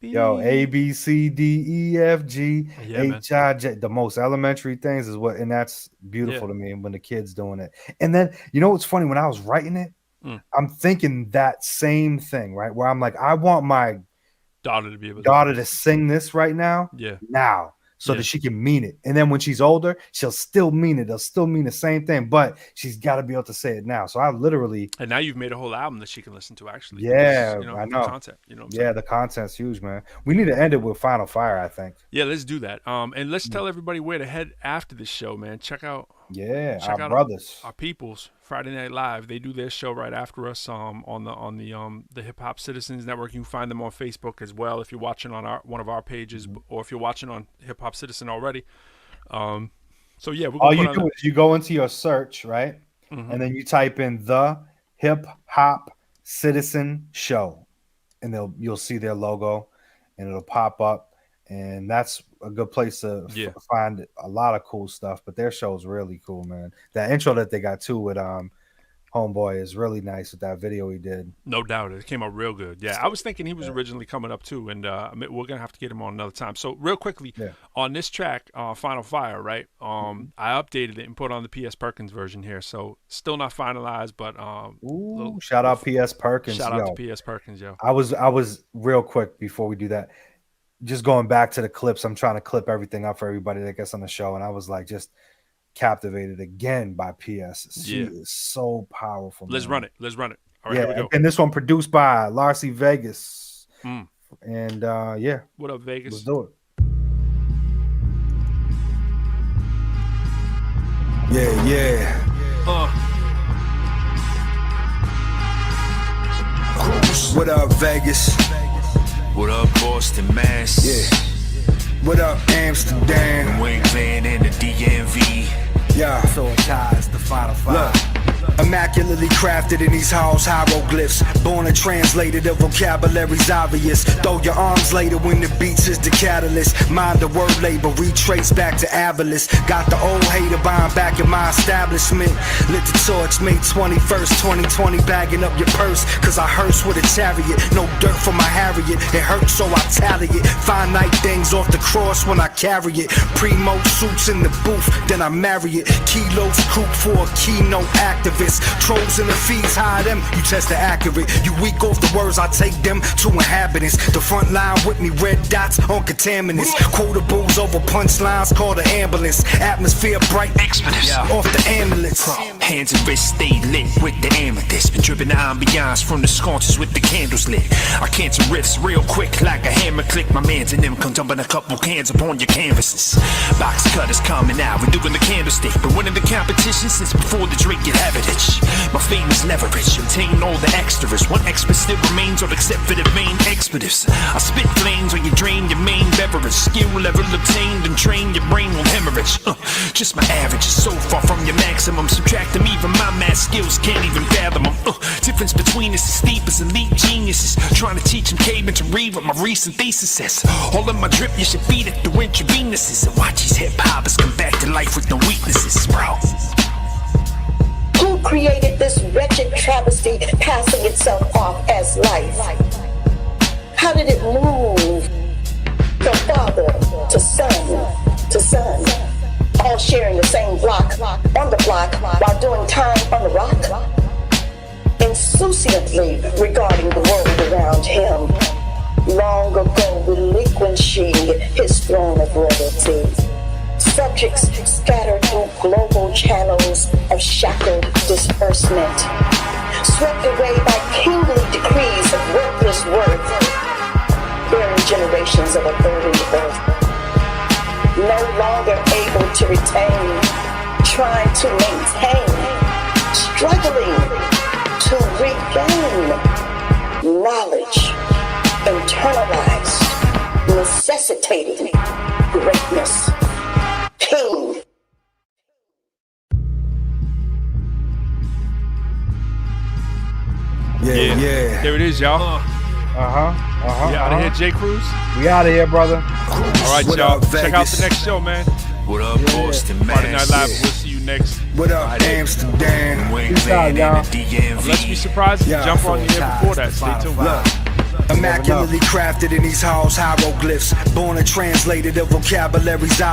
Yo, A, B, C, D, E, F, G, H, I, J. The most elementary things is what, and that's beautiful to me when the kid's doing it. And then, you know what's funny? When I was writing it, I'm thinking that same thing, right? Where I'm like, I want my daughter to be able to sing this right now. So that she can mean it. And then when she's older, she'll still mean it. They'll still mean the same thing, but she's got to be able to say it now. So I literally. And now you've made a whole album that she can listen to, actually. Yeah, because, you know, I know. The content, you know what I'm saying? The content's huge, man. We need to end it with Final Fire, I think. Yeah, let's do that. And let's tell everybody where to head after this show, man. Check out our brothers, our peoples, Friday Night Live. They do their show right after us on the Hip Hop Citizens Network. You can find them on Facebook as well if you're watching on one of our pages, or if you're watching on Hip Hop Citizen already. So yeah, all you do is you go into your search, right, and then you type in the Hip Hop Citizen Show, and you'll see their logo, and it'll pop up. And that's a good place to find a lot of cool stuff. But their show is really cool, man. That intro that they got too with Homeboy is really nice with that video he did. No doubt. It came out real good. Yeah, I was thinking he was originally coming up too, and we're going to have to get him on another time. So real quickly, on this track, Final Fire, right, I updated it and put on the P.S. Perkins version here. So still not finalized, but shout out P.S. Perkins. Shout out to P.S. Perkins, yo. I was real quick before we do that. Just going back to the clips, I'm trying to clip everything up for everybody that gets on the show, and I was like just captivated again by PS. She is so powerful. Let's run it. All right, here we go. And this one produced by Larcy Vegas. And what up, Vegas? Let's do it. What up, Vegas? What up, Boston, Mass? What up, Amsterdam? We ain't playing in the DMV. So it ties the Final Five. Immaculately crafted in these halls, hieroglyphs. Born and translated, the vocabulary's obvious. Throw your arms later when the beats is the catalyst. Mind the word labor, retrace back to Avalis. Got the old hater buying back in my establishment. Lit the torch, May 21st, 2020. Bagging up your purse, cause I hearse with a chariot. No dirt for my Harriet, it hurts so I tally it. Finite things off the cross when I carry it. Primo suits in the booth, then I marry it. Kilos coop for a keynote activist. Trolls in the fees, hide them, you test the accurate. You weak off the words, I take them to inhabitants. The front line with me, red dots on contaminants. Quotables over punchlines, call the ambulance. Atmosphere bright, expletives off the ambulance. Hands and wrists stay lit with the amethyst. Been dripping the ambiance from the sconces with the candles lit. I cancel riffs real quick like a hammer click. My mans and them come dumping a couple cans upon your canvases. Box cutters coming out, we're doing the candlestick. Been winning the competition since before the drink get heritage. My fame is leverage, obtain all the extras. One expert still remains, all except for the main expletives. I spit flames when you drain your main beverage. Skill level obtained and train, your brain will hemorrhage. Just my average is so far from your maximum. Subtract them, even my math skills can't even fathom them. Difference between us is steep as elite geniuses. Trying to teach them cavemen to read what my recent thesis says. All of my drip, you should feed it through intravenous's. And watch these hip-hoppers come back to life with no weaknesses, bro. Who created this wretched travesty passing itself off as life? How did it move from father to son, all sharing the same block on the block while doing time on the rock? Insouciantly regarding the world around him, long ago relinquishing his throne of royalty. Subjects scattered through global channels of shackled disbursement, swept away by kingly decrees of worthless worth, bearing generations of a burdened earth, no longer able to retain, trying to maintain, struggling to regain knowledge, internalized, necessitating greatness. King. Yeah. There it is, y'all. We out of here, J. Cruz. We out of here, brother. All right, What y'all. up, Check out Vegas? the next show, man. What up, Boston, man? Friday Night Live. We'll see you next. What up, Amsterdam? Peace out, y'all. Let's be surprised if you jump on the air before that. Stay tuned. Immaculately crafted in these halls, hieroglyphs, born and translated of vocabularies.